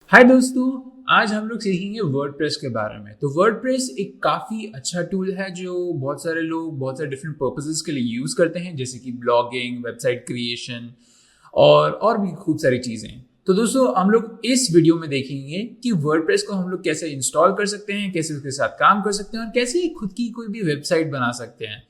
हाय दोस्तों, आज हम लोग सीखेंगे वर्डप्रेस के बारे में। तो वर्डप्रेस एक काफ़ी अच्छा टूल है जो बहुत सारे लोग बहुत सारे डिफरेंट पर्पसेस के लिए यूज़ करते हैं, जैसे कि ब्लॉगिंग, वेबसाइट क्रिएशन और भी खूब सारी चीज़ें। तो दोस्तों, हम लोग इस वीडियो में देखेंगे कि वर्डप्रेस को हम लोग कैसे इंस्टॉल कर सकते हैं, कैसे उसके साथ काम कर सकते हैं और कैसे खुद की कोई भी वेबसाइट बना सकते हैं।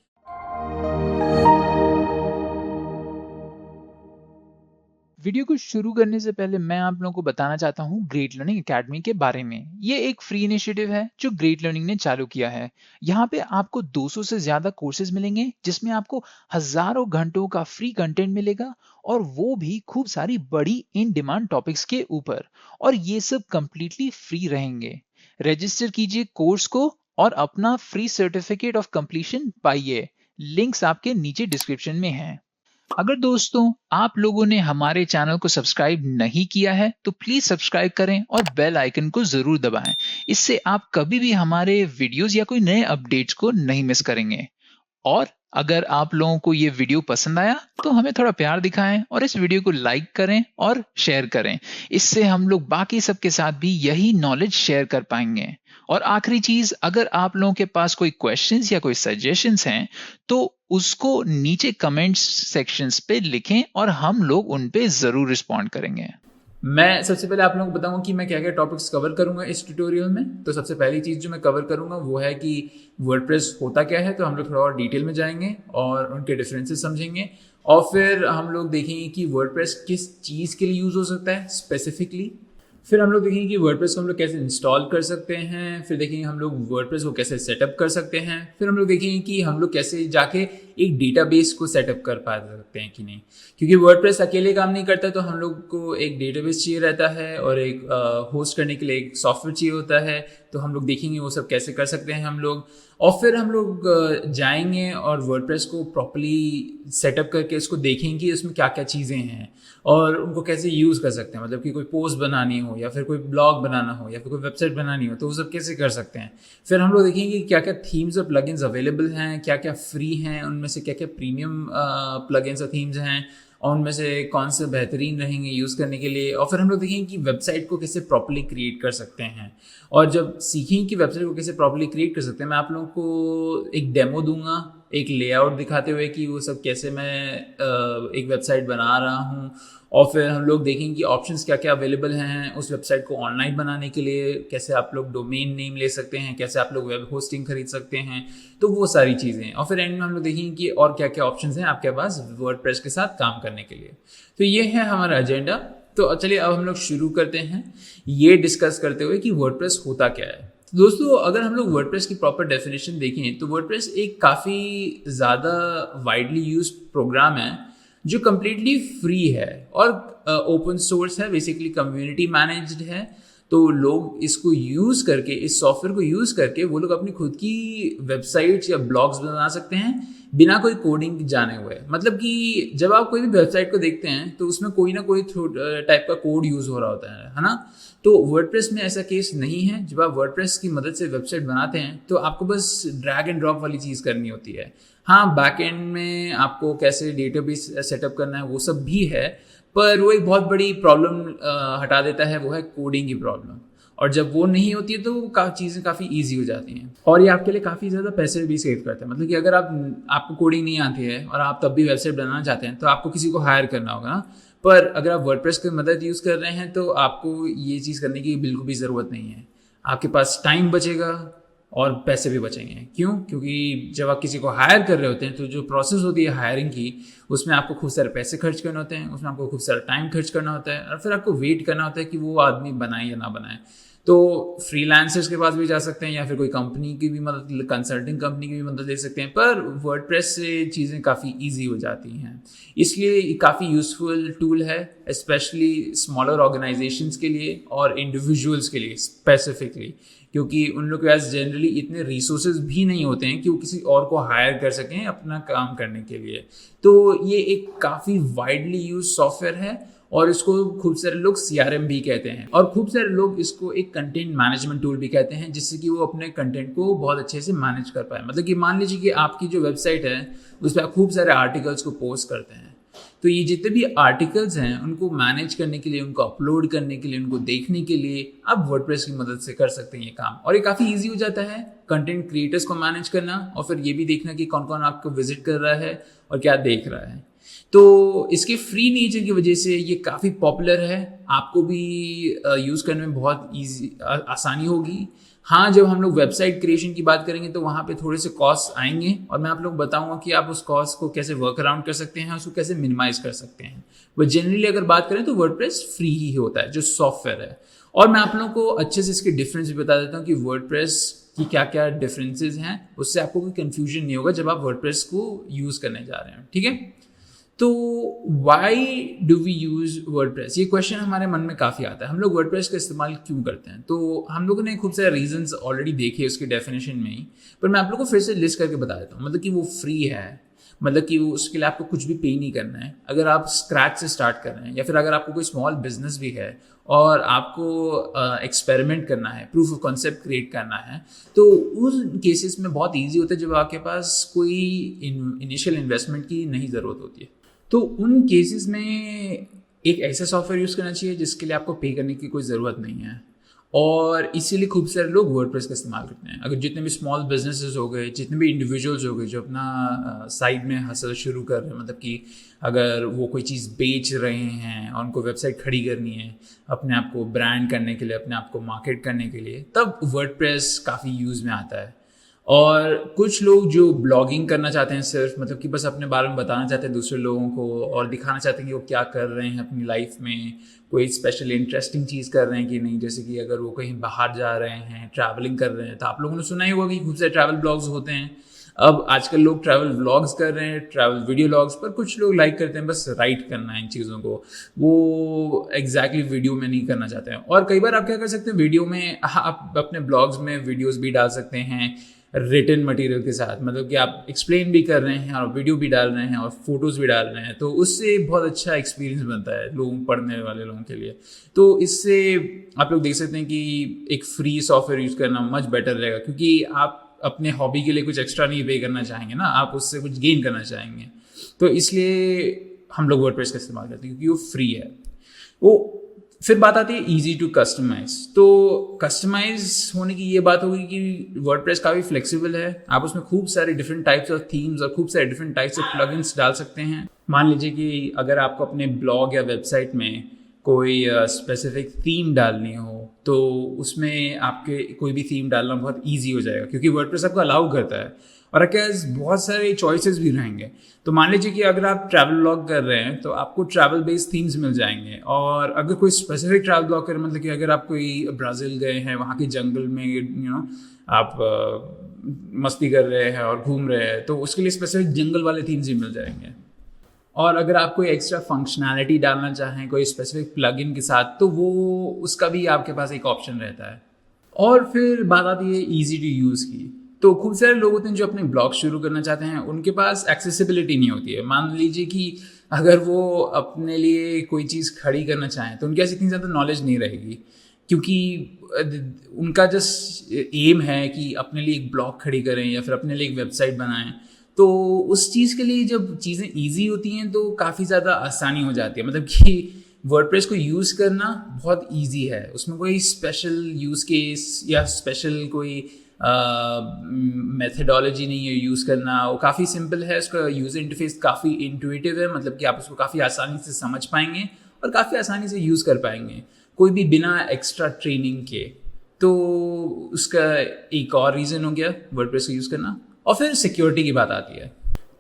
वीडियो को शुरू करने से पहले मैं आप लोगों को बताना चाहता हूँ ग्रेट लर्निंग एकेडमी के बारे में। ये एक फ्री इनिशिएटिव है जो ग्रेट लर्निंग ने चालू किया है। यहाँ पे आपको 200 से ज्यादा कोर्सेज मिलेंगे जिसमें आपको हजारों घंटों का फ्री कंटेंट मिलेगा और वो भी खूब सारी बड़ी इन डिमांड टॉपिक्स के ऊपर। और ये सब कंप्लीटली फ्री रहेंगे। रजिस्टर कीजिए कोर्स को और अपना फ्री सर्टिफिकेट ऑफ कंप्लीशन पाइए। लिंक्स आपके नीचे डिस्क्रिप्शन में हैं। अगर दोस्तों आप लोगों ने हमारे चैनल को सब्सक्राइब नहीं किया है तो प्लीज सब्सक्राइब करें और बेल आइकन को जरूर दबाएं। इससे आप कभी भी हमारे वीडियोस या कोई नए अपडेट्स को नहीं मिस करेंगे। और अगर आप लोगों को ये वीडियो पसंद आया तो हमें थोड़ा प्यार दिखाएं और इस वीडियो को लाइक करें और शेयर करें। इससे हम लोग बाकी सबके साथ भी यही नॉलेज शेयर कर पाएंगे। और आखिरी चीज, अगर आप लोगों के पास कोई क्वेश्चंस या कोई सजेशंस हैं तो उसको नीचे कमेंट्स सेक्शंस पे लिखें और हम लोग उन पे जरूर रिस्पॉन्ड करेंगे। मैं सबसे पहले आप लोगों को बताऊंगा कि मैं क्या क्या टॉपिक्स कवर करूंगा इस ट्यूटोरियल में। तो सबसे पहली चीज़ जो मैं कवर करूंगा वो है कि वर्डप्रेस होता क्या है। तो हम लोग थोड़ा और डिटेल में जाएंगे और उनके डिफरेंसेस समझेंगे और फिर हम लोग देखेंगे कि वर्डप्रेस किस चीज़ के लिए यूज़ हो सकता है स्पेसिफिकली। फिर हम लोग देखेंगे कि वर्डप्रेस को हम लोग कैसे इंस्टॉल कर सकते हैं। फिर देखेंगे हम लोग वर्डप्रेस को कैसे सेटअप कर सकते हैं। फिर हम लोग देखेंगे कि हम लोग कैसे जाके एक डेटाबेस को सेटअप कर पा सकते हैं कि नहीं, क्योंकि वर्डप्रेस अकेले काम नहीं करता। तो हम लोग को एक डेटाबेस चाहिए रहता है और एक होस्ट करने के लिए एक सॉफ्टवेयर चाहिए होता है। तो हम लोग देखेंगे वो सब कैसे कर सकते हैं हम लोग। और फिर हम लोग जाएंगे और वर्डप्रेस को प्रॉपर्ली सेटअप करके इसको देखेंगे कि उसमें क्या क्या चीज़ें हैं और उनको कैसे यूज़ कर सकते हैं। मतलब कि कोई पोस्ट बनानी हो या फिर कोई ब्लॉग बनाना हो या फिर कोई वेबसाइट बनानी हो तो वो सब कैसे कर सकते हैं। फिर हम लोग देखेंगे कि क्या क्या थीम्स और प्लगइन्स अवेलेबल हैं, क्या क्या फ्री हैं, उनमें से क्या क्या प्रीमियम प्लगइन्स और थीम्स हैं और उनमें से कौन से बेहतरीन रहेंगे यूज़ करने के लिए। और फिर हम लोग देखेंगे कि वेबसाइट को कैसे प्रॉपर्ली क्रिएट कर सकते हैं। और जब सीखेंगे कि वेबसाइट को कैसे प्रॉपर्ली क्रिएट कर सकते हैं, मैं आप लोगों को एक डेमो दूंगा, एक लेआउट दिखाते हुए कि वो सब कैसे मैं एक वेबसाइट बना रहा हूँ। और फिर हम लोग देखेंगे कि ऑप्शंस क्या क्या अवेलेबल हैं उस वेबसाइट को ऑनलाइन बनाने के लिए। कैसे आप लोग डोमेन नेम ले सकते हैं, कैसे आप लोग वेब होस्टिंग खरीद सकते हैं, तो वो सारी चीज़ें। और फिर एंड में हम लोग देखेंगे कि और क्या क्या ऑप्शंस हैं आपके पास वर्डप्रेस के साथ काम करने के लिए। तो ये है हमारा एजेंडा। तो चलिए अब हम लोग शुरू करते हैं ये डिस्कस करते हुए कि वर्डप्रेस होता क्या है। तो दोस्तों, अगर हम लोग वर्डप्रेस की प्रॉपर डेफिनेशन देखें तो वर्डप्रेस एक काफ़ी ज़्यादा वाइडली यूज प्रोग्राम है जो कम्प्लीटली फ्री है और ओपन सोर्स है, बेसिकली कम्युनिटी मैनेज्ड है। तो लोग इसको यूज़ करके, इस सॉफ्टवेयर को यूज़ करके वो लोग अपनी खुद की वेबसाइट्स या ब्लॉग्स बना सकते हैं बिना कोई कोडिंग जाने हुए। मतलब कि जब आप कोई भी वेबसाइट को देखते हैं तो उसमें कोई ना कोई टाइप का कोड यूज़ हो रहा होता है ना। तो वर्डप्रेस में ऐसा केस नहीं है। जब आप वर्डप्रेस की मदद से वेबसाइट बनाते हैं तो आपको बस ड्रैग एंड ड्रॉप वाली चीज़ करनी होती है। हाँ, बैक एंड में आपको कैसे डेटाबेस सेटअप करना है वो सब भी है, पर वो एक बहुत बड़ी प्रॉब्लम हटा देता है, वो है कोडिंग की प्रॉब्लम। और जब वो नहीं होती है तो चीज़ें काफ़ी ईजी हो जाती हैं और ये आपके लिए काफ़ी ज़्यादा पैसे भी सेव करता है। मतलब कि अगर आपको कोडिंग नहीं आती है और आप तब भी वेबसाइट बनाना चाहते हैं तो आपको किसी को हायर करना होगा ना। पर अगर आप वर्डप्रेस की मदद यूज़ कर रहे हैं तो आपको ये चीज़ करने की बिल्कुल भी ज़रूरत नहीं है। आपके पास टाइम बचेगा और पैसे भी बचेंगे। क्यों? क्योंकि जब आप किसी को हायर कर रहे होते हैं तो जो प्रोसेस होती है हायरिंग की, उसमें आपको खूब सारे पैसे खर्च करने होते हैं, उसमें आपको खूब सारा टाइम खर्च करना होता है और फिर आपको वेट करना होता है कि वो आदमी बनाए या ना बनाए। तो फ्रीलांसर्स के पास भी जा सकते हैं या फिर कोई कंपनी की भी मदद, कंसल्टिंग कंपनी की भी मदद ले सकते हैं। पर वर्डप्रेस से चीज़ें काफ़ी ईजी हो जाती हैं, इसलिए काफ़ी यूज़फुल टूल है, स्पेशली स्मॉलर ऑर्गेनाइजेशंस के लिए और इंडिविजुअल्स के लिए स्पेसिफिकली, क्योंकि उन लोग के पास जनरली इतने रिसोर्सेज भी नहीं होते हैं कि वो किसी और को हायर कर सकें अपना काम करने के लिए। तो ये एक काफ़ी वाइडली यूज सॉफ्टवेयर है और इसको खूब सारे लोग CRM भी कहते हैं और खूब सारे लोग इसको एक कंटेंट मैनेजमेंट टूल भी कहते हैं, जिससे कि वो अपने कंटेंट को बहुत अच्छे से मैनेज कर पाए। मतलब कि मान लीजिए कि आपकी जो वेबसाइट है उस पर आप खूब सारे आर्टिकल्स को पोस्ट करते हैं तो ये जितने भी आर्टिकल्स हैं उनको मैनेज करने के लिए, उनको अपलोड करने के लिए, उनको देखने के लिए आप वर्डप्रेस की मदद से कर सकते हैं ये काम। और ये काफ़ी ईजी हो जाता है कंटेंट क्रिएटर्स को मैनेज करना और फिर ये भी देखना कि कौन कौन आपको विजिट कर रहा है और क्या देख रहा है। तो इसके फ्री नेचर की वजह से ये काफ़ी पॉपुलर है, आपको भी यूज़ करने में बहुत ईजी आसानी होगी। हाँ, जब हम लोग वेबसाइट क्रिएशन की बात करेंगे तो वहाँ पे थोड़े से कॉस्ट आएंगे और मैं आप लोग बताऊंगा कि आप उस कॉस्ट को कैसे वर्क अराउंड कर सकते हैं, उसको कैसे मिनिमाइज कर सकते हैं। वो जनरली अगर बात करें तो वर्डप्रेस फ्री ही होता है जो सॉफ्टवेयर है। और मैं आप लोगों को अच्छे से इसके डिफरेंस भी बता देता हूँ कि वर्डप्रेस की क्या क्या डिफरेंसेस हैं, उससे आपको कोई कन्फ्यूजन नहीं होगा जब आप वर्डप्रेस को यूज़ करने जा रहे हैं। ठीक है, तो why do we use WordPress, ये क्वेश्चन हमारे मन में काफ़ी आता है। हम लोग वर्डप्रेस का इस्तेमाल क्यों करते हैं? तो हम लोगों ने खूब सारे रीजंस ऑलरेडी देखे उसके डेफिनेशन में ही, पर मैं आप लोगों को फिर से लिस्ट करके बता देता हूँ। मतलब कि वो फ्री है, मतलब कि उसके लिए आपको कुछ भी पे नहीं करना है। अगर आप स्क्रैच से स्टार्ट कर रहे हैं या फिर अगर आपको कोई स्मॉल बिजनेस भी है और आपको एक्सपेरिमेंट करना है, प्रूफ ऑफ कॉन्सेप्ट क्रिएट करना है, तो उन केसेस में बहुत ईजी होता है जब आपके पास कोई इनिशियल इन्वेस्टमेंट की नहीं ज़रूरत होती है। तो उन केसेस में एक ऐसा सॉफ्टवेयर यूज़ करना चाहिए जिसके लिए आपको पे करने की कोई ज़रूरत नहीं है, और इसीलिए खूब सारे लोग वर्डप्रेस का इस्तेमाल करते हैं। अगर जितने भी स्मॉल बिजनेसेस हो गए, जितने भी इंडिविजुअल्स हो गए जो अपना साइड में हसल शुरू कर रहे हैं, मतलब कि अगर वो कोई चीज़ बेच रहे हैं और उनको वेबसाइट खड़ी करनी है अपने आप को ब्रांड करने के लिए, अपने आप को मार्केट करने के लिए, तब वर्डप्रेस काफ़ी यूज़ में आता है। और कुछ लोग जो ब्लॉगिंग करना चाहते हैं सिर्फ, मतलब कि बस अपने बारे में बताना चाहते हैं दूसरे लोगों को और दिखाना चाहते हैं कि वो क्या कर रहे हैं अपनी लाइफ में, कोई स्पेशल इंटरेस्टिंग चीज़ कर रहे हैं कि नहीं। जैसे कि अगर वो कहीं बाहर जा रहे हैं, ट्रैवलिंग कर रहे हैं, तो आप लोगों ने सुना ही होगा कि खूब सारे ट्रैवल ब्लॉग्स होते हैं। अब आजकल लोग ट्रैवल व्लॉग्स कर रहे हैं, ट्रैवल वीडियो लॉग्स, पर कुछ लोग लाइक करते हैं बस राइट करना है इन चीज़ों को, वो एग्जैक्टली वीडियो में नहीं करना चाहते हैं। और कई बार आप क्या कर सकते हैं, वीडियो में आप अपने ब्लॉग्स में वीडियोस भी डाल सकते हैं रिटन मटेरियल के साथ, मतलब कि आप एक्सप्लेन भी कर रहे हैं और वीडियो भी डाल रहे हैं और फोटोज़ भी डाल रहे हैं, तो उससे बहुत अच्छा एक्सपीरियंस बनता है लोगों, पढ़ने वाले लोगों के लिए। तो इससे आप लोग देख सकते हैं कि एक फ्री सॉफ्टवेयर यूज़ करना मच बेटर रहेगा, क्योंकि आप अपने हॉबी के लिए कुछ एक्स्ट्रा नहीं पे करना चाहेंगे ना, आप उससे कुछ गेन करना चाहेंगे। तो इसलिए हम लोग वर्डप्रेस का इस्तेमाल करते हैं क्योंकि वो फ्री है। वो फिर बात आती है इजी टू कस्टमाइज। तो कस्टमाइज होने की ये बात होगी कि वर्डप्रेस काफ़ी फ्लेक्सिबल है, आप उसमें खूब सारे डिफरेंट टाइप्स ऑफ थीम्स और खूब सारे डिफरेंट टाइप्स ऑफ प्लगइन्स डाल सकते हैं। मान लीजिए कि अगर आपको अपने ब्लॉग या वेबसाइट में कोई स्पेसिफिक थीम डालनी हो, तो उसमें आपके कोई भी थीम डालना बहुत ईजी हो जाएगा क्योंकि वर्डप्रेस आपको अलाउ करता है। और अकेस बहुत सारे चॉइसेस भी रहेंगे। तो मान लीजिए कि अगर आप ट्रैवल ब्लॉग कर रहे हैं तो आपको ट्रैवल बेस्ड थीम्स मिल जाएंगे, और अगर कोई स्पेसिफिक ट्रैवल ब्लॉग कर, मतलब कि अगर आप कोई ब्राज़ील गए हैं, वहाँ के जंगल में आप मस्ती कर रहे हैं और घूम रहे हैं, तो उसके लिए स्पेसिफिक जंगल वाले थीम्स भी मिल जाएंगे। और अगर आप कोई एक्स्ट्रा फंक्शनैलिटी डालना चाहें कोई स्पेसिफिक प्लगइन के साथ, तो वो उसका भी आपके पास एक ऑप्शन रहता है। और फिर बात आती है ईजी टू यूज़ की। तो खूब सारे लोग होते हैं जो अपने ब्लॉग शुरू करना चाहते हैं, उनके पास एक्सेसिबिलिटी नहीं होती है। मान लीजिए कि अगर वो अपने लिए कोई चीज़ खड़ी करना चाहें तो उनके पास इतनी ज़्यादा नॉलेज नहीं रहेगी, क्योंकि उनका जस्ट एम है कि अपने लिए एक ब्लॉग खड़ी करें या फिर अपने लिए एक वेबसाइट बनाएं। तो उस चीज़ के लिए जब चीज़ें ईजी होती हैं तो काफ़ी ज़्यादा आसानी हो जाती है। मतलब कि वर्डप्रेस को यूज़ करना बहुत ईजी है, उसमें कोई स्पेशल यूज़ केस या स्पेशल कोई मेथडोलॉजी नहीं है यूज़ करना। वो काफ़ी सिंपल है, उसका यूज़र इंटरफेस काफ़ी इंट्यूटिव है, मतलब कि आप उसको काफ़ी आसानी से समझ पाएंगे और काफ़ी आसानी से यूज़ कर पाएंगे, कोई भी बिना एक्स्ट्रा ट्रेनिंग के। तो उसका एक और रीज़न हो गया वर्डप्रेस को यूज़ करना। और फिर सिक्योरिटी की बात आती है।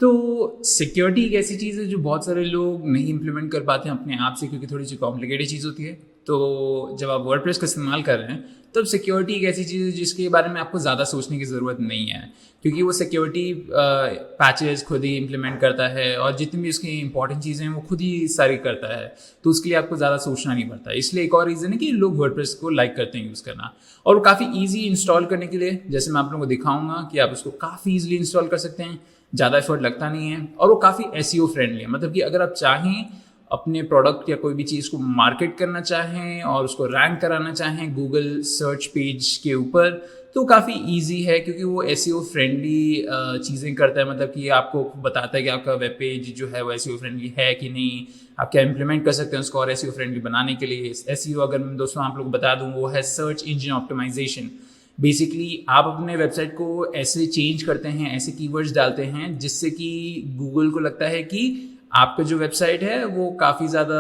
तो सिक्योरिटी एक ऐसी चीज़ है जो बहुत सारे लोग नहीं इम्प्लीमेंट कर पाते हैं अपने आप से, क्योंकि थोड़ी सी कॉम्प्लिकेटेड चीज़ होती है। तो जब आप वर्डप्रेस का इस्तेमाल कर रहे हैं तब सिक्योरिटी एक ऐसी चीज़ है जिसके बारे में आपको ज़्यादा सोचने की ज़रूरत नहीं है, क्योंकि वो सिक्योरिटी पैचेस खुद ही इम्प्लीमेंट करता है और जितनी भी उसकी इंपॉर्टेंट चीज़ें हैं वो खुद ही सारी करता है, तो उसके लिए आपको ज़्यादा सोचना नहीं पड़ता। इसलिए एक और रीज़न है कि लोग वर्डप्रेस को लाइक करते हैं यूज़ करना। और वो काफ़ी ईजी इंस्टॉल करने के लिए, जैसे मैं आप लोगों को दिखाऊंगा कि आप उसको काफ़ी ईजिली इंस्टॉल कर सकते हैं, ज़्यादा एफर्ट लगता नहीं है, और वो काफ़ी SEO फ्रेंडली है। मतलब कि अगर आप चाहें अपने प्रोडक्ट या कोई भी चीज़ को मार्केट करना चाहें और उसको रैंक कराना चाहें गूगल सर्च पेज के ऊपर, तो काफ़ी इजी है क्योंकि वो एसईओ फ्रेंडली चीज़ें करता है। मतलब कि आपको बताता है कि आपका वेब पेज जो है वो एसईओ फ्रेंडली है कि नहीं, आप क्या इंप्लीमेंट कर सकते हैं उसको और एसईओ फ्रेंडली बनाने के लिए। एसईओ अगर मैं दोस्तों आप लोग को बता दूँ, वो है सर्च इंजन ऑप्टिमाइजेशन। बेसिकली आप अपने वेबसाइट को ऐसे चेंज करते हैं, ऐसे कीवर्ड्स डालते हैं जिससे कि गूगल को लगता है कि आपका जो वेबसाइट है वो काफ़ी ज़्यादा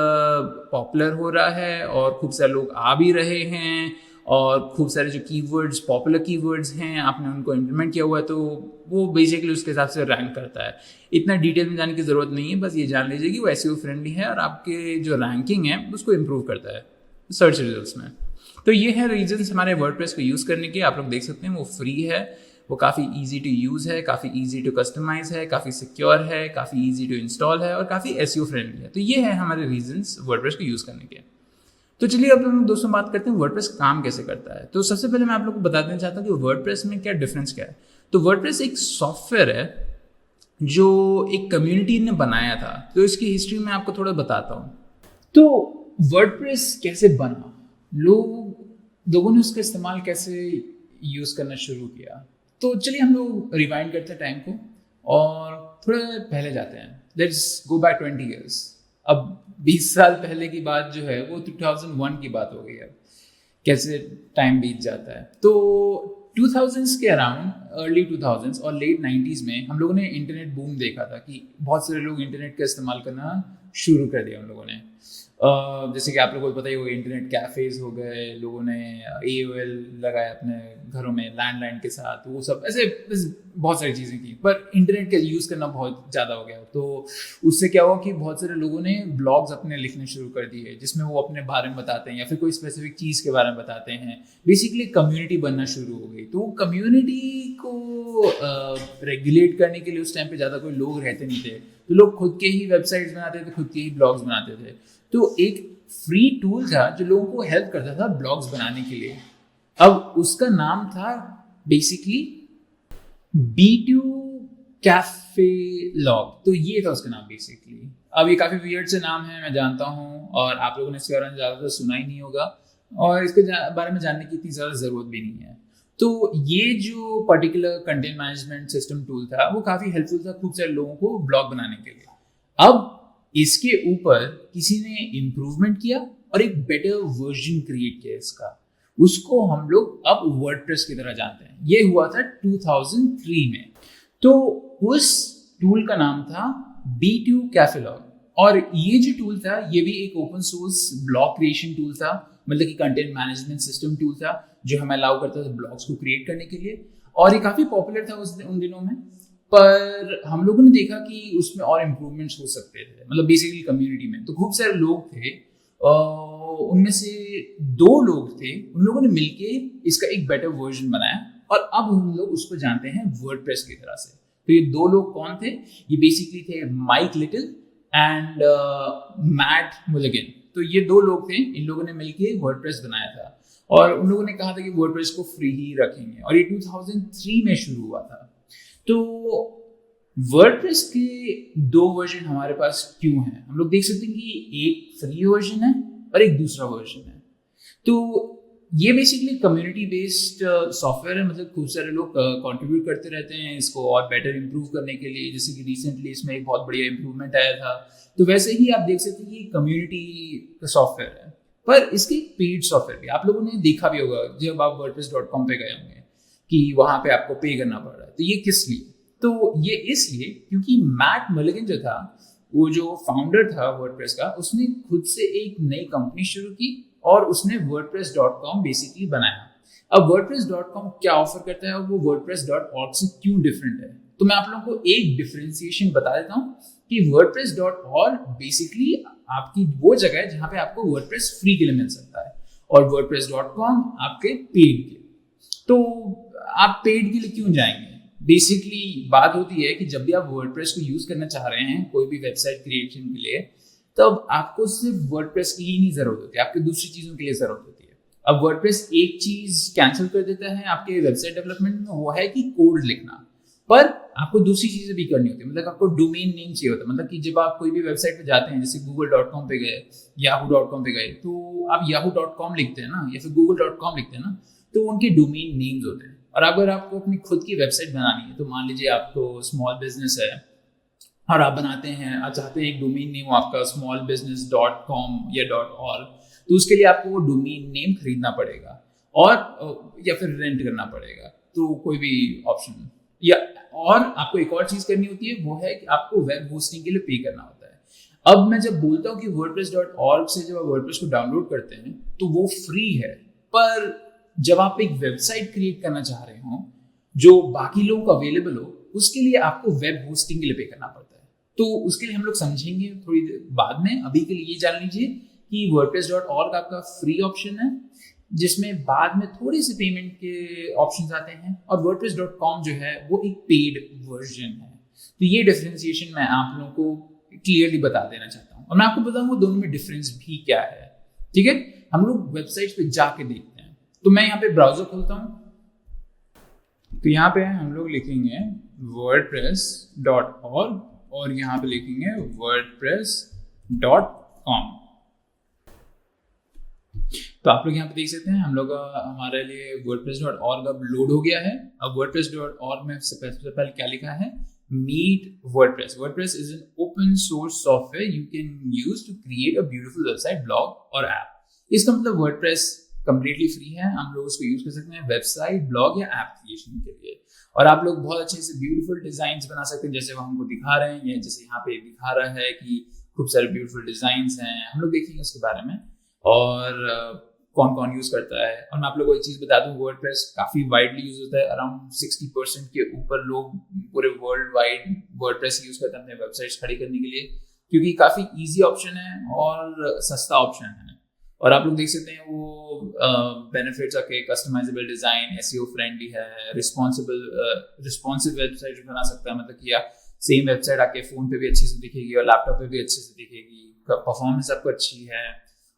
पॉपुलर हो रहा है और खूब सारे लोग आ भी रहे हैं और खूब सारे जो कीवर्ड्स पॉपुलर कीवर्ड्स हैं आपने उनको इम्प्लीमेंट किया हुआ है, तो वो बेसिकली उसके हिसाब से रैंक करता है। इतना डिटेल में जाने की ज़रूरत नहीं है, बस ये जान लीजिए कि वो एसईओ फ्रेंडली है और आपके जो रैंकिंग है उसको इम्प्रूव करता है सर्च रिजल्ट्स में। तो ये है रीजंस हमारे वर्डप्रेस को यूज़ करने के। आप लोग देख सकते हैं वो फ्री है, वो काफ़ी इजी टू यूज़ है, काफ़ी इजी टू कस्टमाइज़ है, काफ़ी सिक्योर है, काफ़ी इजी टू इंस्टॉल है और काफ़ी एसईओ फ्रेंडली है। तो ये है हमारे रीजंस वर्डप्रेस को यूज़ करने के। तो चलिए अब हम दोस्तों बात करते हैं वर्डप्रेस काम कैसे करता है। तो सबसे पहले मैं आप लोग को बता देना चाहता हूँ कि वर्डप्रेस में क्या डिफरेंस क्या है। तो वर्डप्रेस एक सॉफ्टवेयर है जो एक कम्युनिटी ने बनाया था। तो इसकी हिस्ट्री में आपको थोड़ा बताता हूँ। तो वर्डप्रेस कैसे बना, लोगों ने उसका इस्तेमाल कैसे यूज़ करना शुरू किया। तो चलिए हम लोग रिवाइंड करते हैं टाइम को और थोड़ा पहले जाते हैं। Let's go back 20 years. अब 20 साल पहले की बात जो है वो 2001 की बात हो गई है। कैसे टाइम बीत जाता है। तो 2000s के अराउंड, अर्ली 2000s और लेट 90s में हम लोगों ने इंटरनेट बूम देखा था कि बहुत सारे लोग इंटरनेट का इस्तेमाल करना शुरू कर दिया। हम लोगों ने जैसे कि आप लोगों को पता ही होगा, इंटरनेट कैफ़ेज़ हो गए, लोगों ने AOL लगाया अपने घरों में लैंडलाइन के साथ, वो सब ऐसे बहुत सारी चीज़ें की। पर इंटरनेट का यूज़ करना बहुत ज़्यादा हो गया, तो उससे क्या हुआ कि बहुत सारे लोगों ने ब्लॉग्स अपने लिखने शुरू कर दिए जिसमें वो अपने बारे में बताते हैं या फिर कोई स्पेसिफिक चीज़ के बारे में बताते हैं। बेसिकली कम्युनिटी बनना शुरू हो गई। तो कम्युनिटी को रेगुलेट करने के लिए उस टाइम पे ज़्यादा कोई लोग रहते नहीं थे, तो लोग खुद के ही वेबसाइट्स बनाते थे, खुद के ही ब्लॉग्स बनाते थे। तो एक फ्री टूल था जो लोगों को हेल्प करता था ब्लॉग्स बनाने के लिए। अब उसका नाम था बेसिकली B2 कैफे लॉग। तो ये था उसका नाम बेसिकली। अब ये काफ़ी वियर्ड से नाम है, मैं जानता हूँ, और आप लोगों ने इसके बारे में ज़्यादातर सुना ही नहीं होगा और इसके बारे में जानने की इतनी ज़्यादा ज़रूरत भी नहीं है। तो ये जो particular content management system tool था वो काफ़ी हेल्पफुल था खूब सारे लोगों को ब्लॉग बनाने के लिए। अब इसके ऊपर किसी ने इम्प्रूवमेंट किया और एक बेटर वर्जन क्रिएट किया इसका, उसको हम लोग अब वर्डप्रेस की तरह जानते हैं। ये हुआ था 2003 में। तो उस टूल का नाम था B2 कैफे लॉग। और ये जो टूल था ये भी एक open source blog creation tool था, मतलब कि कंटेंट मैनेजमेंट सिस्टम टूल था जो हमें अलाउ करता था ब्लॉग्स को क्रिएट करने के लिए। और ये काफ़ी पॉपुलर था उन दिनों में। पर हम लोगों ने देखा कि उसमें और इम्प्रूवमेंट्स हो सकते थे, मतलब बेसिकली कम्युनिटी में तो खूब सारे लोग थे। उनमें से 2 लोग थे, उन लोगों ने मिलके इसका एक बेटर वर्जन बनाया और अब हम लोग उसको जानते हैं वर्डप्रेस की तरह से। तो ये 2 लोग कौन थे? ये बेसिकली थे Mike Little and Matt Mullenweg. तो ये 2 लोग थे, इन लोगों ने मिलके वर्डप्रेस बनाया था और उन लोगों ने कहा था कि वर्डप्रेस को फ्री ही रखेंगे और ये 2003 में शुरू हुआ था। तो वर्डप्रेस के 2 वर्जन हमारे पास क्यों हैं? हम लोग देख सकते हैं कि एक फ्री वर्जन है और एक दूसरा वर्जन है। तो ये बेसिकली कम्युनिटी बेस्ड सॉफ्टवेयर है, मतलब खूब सारे लोग कंट्रीब्यूट करते रहते हैं इसको और बेटर इम्प्रूव करने के लिए। जैसे कि रिसेंटली इसमें एक बहुत बढ़िया इम्प्रूवमेंट आया था, तो वैसे ही आप देख सकते हैं कि कम्युनिटी का सॉफ्टवेयर है। पर इसकी एक पेड सॉफ्टवेयर भी आप लोगों ने देखा भी होगा जब आप wordpress.com पे गए होंगे कि वहाँ पे आपको पे करना पड़ रहा है। तो ये किस लिए? तो ये इसलिए क्योंकि मैट मुलिगन जो था, वो जो फाउंडर था वर्डप्रेस का, उसने खुद से एक नई कंपनी शुरू की और उसने wordpress.com बेसिकली बनाया। अब wordpress.com क्या ऑफर करता है और वो wordpress.org से क्यों डिफरेंट है, तो मैं आप लोगों को एक डिफरेंशिएशन बता देता हूँ कि wordpress.org बेसिकली आपकी वो जगह है जहाँ पे आपको वर्डप्रेस फ्री के लिए मिल सकता है और wordpress.com आपके पेड के लिए। तो आप पेड के लिए क्यों जाएंगे? बेसिकली बात होती है कि जब भी आप वर्डप्रेस को यूज करना चाह रहे हैं कोई भी वेबसाइट क्रिएशन के लिए, तब आपको सिर्फ वर्डप्रेस की ही नहीं जरूरत होती है, आपकी दूसरी चीजों के लिए जरूरत होती है। अब वर्डप्रेस एक चीज कैंसिल कर देता है आपके वेबसाइट डेवलपमेंट में, वो है कि कोड लिखना। पर आपको दूसरी चीज़ें भी करनी होती है, मतलब आपको डोमेन नेम चाहिए होता है। मतलब कि जब आप कोई भी वेबसाइट पे जाते हैं, जैसे google.com पे गए, yahoo.com पे गए, तो आप yahoo.com लिखते हैं ना, या फिर google.com लिखते हैं ना, तो उनके डोमेन नेम्स होते हैं। और अगर आपको अपनी खुद की वेबसाइट बनानी है, तो मान लीजिए आपको स्मॉल बिजनेस है और आप बनाते हैं, आप चाहते हैं एक डोमेन नेम हो आपका smallbusiness.com या .org, तो उसके लिए आपको वो डोमेन नेम खरीदना पड़ेगा और या फिर रेंट करना पड़ेगा, तो कोई भी ऑप्शन। या और आपको एक और चीज़ करनी होती है, वो है कि आपको वेब होस्टिंग के लिए पे करना होता है। अब मैं जब बोलता हूँ कि wordpress.org से जब आप वर्डप्रेस को डाउनलोड करते हैं तो वो फ्री है, पर जब आप एक वेबसाइट क्रिएट करना चाह रहे हो जो बाकी लोगों को अवेलेबल हो, उसके लिए आपको वेब होस्टिंग के लिए पे करना पड़ता है। तो उसके लिए हम लोग समझेंगे थोड़ी देर बाद में। अभी के लिए ये जान लीजिए कि wordpress.org आपका फ्री ऑप्शन है, जिसमें बाद में थोड़े से पेमेंट के ऑप्शंस आते हैं, और wordpress.com जो है वो एक पेड वर्जन है। तो ये डिफरेंशिएशन मैं आप लोगों को क्लियरली बता देना चाहता हूँ, और मैं आपको बताऊंगा दोनों में डिफरेंस भी क्या है। ठीक है, हम लोग वेबसाइट पे जाके देखते हैं। तो मैं यहाँ पे ब्राउजर खोलता हूँ, तो यहाँ पे हम लोग लिखेंगे wordpress.org और यहाँ पे लिखेंगे wordpress.com। तो आप लोग यहाँ पे देख सकते हैं हम लोग हमारे लिए wordpress.org अब लोड हो गया है। अब wordpress.org में सबसे पहले क्या लिखा है, Meet WordPress. WordPress is an open source software you can use to create a beautiful website, blog और app. इसका मतलब WordPress completely free है, हम लोग उसको यूज कर सकते हैं वेबसाइट, ब्लॉग या ऐप क्रिएशन के लिए। और आप लोग बहुत अच्छे से ब्यूटीफुल डिजाइन्स बना सकते हैं, जैसे वो हमको दिखा रहे हैं, या जैसे यहाँ पे दिखा रहा है कि खूब सारे ब्यूटीफुल डिजाइन्स हैं। हम लोग देखेंगे उसके बारे में और कौन कौन यूज करता है। और मैं आप लोगों को एक चीज बता दूं, वर्डप्रेस काफी वाइडली यूज होता है। अराउंड 60% के ऊपर लोग पूरे वर्ल्ड वाइड वर्डप्रेस यूज करते हैं अपने वेबसाइट्स खड़ी करने के लिए, क्योंकि काफी इजी ऑप्शन है और सस्ता ऑप्शन है। और आप लोग देख सकते हैं वो बेनिफिट्स आके कस्टमाइजेबल डिजाइन, एसईओ फ्रेंडली है, रिस्पॉन्सिव वेबसाइट बना सकता है। मतलब कि या सेम वेबसाइट आके फोन पे भी अच्छे से दिखेगी और लैपटॉप पे भी अच्छे से दिखेगी, परफॉर्मेंस आपको अच्छी है।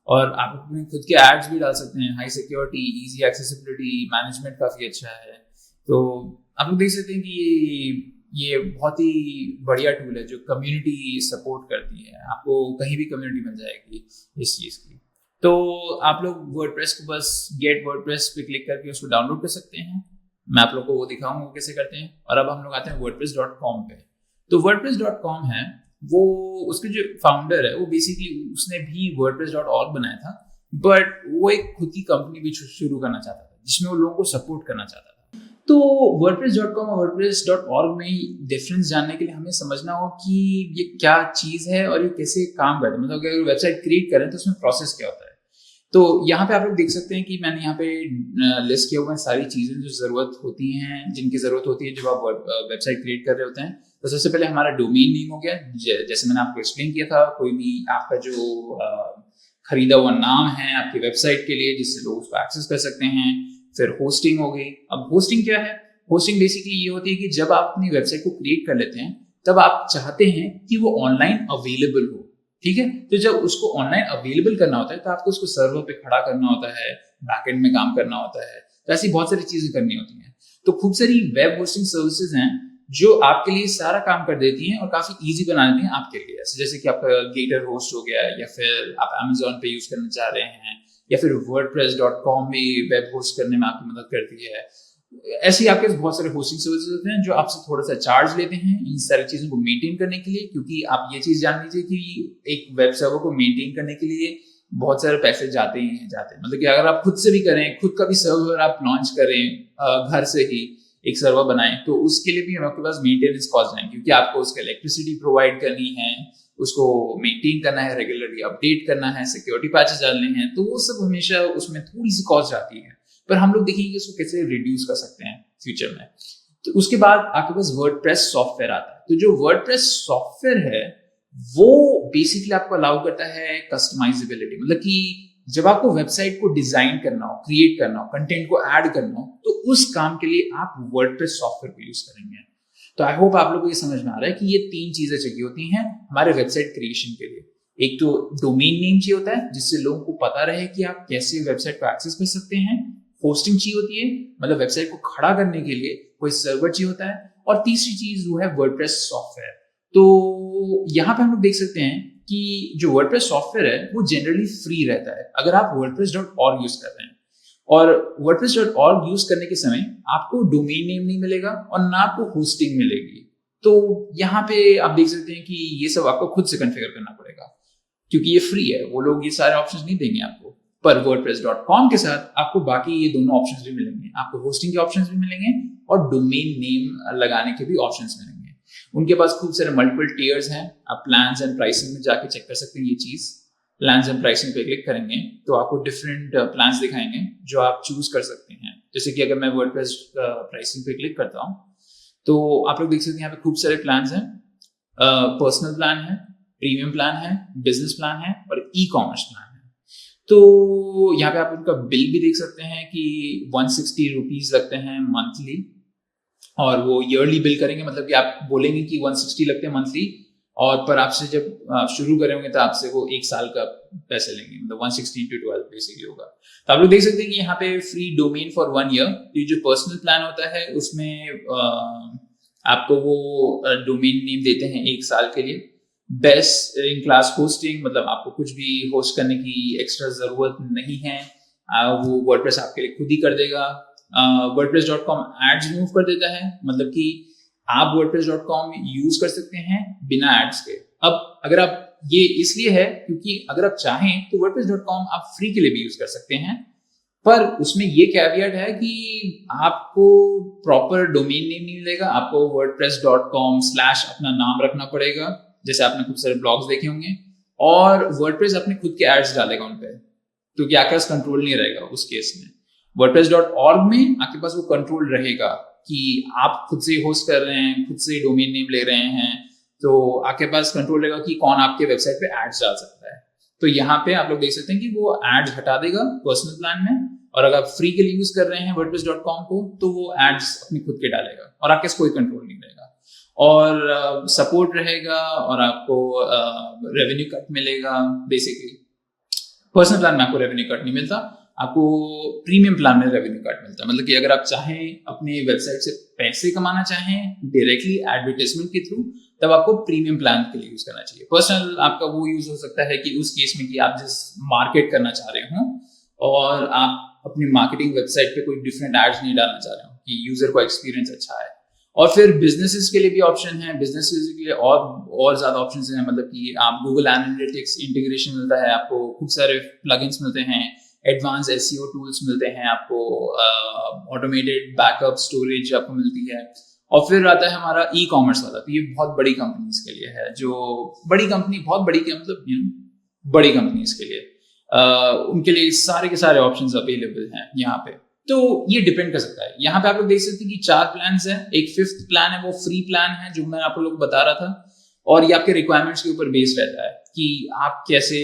और आप अपने खुद के एड्स भी डाल सकते हैं, high security, easy accessibility, management काफ़ी अच्छा है। तो आप लोग देख सकते हैं कि ये बहुत ही बढ़िया टूल है जो कम्युनिटी सपोर्ट करती है। आपको कहीं भी कम्युनिटी बन जाएगी इस चीज़ की। तो आप लोग वर्डप्रेस को बस गेट वर्डप्रेस पे क्लिक करके उसको डाउनलोड कर सकते हैं। मैं आप लोग को वो दिखाऊंगा कैसे करते हैं। और अब हम लोग आते हैं wordpress.com पे। तो wordpress.com है वो, उसके जो फाउंडर है वो बेसिकली उसने भी wordpress.org बनाया था, बट वो एक खुद की कंपनी भी शुरू करना चाहता था जिसमें वो लोगों को सपोर्ट करना चाहता था। तो wordpress.com और wordpress.org में डिफरेंस जानने के लिए हमें समझना हो कि ये क्या चीज़ है और ये कैसे काम करता है। मतलब अगर वेबसाइट क्रिएट करें तो उसमें प्रोसेस क्या होता है। तो यहाँ पे आप लोग देख सकते हैं कि मैंने यहाँ पे लिस्ट किया हुआ है सारी चीज़ें जो ज़रूरत होती हैं, जिनकी ज़रूरत होती है जब आप वेबसाइट क्रिएट कर रहे होते हैं। तो सबसे पहले हमारा डोमेन नेम हो गया, जैसे मैंने आपको एक्सप्लेन किया था। कोई भी आपका जो खरीदा हुआ नाम है आपकी वेबसाइट के लिए जिससे लोग उसको एक्सेस कर सकते हैं। फिर होस्टिंग हो गई। अब होस्टिंग क्या है? होस्टिंग बेसिकली ये होती है कि जब आप अपनी वेबसाइट को क्रिएट कर लेते हैं तब आप चाहते हैं कि वो ऑनलाइन अवेलेबल हो। ठीक है, तो जब उसको ऑनलाइन अवेलेबल करना होता है तो आपको उसको सर्वर पे खड़ा करना होता है, बैकएंड में काम करना होता है, तो ऐसी बहुत सारी चीजें करनी होती हैं। तो खूब सारी वेब होस्टिंग सर्विसेज हैं जो आपके लिए सारा काम कर देती हैं और काफी इजी बना देती हैं आपके लिए। जैसे कि आपका गेटर होस्ट हो गया, या फिर आप Amazon पे यूज करना चाह रहे हैं, या फिर wordpress.com भी वेब होस्ट करने में आपकी मदद करती है। ऐसे आपके बहुत सारे होस्टिंग सर्विसेज होते हैं जो आपसे थोड़ा सा चार्ज लेते हैं इन सारी चीजों को मेंटेन करने के लिए। क्योंकि आप ये चीज जान लीजिए कि एक वेब सर्वर को मेंटेन करने के लिए बहुत सारे पैसे जाते हैं। मतलब कि अगर आप खुद से भी करें, खुद का भी सर्वर आप लॉन्च करें, घर से ही एक सर्वर बनाएं, तो उसके लिए भी आपके पास मेंटेनेंस कॉस्ट आएंगे, क्योंकि आपको उसका इलेक्ट्रिसिटी प्रोवाइड करनी है, उसको मेंटेन करना है, रेगुलरली अपडेट करना है, सिक्योरिटी पैचेस डालने हैं, तो वो सब हमेशा उसमें थोड़ी सी कॉस्ट जाती है। पर हम लोग देखेंगे उसको कैसे रिड्यूस कर सकते हैं फ्यूचर में। तो उसके बाद आपके पास वर्डप्रेस सॉफ्टवेयर आता है। तो जो वर्डप्रेस सॉफ्टवेयर है वो बेसिकली आपको अलाउ करता है कस्टमाइजेबिलिटी। मतलब कि जब आपको वेबसाइट को डिजाइन करना हो, क्रिएट करना हो, कंटेंट को ऐड करना हो, तो उस काम के लिए आप वर्डप्रेस सॉफ्टवेयर को यूज करेंगे। तो आई होप आप लोगों को ये समझ में आ रहा है कि ये 3 चीजें चाहिए होती हैं हमारे वेबसाइट क्रिएशन के लिए। एक तो डोमेन नेम चाहिए होता है जिससे लोगों को पता रहे कि आप कैसे वेबसाइट को एक्सेस कर सकते हैं। होस्टिंग चाहिए होती है, मतलब वेबसाइट को खड़ा करने के लिए कोई सर्वर चाहिए होता है। और तीसरी चीज वो है वर्डप्रेस सॉफ्टवेयर। तो यहाँ पे हम लोग देख सकते हैं कि जो वर्डप्रेस सॉफ्टवेयर है वो जनरली फ्री रहता है अगर आप wordpress.org यूज कर रहे हैं। और wordpress.org यूज करने के समय आपको डोमेन नेम नहीं मिलेगा और ना आपको होस्टिंग मिलेगी। तो यहाँ पे आप देख सकते हैं कि ये सब आपको खुद से कॉन्फ़िगर करना पड़ेगा क्योंकि ये फ्री है, वो लोग ये सारे ऑप्शंस नहीं देंगे आपको। पर wordpress.com के साथ आपको बाकी ये दोनों ऑप्शंस भी मिलेंगे, आपको होस्टिंग के ऑप्शंस भी मिलेंगे और डोमेन नेम लगाने के भी ऑप्शंस मिलेंगे। उनके पास खूब सारे मल्टीपल टियर्स हैं, आप प्लान्स एंड प्राइसिंग में जाके चेक कर सकते हैं। ये चीज प्लान्स एंड प्राइसिंग पे क्लिक करेंगे तो आपको डिफरेंट प्लान्स दिखाएंगे जो आप चूज कर सकते हैं। जैसे कि अगर मैं वर्डप्रेस प्राइसिंग पे क्लिक करता हूँ तो आप लोग देख सकते हैं यहाँ पे खूब सारे प्लान्स हैं। पर्सनल प्लान है, प्रीमियम प्लान है, बिजनेस प्लान है और ई कॉमर्स प्लान है। तो यहाँ पे आप उनका बिल भी देख सकते हैं कि 160 रुपीज लगते हैं मंथली, और वो ईयरली बिल करेंगे, मतलब कि आप बोलेंगे कि 160 लगते हैं मंथली, और पर आपसे जब आप शुरू करे होंगे तो आपसे वो 1 साल का पैसे लेंगे, मतलब 160 into 12 बेसिकली होगा। तो आप लोग देख सकते हैं कि यहाँ पे फ्री डोमेन फॉर 1 ईयर। ये जो पर्सनल प्लान होता है उसमें आपको वो डोमेन नेम देते हैं 1 साल के लिए। बेस्ट इन क्लास होस्टिंग, मतलब आपको कुछ भी होस्ट करने की एक्स्ट्रा जरूरत नहीं है, वो वर्डप्रेस आपके लिए खुद ही कर देगा। wordpress.com एड्स रिमूव कर देता है, मतलब कि आप wordpress.com यूज कर सकते हैं बिना एड्स के। अब अगर आप ये इसलिए है क्योंकि अगर आप चाहें तो wordpress.com आप फ्री के लिए भी यूज कर सकते हैं, पर उसमें ये कैवियट है कि आपको प्रॉपर डोमेन नेम नहीं मिलेगा, आपको wordpress.com/ अपना नाम रखना पड़ेगा, जैसे आपने खूब सारे ब्लॉग्स देखे होंगे, और वर्डप्रेस अपने खुद के एड्स डालेगा उन पे, क्योंकि आपके पास कंट्रोल नहीं रहेगा उस केस में। wordpress.org में आपके पास वो कंट्रोल रहेगा कि आप खुद से होस्ट कर रहे हैं, खुद से डोमेन नेम ले रहे हैं, तो आपके पास कंट्रोल रहेगा कि कौन आपके वेबसाइट पे एड्स डाल सकता है। तो यहाँ पे आप लोग देख सकते हैं कि वो एड्स हटा देगा पर्सनल प्लान में, और अगर आप फ्री के लिए यूज कर रहे हैं wordpress.com को तो वो एड्स अपने खुद के डालेगा और आपके पास कोई कंट्रोल नहीं रहेगा, और सपोर्ट रहेगा, और आपको रेवेन्यू कट मिलेगा। बेसिकली पर्सनल प्लान में आपको रेवेन्यू कट नहीं मिलता, आपको प्रीमियम प्लान में रेवेन्यू कट मिलता है। मतलब कि अगर आप चाहें अपने वेबसाइट से पैसे कमाना चाहें डायरेक्टली एडवर्टाइजमेंट के थ्रू, तब आपको प्रीमियम प्लान के लिए यूज करना चाहिए। पर्सनल आपका वो यूज हो सकता है कि उस केस में कि आप जिस मार्केट करना चाह रहे हो और आप अपनी मार्केटिंग वेबसाइट पे कोई डिफरेंट एड्स नहीं डालना चाह रहे हो, कि यूजर को एक्सपीरियंस अच्छा है। और फिर बिजनेसेस के लिए भी ऑप्शन है, बिजनेसेस के लिए और ज्यादा ऑप्शंस हैं, मतलब कि आप गूगल एनालिटिक्स इंटीग्रेशन मिलता है, आपको खूब सारे प्लगइन्स मिलते हैं, एडवांस एसईओ टूल्स मिलते हैं, आपको ऑटोमेटेड बैकअप स्टोरेज आपको मिलती है। और फिर आता है हमारा ई कॉमर्स वाला, तो ये बहुत बड़ी कंपनीज के लिए है, जो बड़ी कंपनी, बहुत बड़ी क्या मतलब बड़ी कंपनीज के लिए, उनके लिए सारे के सारे ऑप्शंस अवेलेबल हैं यहाँ पे। तो ये डिपेंड कर सकता है। यहाँ पे आप लोग देख सकते हैं कि 4 प्लान्स हैं, एक 5th प्लान है वो फ्री प्लान है जो मैं आप लोगों को बता रहा था, और ये आपके रिक्वायरमेंट्स के ऊपर बेस्ड रहता है कि आप कैसे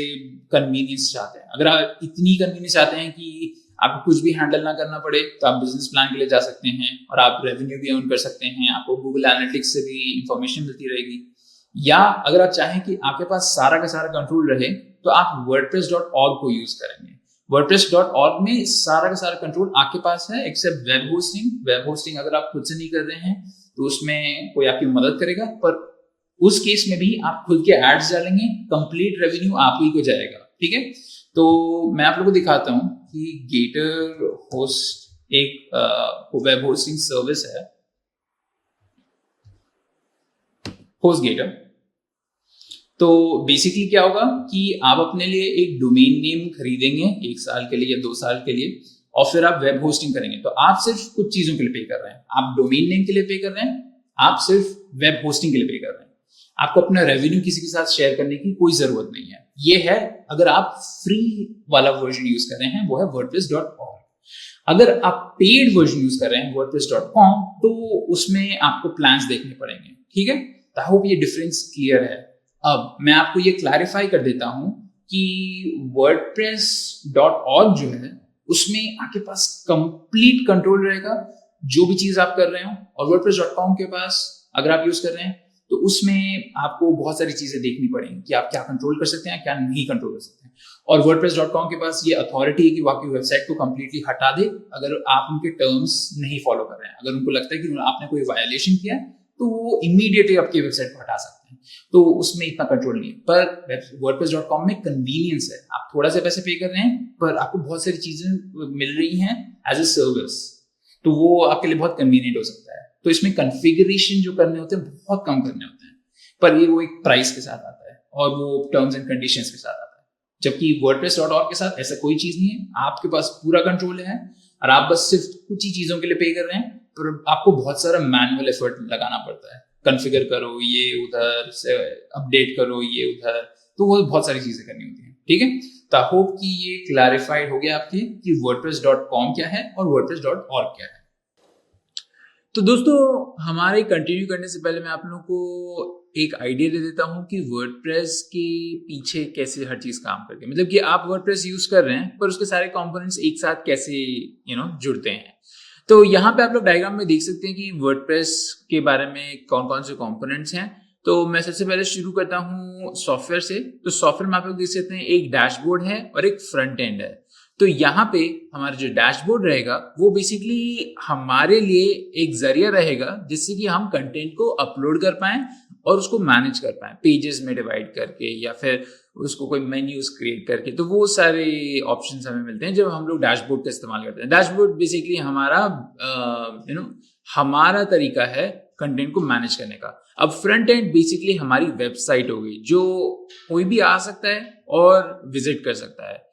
कन्वीनियंस चाहते हैं। अगर आप इतनी कन्वीनियंस चाहते हैं कि आपको कुछ भी हैंडल ना करना पड़े तो आप बिजनेस प्लान के लिए जा सकते हैं, और आप रेवेन्यू भी अर्न कर सकते हैं, आपको गूगल एनालिटिक्स से भी इंफॉर्मेशन मिलती रहेगी। या अगर आप चाहें कि आपके पास सारा का सारा कंट्रोल रहे तो आप wordpress.org को यूज करेंगे। wordpress.org में सारा का सारा कंट्रोल आपके पास है, except web hosting. Web hosting अगर आप खुद से नहीं कर रहे हैं तो उसमें कोई आपकी मदद करेगा, पर उस केस में भी आप खुद के एड्स डालेंगे, कंप्लीट रेवेन्यू आप ही को जाएगा। ठीक है, तो मैं आप लोगों को दिखाता हूं कि गेटर होस्ट एक वेब होस्टिंग सर्विस है, होस्टगेटर। तो बेसिकली क्या होगा कि आप अपने लिए एक डोमेन नेम खरीदेंगे 1 साल के लिए या 2 साल के लिए, और फिर आप वेब होस्टिंग करेंगे। तो आप सिर्फ कुछ चीजों के लिए पे कर रहे हैं, आप डोमेन नेम के लिए पे कर रहे हैं, आप सिर्फ वेब होस्टिंग के लिए पे कर रहे हैं। आपको अपना रेवेन्यू किसी के साथ शेयर करने की कोई जरूरत नहीं है। ये है अगर आप फ्री वाला वर्जन यूज कर रहे हैं, वो है wordpress.org। अगर आप पेड वर्जन यूज कर रहे हैं wordpress.com, तो उसमें आपको प्लान्स देखने पड़ेंगे। ठीक है, आई होप ये डिफरेंस क्लियर है। अब मैं आपको ये क्लैरिफाई कर देता हूं कि wordpress.org जो है उसमें आपके पास कंप्लीट कंट्रोल रहेगा जो भी चीज आप कर रहे हो, और wordpress.com के पास अगर आप यूज कर रहे हैं तो उसमें आपको बहुत सारी चीजें देखनी पड़ेंगी कि आप क्या कंट्रोल कर सकते हैं, क्या नहीं कंट्रोल कर सकते हैं। और WordPress.com के पास ये अथॉरिटी है कि वो आपकी वेबसाइट को कंप्लीटली हटा दे अगर आप उनके टर्म्स नहीं फॉलो कर रहे हैं। अगर उनको लगता है कि आपने कोई वायलेशन किया है तो वो इमीडिएटली आपकी वेबसाइट को हटा सकते हैं। तो उसमें इतना कंट्रोल नहीं है। पर WordPress.com में कन्वीनियंस है, आप थोड़ा सा पैसे पे कर रहे हैं पर आपको बहुत सारी चीजें मिल रही हैं एज ए सर्विस, तो वो आपके लिए बहुत कन्वीनियंट हो सकता है। तो इसमें कॉन्फ़िगरेशन जो करने होते हैं बहुत कम करने होते हैं, पर ये वो एक प्राइस के साथ आता है और वो टर्म्स एंड कंडीशंस के साथ आता है। जबकि WordPress.org के साथ ऐसा कोई चीज नहीं है, आपके पास पूरा कंट्रोल है और आप बस सिर्फ कुछ ही चीजों के लिए पे कर रहे हैं, पर आपको बहुत सारा मैनुअल एफर्ट लगाना पड़ता है। कॉन्फ़िगर करो ये उधर से, अपडेट करो ये उधर, तो वो बहुत सारी चीजें करनी होती हैं। ठीक है, तो आई होप कि ये क्लैरिफाइड हो गया आपके कि WordPress.com क्या है और WordPress.org क्या है। तो दोस्तों, हमारे कंटिन्यू करने से पहले मैं आप लोगों को एक आइडिया दे देता हूं कि वर्डप्रेस के पीछे कैसे हर चीज काम करती है। मतलब कि आप वर्डप्रेस यूज कर रहे हैं पर उसके सारे कंपोनेंट्स एक साथ कैसे जुड़ते हैं। तो यहाँ पे आप लोग डायग्राम में देख सकते हैं कि वर्डप्रेस के बारे में कौन कौन से कंपोनेंट्स हैं। तो मैं सबसे पहले शुरू करता हूँ सॉफ्टवेयर से। तो सॉफ्टवेयर में आप लोग देख सकते हैं एक डैशबोर्ड है और एक फ्रंट एंड है। तो यहाँ पे हमारा जो डैशबोर्ड रहेगा वो बेसिकली हमारे लिए एक जरिया रहेगा जिससे कि हम कंटेंट को अपलोड कर पाएं और उसको मैनेज कर पाएं पेजेस में डिवाइड करके या फिर उसको कोई मेन्यूज क्रिएट करके। तो वो सारे ऑप्शंस हमें मिलते हैं जब हम लोग डैशबोर्ड का इस्तेमाल करते हैं। डैशबोर्ड बेसिकली हमारा हमारा तरीका है कंटेंट को मैनेज करने का। अब फ्रंट एंड बेसिकली हमारी वेबसाइट होगी जो कोई भी आ सकता है और विजिट कर सकता है।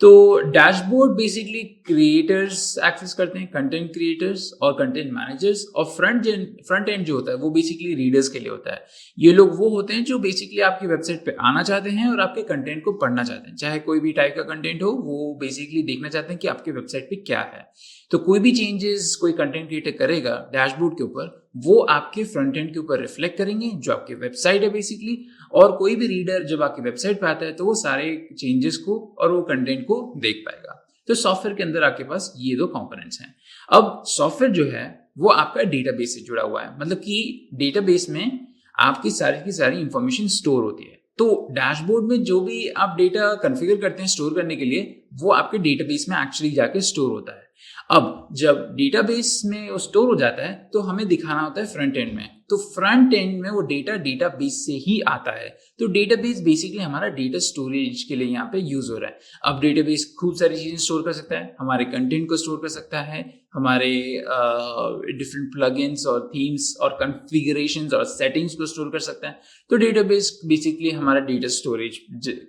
तो डैशबोर्ड बेसिकली क्रिएटर्स एक्सेस करते हैं, कंटेंट क्रिएटर्स और कंटेंट मैनेजर्स, और फ्रंट एंड जो होता है वो बेसिकली रीडर्स के लिए होता है। ये लोग वो होते हैं जो बेसिकली आपकी वेबसाइट पे आना चाहते हैं और आपके कंटेंट को पढ़ना चाहते हैं, चाहे कोई भी टाइप का कंटेंट हो, वो बेसिकली देखना चाहते हैं कि आपके वेबसाइट पे क्या है। तो कोई भी चेंजेस कोई कंटेंट क्रिएटर करेगा डैशबोर्ड के ऊपर, वो आपके फ्रंट एंड के ऊपर रिफ्लेक्ट करेंगे जो आपकी वेबसाइट है बेसिकली। और कोई भी रीडर जब आपकी वेबसाइट पे आता है तो वो सारे चेंजेस को और वो कंटेंट को देख पाएगा। तो सॉफ्टवेयर के अंदर आपके पास ये दो कंपोनेंट्स हैं। अब सॉफ्टवेयर जो है वो आपका डेटाबेस से जुड़ा हुआ है, मतलब कि डेटाबेस में आपकी सारी की सारी इंफॉर्मेशन स्टोर होती है। तो डैशबोर्ड में जो भी आप डेटा कॉन्फ़िगर करते हैं स्टोर करने के लिए, वो आपके डेटाबेस में एक्चुअली जाके स्टोर होता है। अब जब डेटाबेस में वो स्टोर हो जाता है तो हमें दिखाना होता है फ्रंट एंड में। तो फ्रंट एंड में वो डेटाबेस से ही आता है। तो डेटाबेस बेसिकली हमारा डेटा स्टोरेज के लिए यहाँ पे यूज हो रहा है। अब डेटाबेस खूब सारी चीजें स्टोर कर सकता है, हमारे कंटेंट को स्टोर कर सकता है, हमारे डिफरेंट प्लगइन्स और थीम्स और कॉन्फ़िगरेशंस और सेटिंग्स को स्टोर कर सकता है। तो डेटाबेस बेसिकली हमारा डेटा स्टोरेज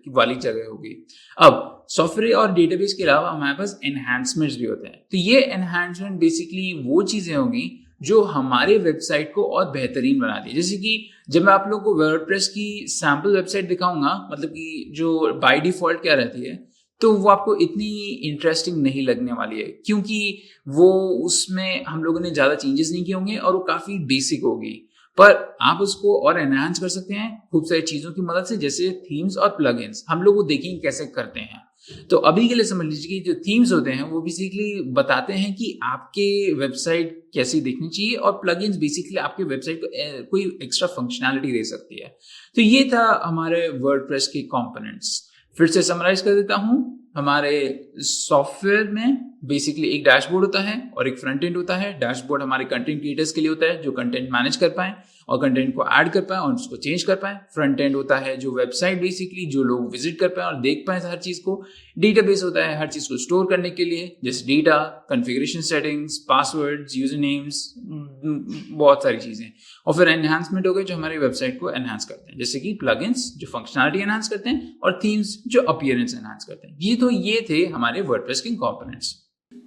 वाली जगह होगी। अब सॉफ्टवेयर और डेटाबेस के अलावा हमारे पास एनहांसमेंट्स भी होते हैं। तो ये एनहांसमेंट बेसिकली वो चीजें होंगी जो हमारे वेबसाइट को और बेहतरीन बनाती है। जैसे कि जब मैं आप लोगों को वर्डप्रेस की सैम्पल वेबसाइट दिखाऊंगा, मतलब कि जो बाय डिफॉल्ट क्या रहती है, तो वो आपको इतनी इंटरेस्टिंग नहीं लगने वाली है क्योंकि वो उसमें हम लोगों ने ज़्यादा चेंजेस नहीं किए होंगे और वो काफ़ी बेसिक होगी। पर आप उसको और एनहांस कर सकते हैं खूब सारी चीज़ों की मदद से, जैसे थीम्स और प्लगइन्स। हम लोग वो देखेंगे कैसे करते हैं। तो अभी के लिए समझ लीजिए कि जो थीम्स होते हैं वो बेसिकली बताते हैं कि आपके वेबसाइट कैसी दिखनी चाहिए, और प्लगइन्स बेसिकली आपके वेबसाइट को कोई एक्स्ट्रा फंक्शनैलिटी दे सकती है। तो ये था हमारे वर्डप्रेस के कंपोनेंट्स। फिर से समराइज कर देता हूं। हमारे सॉफ्टवेयर में बेसिकली एक डैशबोर्ड होता है और एक फ्रंट एंड होता है। डैशबोर्ड हमारे कंटेंट क्रिएटर्स के लिए होता है जो कंटेंट मैनेज कर पाए और कंटेंट को ऐड कर पाए और उसको चेंज कर पाए। फ्रंट एंड होता है जो वेबसाइट बेसिकली जो लोग विजिट कर पाए और देख पाए हर चीज को। डेटाबेस होता है हर चीज को स्टोर करने के लिए, जैसे data, configuration settings, passwords, user names, बहुत सारी चीजें। और फिर एनहांसमेंट हो गए जो हमारी वेबसाइट को एनहांस करते हैं, जैसे कि प्लगइन्स जो फंक्शनैलिटी एनहांस करते हैं और थीम्स जो अपीयरेंस एनहांस करते हैं। ये थे हमारे वर्डप्रेस के कंपोनेंट्स।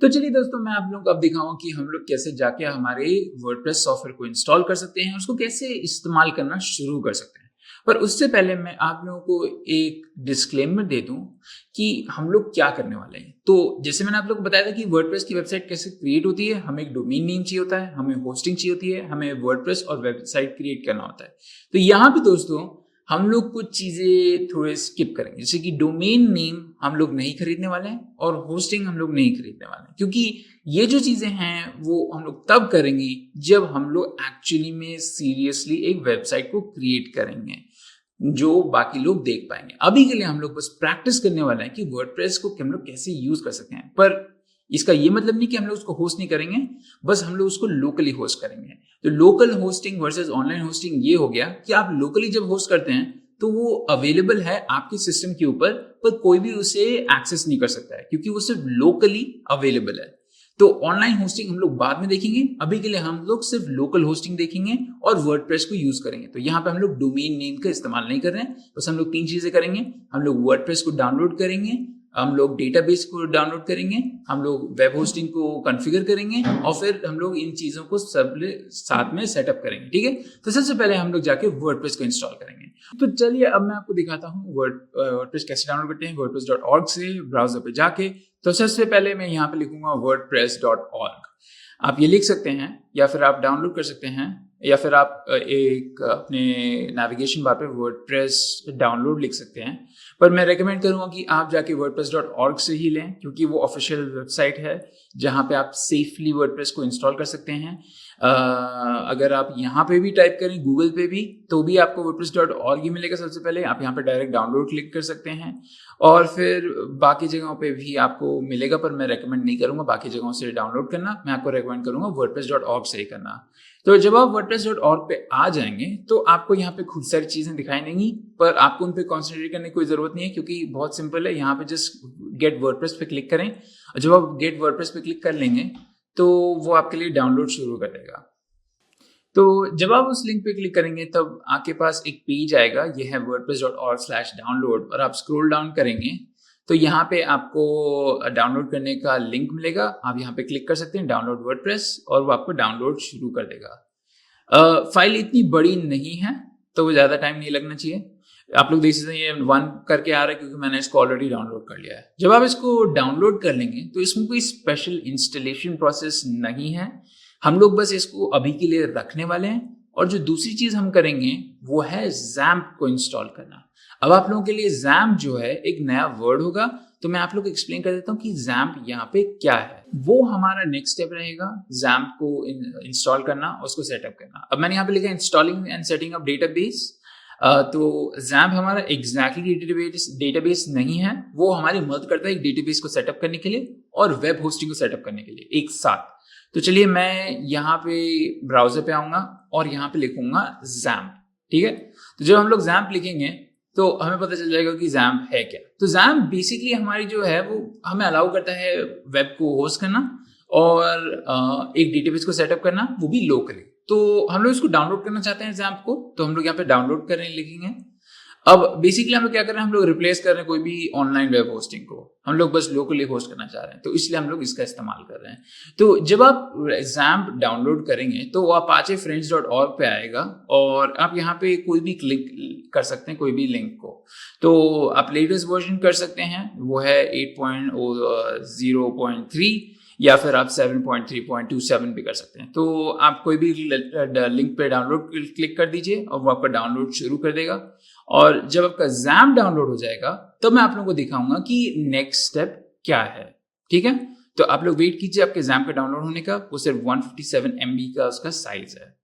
तो चलिए दोस्तों, मैं आप लोगों को अब दिखाऊं कि हम लोग कैसे जाके हमारे वर्डप्रेस सॉफ्टवेयर को इंस्टॉल कर सकते हैं, उसको कैसे इस्तेमाल करना शुरू कर सकते हैं। पर उससे पहले मैं आप लोगों को एक डिस्क्लेमर दे दूं कि हम लोग क्या करने वाले हैं। तो जैसे मैंने आप लोगों को बताया था कि वर्डप्रेस की वेबसाइट कैसे क्रिएट होती है, हमें एक डोमेन नेम चाहिए होता है, हमें होस्टिंग चाहिए होती है, हमें वर्डप्रेस और वेबसाइट क्रिएट करना होता है। तो यहाँ पे दोस्तों हम लोग कुछ चीजें थोड़े स्किप करेंगे, जैसे कि डोमेन नेम हम लोग नहीं खरीदने वाले हैं और होस्टिंग हम लोग नहीं खरीदने वाले हैं, क्योंकि ये जो चीज़ें हैं वो हम लोग तब करेंगे जब हम लोग एक्चुअली में सीरियसली एक वेबसाइट को क्रिएट करेंगे जो बाकी लोग देख पाएंगे। अभी के लिए हम लोग बस प्रैक्टिस करने वाले हैं कि वर्डप्रेस को हम लोग कैसे यूज कर सकते हैं, पर इसका ये मतलब नहीं कि हम लोग उसको होस्ट नहीं करेंगे, बस हम लोग उसको लोकली होस्ट करेंगे। तो local hosting versus online hosting ये हो गया कि आप लोकली जब होस्ट करते हैं तो वो अवेलेबल है आपके सिस्टम के ऊपर, पर कोई भी उसे एक्सेस नहीं कर सकता है क्योंकि वो सिर्फ लोकली अवेलेबल है। तो ऑनलाइन होस्टिंग हम लोग बाद में देखेंगे, अभी के लिए हम लोग सिर्फ लोकल होस्टिंग देखेंगे और वर्डप्रेस को यूज करेंगे। तो यहाँ पे हम लोग डोमेन नेम का इस्तेमाल नहीं कर रहे हैं, बस हम लोग 3 चीजें करेंगे। हम लोग वर्डप्रेस को डाउनलोड करेंगे, हम लोग डेटाबेस को डाउनलोड करेंगे, हम लोग वेब होस्टिंग को कॉन्फ़िगर करेंगे और फिर हम लोग इन चीजों को सब साथ में सेटअप करेंगे। ठीक है, तो सबसे पहले हम लोग जाके वर्डप्रेस को इंस्टॉल करेंगे। तो चलिए अब मैं आपको दिखाता हूँ वर्डप्रेस कैसे डाउनलोड करते हैं। wordpress.org से ब्राउजर पे जाके तो सबसे पहले मैं यहाँ पे लिखूंगा wordpress.org। आप ये लिख सकते हैं या फिर आप डाउनलोड कर सकते हैं या फिर आप एक अपने नेविगेशन बार पे वर्डप्रेस डाउनलोड लिख सकते हैं, पर मैं रेकमेंड करूंगा कि आप जाके wordpress.org से ही लें क्योंकि वो ऑफिशियल वेबसाइट है जहां पे आप सेफली वर्डप्रेस को इंस्टॉल कर सकते हैं। अगर आप यहाँ पे भी टाइप करें गूगल पे भी तो भी आपको wordpress.org ही मिलेगा। सबसे पहले आप यहाँ पे डायरेक्ट डाउनलोड क्लिक कर सकते हैं और फिर बाकी जगहों पे भी आपको मिलेगा, पर मैं रेकमेंड नहीं करूंगा बाकी जगहों से डाउनलोड करना। मैं आपको रेकमेंड करूंगा wordpress.org से ही करना। तो जब आप wordpress.org पे आ जाएंगे तो आपको यहाँ पे खूब सारी चीजें दिखाई देंगी, पर आपको उन पे कॉन्सेंट्रेट करने की कोई जरूरत नहीं है क्योंकि बहुत सिंपल है। यहाँ पे जस्ट गेट वर्डप्रेस पे क्लिक करें और जब आप गेट वर्डप्रेस पे क्लिक कर लेंगे तो वो आपके लिए डाउनलोड शुरू कर देगा। तो जब आप उस लिंक पे क्लिक करेंगे तब आपके पास एक पेज आएगा, ये है wordpress.org/download, और आप स्क्रॉल डाउन करेंगे तो यहाँ पे आपको डाउनलोड करने का लिंक मिलेगा। आप यहाँ पे क्लिक कर सकते हैं डाउनलोड वर्डप्रेस और वो आपको डाउनलोड शुरू कर देगा। फाइल इतनी बड़ी नहीं है तो वो ज़्यादा टाइम नहीं लगना चाहिए। आप लोग देख सकते हैं ये 1 करके आ रहा है क्योंकि मैंने इसको ऑलरेडी डाउनलोड कर लिया है। जब आप इसको डाउनलोड कर लेंगे तो इसमें कोई स्पेशल इंस्टॉलेशन प्रोसेस नहीं है, हम लोग बस इसको अभी के लिए रखने वाले हैं। और जो दूसरी चीज हम करेंगे वो है XAMPP को इंस्टॉल करना। अब आप लोगों के लिए XAMPP जो है एक नया वर्ड होगा, तो मैं आप लोग को एक्सप्लेन कर देता हूँ कि XAMPP यहाँ पे क्या है। वो हमारा नेक्स्ट स्टेप रहेगा, XAMPP को इंस्टॉल करना और उसको सेटअप करना। अब मैंने यहाँ पे लिखा installing and setting up database. तो XAMPP हमारा एग्जैक्टली डेटाबेस नहीं है, वो हमारी मदद करता है एक डेटाबेस को सेटअप करने के लिए और वेब होस्टिंग को सेटअप करने के लिए एक साथ। तो चलिए मैं यहाँ पे ब्राउजर पे आऊंगा और यहाँ पे लिखूंगा XAMPP। ठीक है, तो जब हम लोग XAMPP लिखेंगे तो हमें पता चल जाएगा कि XAMPP है क्या। तो XAMPP बेसिकली हमारी जो है वो हमें अलाउ करता है वेब को होस्ट करना और एक डेटाबेस को सेटअप करना, वो भी लोकली। तो हम लोग इसको डाउनलोड करना चाहते हैं XAMPP को, तो हम लोग यहाँ पे डाउनलोड करने लिखेंगे। अब बेसिकली हम लोग क्या कर रहे हैं, हम लोग रिप्लेस कर रहे हैं कोई भी ऑनलाइन वेब होस्टिंग को, हम लोग बस लोकली होस्ट करना चाह रहे हैं, तो इसलिए हम लोग इसका इस्तेमाल कर रहे हैं। तो जब आप XAMPP डाउनलोड करेंगे तो वो Apache Friends.org पे आएगा और आप यहाँ पे कोई भी क्लिक कर सकते हैं कोई भी लिंक को। तो आप लेटेस्ट वर्जन कर सकते हैं, वो है 8.0.3 या फिर आप 7.3.27 भी कर सकते हैं। तो आप कोई भी लिंक पे डाउनलोड क्लिक कर दीजिए और वो आपका डाउनलोड शुरू कर देगा। और जब आपका XAMPP डाउनलोड हो जाएगा तब मैं आप लोगों को दिखाऊंगा कि नेक्स्ट स्टेप क्या है। ठीक है, तो आप लोग वेट कीजिए आपके XAMPP का डाउनलोड होने का। वो सिर्फ 157 MB का उसका साइज है।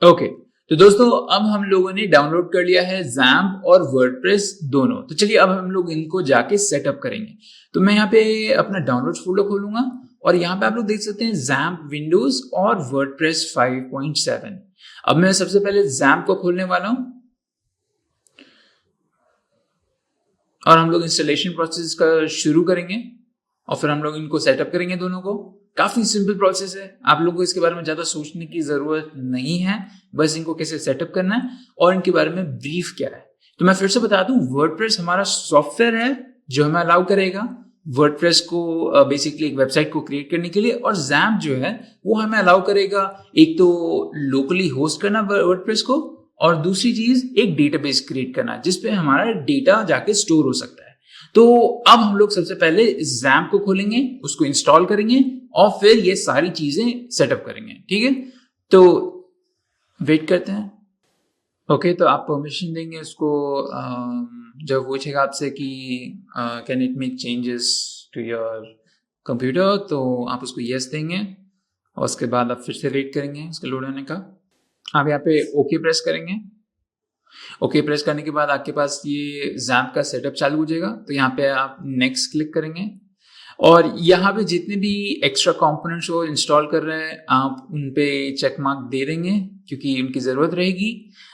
ओके, तो दोस्तों अब हम लोगों ने डाउनलोड कर लिया है XAMPP और वर्डप्रेस दोनों। तो चलिए अब हम लोग इनको जाके सेटअप करेंगे। तो मैं यहाँ पे अपना डाउनलोड फोल्डर खोलूंगा और यहाँ पे आप लोग देख सकते हैं XAMPP विंडोज और वर्डप्रेस 5.7। अब मैं सबसे पहले XAMPP को खोलने वाला हूं और हम लोग इंस्टॉलेशन प्रोसेस का शुरू करेंगे और फिर हम लोग इनको सेटअप करेंगे दोनों को। काफी सिंपल प्रोसेस है, आप लोगों को इसके बारे में ज्यादा सोचने की जरूरत नहीं है, बस इनको कैसे सेटअप करना है और इनके बारे में ब्रीफ क्या है। तो मैं फिर से बता दूं, वर्डप्रेस हमारा सॉफ्टवेयर है जो हमें अलाउ करेगा वर्डप्रेस को बेसिकली एक वेबसाइट को क्रिएट करने के लिए, और XAMPP जो है वो हमें अलाउ करेगा एक तो लोकली होस्ट करना वर्डप्रेस को और दूसरी चीज एक डेटाबेस क्रिएट करना जिसपे हमारा डेटा जाके स्टोर हो सकता है। तो अब हम लोग सबसे पहले XAMPP को खोलेंगे, उसको इंस्टॉल करेंगे और फिर ये सारी चीजें सेटअप करेंगे। ठीक है, तो वेट करते हैं। ओके, तो आप परमिशन देंगे उसको जब पूछेगा आपसे कि can it make changes to your computer, तो आप उसको येस देंगे और उसके बाद आप फिर से वेट करेंगे उसके लोड होने का। आप यहाँ पे ओके प्रेस करेंगे। ओके प्रेस करने के बाद आपके पास ये जैम्प का सेटअप चालू हो जाएगा। तो यहाँ पे आप नेक्स्ट क्लिक करेंगे और यहाँ पे जितने भी एक्स्ट्रा कंपोनेंट्स वो इंस्टॉल कर रहे हैं आप उन पे चेक मार्क दे देंगे क्योंकि उनकी ज़रूरत रहेगी।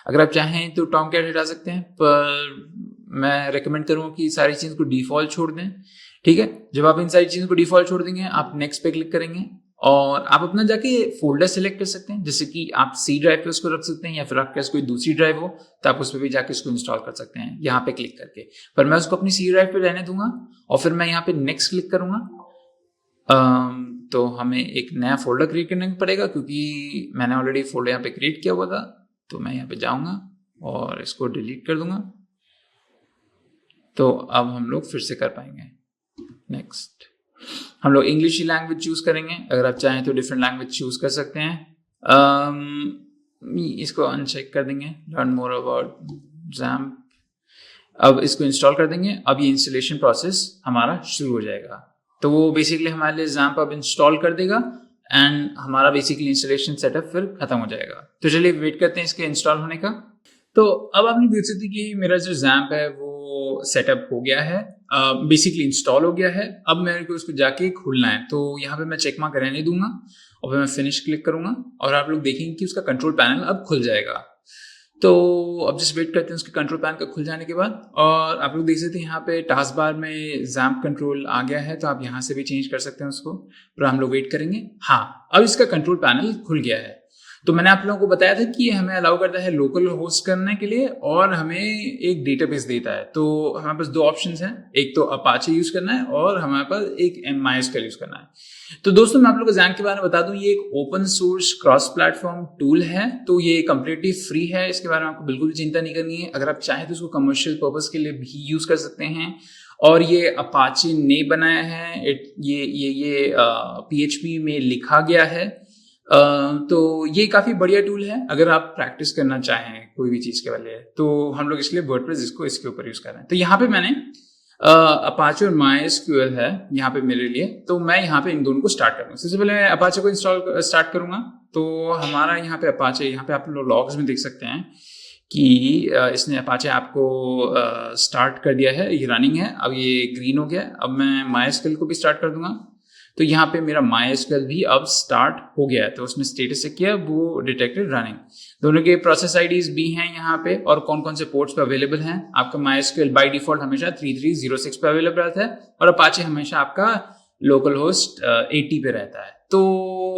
अगर आप चाहें तो टॉमकैट हटा सकते हैं, पर मैं रेकमेंड करूँगा कि सारी चीज़ को डिफ़ॉल्ट छोड़ दें। ठीक है, जब आप इन सारी चीज़ों को डिफ़ॉल्ट छोड़ देंगे आप नेक्स्ट पे क्लिक करेंगे और आप अपना जाके फोल्डर सेलेक्ट कर सकते हैं। जैसे कि आप सी ड्राइव पे उसको रख सकते हैं या फिर आपके पास कोई दूसरी ड्राइव हो तो आप उस पर भी जाके उसको इंस्टॉल कर सकते हैं यहाँ पे क्लिक करके। पर मैं उसको अपनी सी ड्राइव पे रहने दूंगा और फिर मैं यहाँ पे नेक्स्ट क्लिक करूंगा। तो हमें एक नया फोल्डर क्रिएट करना पड़ेगा क्योंकि मैंने ऑलरेडी फोल्डर यहाँ पे क्रिएट किया हुआ था। तो मैं यहाँ पे जाऊँगा और इसको डिलीट कर दूंगा। तो अब हम लोग फिर से कर पाएंगे। नेक्स्ट हम लोग इंग्लिश ही लैंग्वेज चूज करेंगे। अगर आप चाहें तो डिफरेंट लैंग्वेज चूज कर सकते हैं। इसको अनचेक कर देंगे, लर्न मोर अबाउट जैम्प। अब इसको इंस्टॉल कर देंगे। अब ये इंस्टॉलेशन प्रोसेस हमारा शुरू हो जाएगा। तो वो बेसिकली हमारे लिए जैम्प अब इंस्टॉल कर देगा एंड हमारा बेसिकली इंस्टॉलेशन सेटअप फिर खत्म हो जाएगा। तो चलिए वेट करते हैं इसके इंस्टॉल होने का। तो अब आपने देख सकते कि मेरा जो जैम्प है वो सेटअप हो गया है, बेसिकली इंस्टॉल हो गया है। अब मेरे को उसको जाके खोलना है। तो यहाँ पे मैं चेक मार्क रहने दूंगा और फिर मैं फिनिश क्लिक करूंगा और आप लोग देखेंगे कि उसका कंट्रोल पैनल अब खुल जाएगा। तो अब जस्ट वेट करते हैं उसके कंट्रोल पैनल का खुल जाने के बाद। और आप लोग देख सकते हैं यहाँ पे टास्क बार में जैम्प कंट्रोल आ गया है, तो आप यहाँ से भी चेंज कर सकते हैं उसको। पर हम लोग वेट करेंगे। हाँ, अब इसका कंट्रोल पैनल खुल गया है। तो मैंने आप लोगों को बताया था कि हमें अलाउ करता है लोकल होस्ट करने के लिए और हमें एक डेटाबेस देता है। तो हमारे पास दो ऑप्शंस हैं, एक तो अपाचे यूज करना है और हमारे पास एक MySQL यूज करना है। तो दोस्तों मैं आप लोगों को जैम्प के बारे में बता दूं, ये एक open source cross platform tool है। तो ये कंप्लीटली फ्री है, इसके बारे में आपको बिल्कुल भी चिंता नहीं करनी है। अगर आप चाहें तो इसको कमर्शियल पर्पज के लिए भी यूज कर सकते हैं। और ये अपाचे ने बनाया है, ये PHP में लिखा गया है। तो ये काफी बढ़िया टूल है अगर आप प्रैक्टिस करना चाहें कोई भी चीज के वाले। तो हम लोग इसके लिए वर्डप्रेस इसके ऊपर यूज कर रहे हैं। तो यहाँ पे मैंने अपाचे और MySQL है यहाँ पे मेरे लिए। तो मैं यहाँ पे इन दोनों को स्टार्ट करूंगा। सबसे पहले मैं अपाचे को स्टार्ट करूंगा। तो हमारा यहाँ पे अपाचे, यहाँ पे आप लोग लॉग्स में देख सकते हैं कि इसने अपाचे आपको स्टार्ट कर दिया है, ये रनिंग है। अब ये ग्रीन हो गया। अब मैं MySQL को भी स्टार्ट कर दूंगा। तो यहाँ पे मेरा MySQL भी अब स्टार्ट हो गया है। तो उसमें स्टेटस से किया वो डिटेक्टेड रनिंग। दोनों के प्रोसेस आईडीज भी हैं यहाँ पे और कौन कौन से पोर्ट्स पे अवेलेबल हैं। आपका MySQL बाय डिफॉल्ट हमेशा 3306 पे अवेलेबल रहता है और अपाचे हमेशा आपका लोकल होस्ट 80 पे रहता है। तो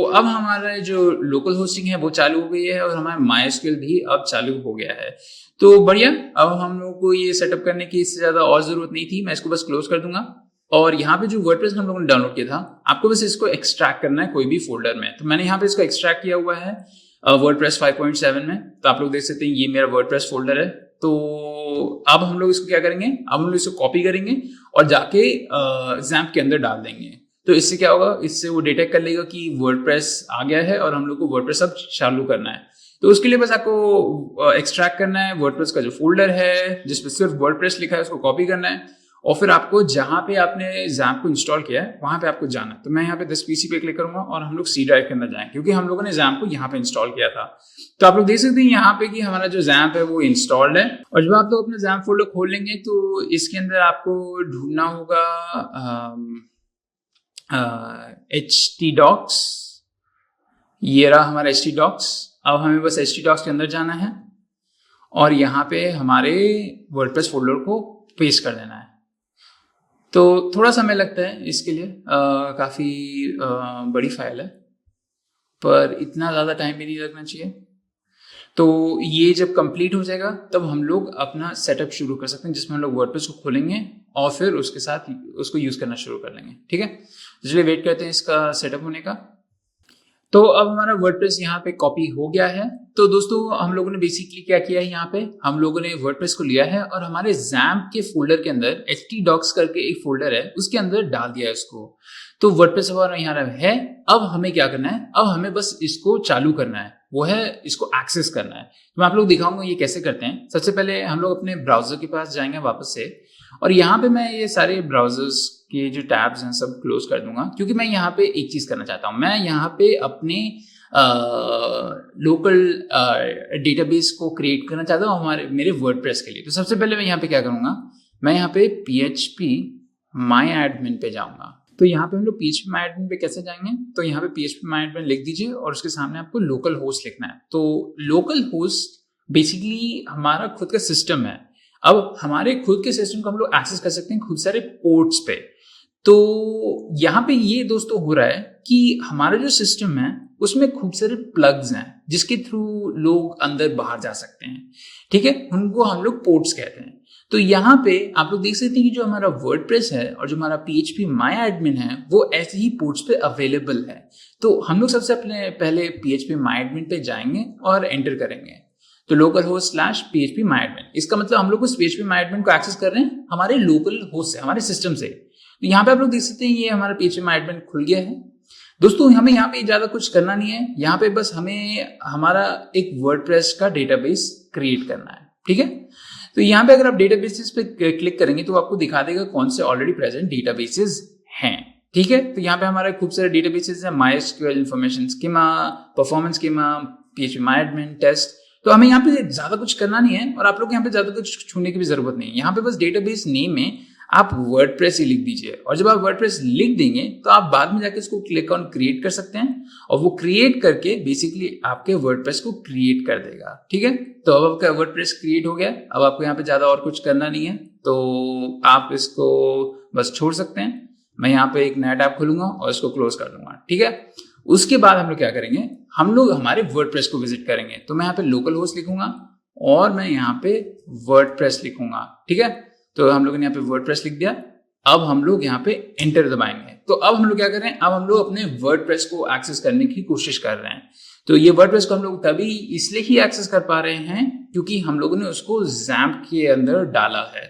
अब हमारा जो लोकल होस्टिंग है वो चालू हो गई है और हमारा MySQL भी अब चालू हो गया है। तो बढ़िया, अब हम लोग को ये सेटअप करने की इससे ज्यादा और जरूरत नहीं थी। मैं इसको बस क्लोज कर दूंगा। और यहाँ पे जो वर्डप्रेस हम लोगों ने डाउनलोड किया था, आपको बस इसको एक्सट्रैक्ट करना है कोई भी फोल्डर में। तो मैंने यहाँ पे इसको एक्सट्रैक्ट किया हुआ है वर्डप्रेस 5.7 में। तो आप लोग देख सकते हैं ये मेरा वर्डप्रेस फोल्डर है। तो अब हम लोग इसको क्या करेंगे, अब हम लोग इसको कॉपी करेंगे और जाके जैम्प के अंदर डाल देंगे। तो इससे क्या होगा, इससे वो डिटेक्ट कर लेगा कि वर्डप्रेस आ गया है और हम लोग को वर्डप्रेस अब चालू करना है। तो उसके लिए बस आपको एक्सट्रैक्ट करना है वर्डप्रेस का जो फोल्डर है जिसपे सिर्फ वर्डप्रेस लिखा है, उसको कॉपी करना है और फिर आपको जहां पे आपने जैम्प को इंस्टॉल किया है वहां पे आपको जाना है। तो मैं यहाँ पे 10 PC पे क्लिक करूंगा और हम लोग सी ड्राइव के अंदर जाएंगे क्योंकि हम लोगों ने जैम्प को यहाँ पे इंस्टॉल किया था। तो आप लोग देख सकते हैं यहाँ पे कि हमारा जो जैम्प है वो इंस्टॉल्ड है। और जब आप लोग अपने जैम्प फोल्डर खोल लेंगे तो इसके अंदर आपको ढूंढना होगा htdocs। ये रहा हमारा htdocs। अब हमें बस htdocs के अंदर जाना है और यहाँ पे हमारे वर्डप्रेस फोल्डर को पेस्ट कर देना है। तो थोड़ा समय लगता है इसके लिए, काफ़ी बड़ी फाइल है पर इतना ज़्यादा टाइम भी नहीं लगना चाहिए। तो ये जब कंप्लीट हो जाएगा तब हम लोग अपना सेटअप शुरू कर सकते हैं जिसमें हम लोग वर्डप्रेस को खोलेंगे और फिर उसके साथ उसको यूज़ करना शुरू कर लेंगे। ठीक है, इसलिए वेट करते हैं इसका सेटअप होने का। तो अब हमारा वर्डप्रेस यहाँ पे कॉपी हो गया है। तो दोस्तों हम लोगों ने बेसिकली क्या किया है, यहाँ पे हम लोगों ने वर्डप्रेस को लिया है और हमारे जैम्प के फोल्डर के अंदर htdocs करके एक फोल्डर है उसके अंदर डाल दिया है उसको। तो वर्डप्रेस हमारा यहाँ है। अब हमें क्या करना है, अब हमें बस इसको चालू करना है, वो है इसको एक्सेस करना है। तो मैं आप लोग दिखाऊंगा ये कैसे करते हैं। सबसे पहले हम लोग अपने ब्राउजर के पास जाएंगे वापस से और यहाँ पे मैं ये सारे ब्राउजर्स के जो टैब्स हैं सब क्लोज कर दूंगा, क्योंकि मैं यहाँ पे एक चीज करना चाहता हूँ। मैं यहाँ पे अपने लोकल डेटाबेस को क्रिएट करना चाहता हूँ मेरे वर्डप्रेस के लिए। तो सबसे पहले मैं यहाँ पे क्या करूँगा, मैं यहाँ पे PHP माई एडमिन पे जाऊँगा। तो यहाँ पे हम लोग PHP माई एडमिन पे कैसे जाएंगे, तो यहाँ पे PHP माई एडमिन लिख दीजिए और उसके सामने आपको लोकल होस्ट लिखना है। तो लोकल होस्ट बेसिकली हमारा खुद का सिस्टम है। अब हमारे खुद के सिस्टम को हम लोग एक्सेस कर सकते हैं खूब सारे पोर्ट्स पे। तो यहाँ पे ये दोस्तों हो रहा है कि हमारा जो सिस्टम है उसमें खूब सारे प्लग्स हैं जिसके थ्रू लोग अंदर बाहर जा सकते हैं, ठीक है, उनको हम लोग पोर्ट्स कहते हैं। तो यहाँ पे आप लोग देख सकते हैं कि जो हमारा वर्डप्रेस है और जो हमारा PHP माई एडमिन है वो ऐसे ही पोर्ट्स पे अवेलेबल है। तो हम लोग सबसे अपने पहले PHP माई एडमिन पे जाएंगे और एंटर करेंगे, तो local host slash PHP my admin. इसका मतलब हम लोग उस PHP माई एडमिन को एक्सेस कर रहे हैं हमारे लोकल होस्ट से, हमारे सिस्टम से। तो यहाँ पे आप लोग देख सकते हैं ये हमारा PHP माई एडमिन खुल गया है। दोस्तों हमें यहाँ पे ज्यादा कुछ करना नहीं है, यहाँ पे बस हमें हमारा एक वर्डप्रेस का डेटाबेस क्रिएट करना है, ठीक है। तो यहाँ पे अगर आप डेटाबेसेस पे क्लिक करेंगे तो आपको दिखा देगा कौन से ऑलरेडी प्रेजेंट डेटाबेसेस हैं, ठीक है। तो यहाँ पे हमारे खूब सारे डेटाबेसेस हैं, MySQL, information schema, performance schema, PHP my admin, test. तो हमें यहाँ पे ज्यादा कुछ करना नहीं है और आप लोग यहाँ पे ज्यादा कुछ छूने की भी जरूरत नहीं है। यहाँ पे बस डेटाबेस नेम में आप वर्डप्रेस ही लिख दीजिए और जब आप वर्डप्रेस लिख देंगे तो आप बाद में जाके इसको क्लिक ऑन क्रिएट कर सकते हैं और वो क्रिएट करके बेसिकली आपके वर्डप्रेस को क्रिएट कर देगा, ठीक है। तो अब आपका वर्डप्रेस क्रिएट हो गया। अब आपको यहाँ पे ज्यादा और कुछ करना नहीं है, तो आप इसको बस छोड़ सकते हैं। मैं यहाँ पे एक नया टैब खोलूंगा और इसको क्लोज कर दूंगा, ठीक है। उसके बाद हम लोग क्या करेंगे, हम लोग हमारे वर्डप्रेस को विजिट करेंगे। तो मैं यहाँ पे लोकल होस्ट लिखूंगा और मैं यहाँ पे वर्डप्रेस लिखूंगा, ठीक है। तो हम लोगों ने यहाँ पे वर्डप्रेस लिख दिया। अब हम लोग यहाँ पे एंटर दबाएंगे। तो अब हम लोग क्या कर रहे हैं, अब हम लोग अपने वर्डप्रेस को एक्सेस करने की कोशिश कर रहे हैं। तो ये वर्डप्रेस को हम लोग तभी इसलिए ही एक्सेस कर पा रहे हैं क्योंकि हम लोगों ने उसको XAMPP के अंदर डाला है।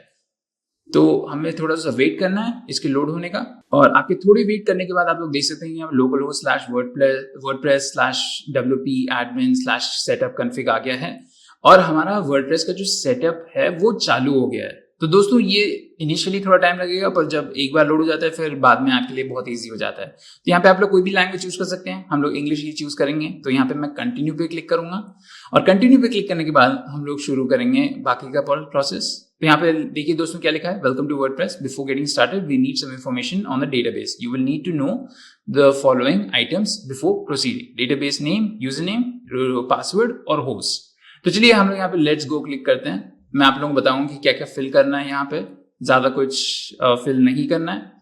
तो हमें थोड़ा सा वेट करना है इसके लोड होने का, और आपके थोड़ी वेट करने के बाद आप लोग देख सकते हैं यहाँ localhost slash WordPress slash WP admin slash setup config आ गया है और हमारा वर्डप्रेस का जो सेटअप है वो चालू हो गया है। तो दोस्तों ये इनिशियली थोड़ा टाइम लगेगा, पर जब एक बार लोड हो जाता है फिर बाद में आपके लिए बहुत इजी हो जाता है। तो यहाँ पे आप लोग कोई भी लैंग्वेज चूज कर सकते हैं, हम लोग इंग्लिश ही चूज करेंगे। तो यहाँ पे मैं कंटिन्यू पे क्लिक करूंगा और कंटिन्यू पे क्लिक करने के बाद हम लोग शुरू करेंगे बाकी का प्रोसेस। तो यहाँ पे देखिए दोस्तों क्या लिखा है, welcome to WordPress, before getting started we need some information on the database, you will need to know the following items before proceeding, database name, user name, password और होस्ट। तो चलिए हम लोग यहाँ पे लेट्स गो क्लिक करते हैं। मैं आप लोगों को बताऊंगा कि क्या क्या फिल करना है, यहाँ पे ज्यादा कुछ फिल नहीं करना है।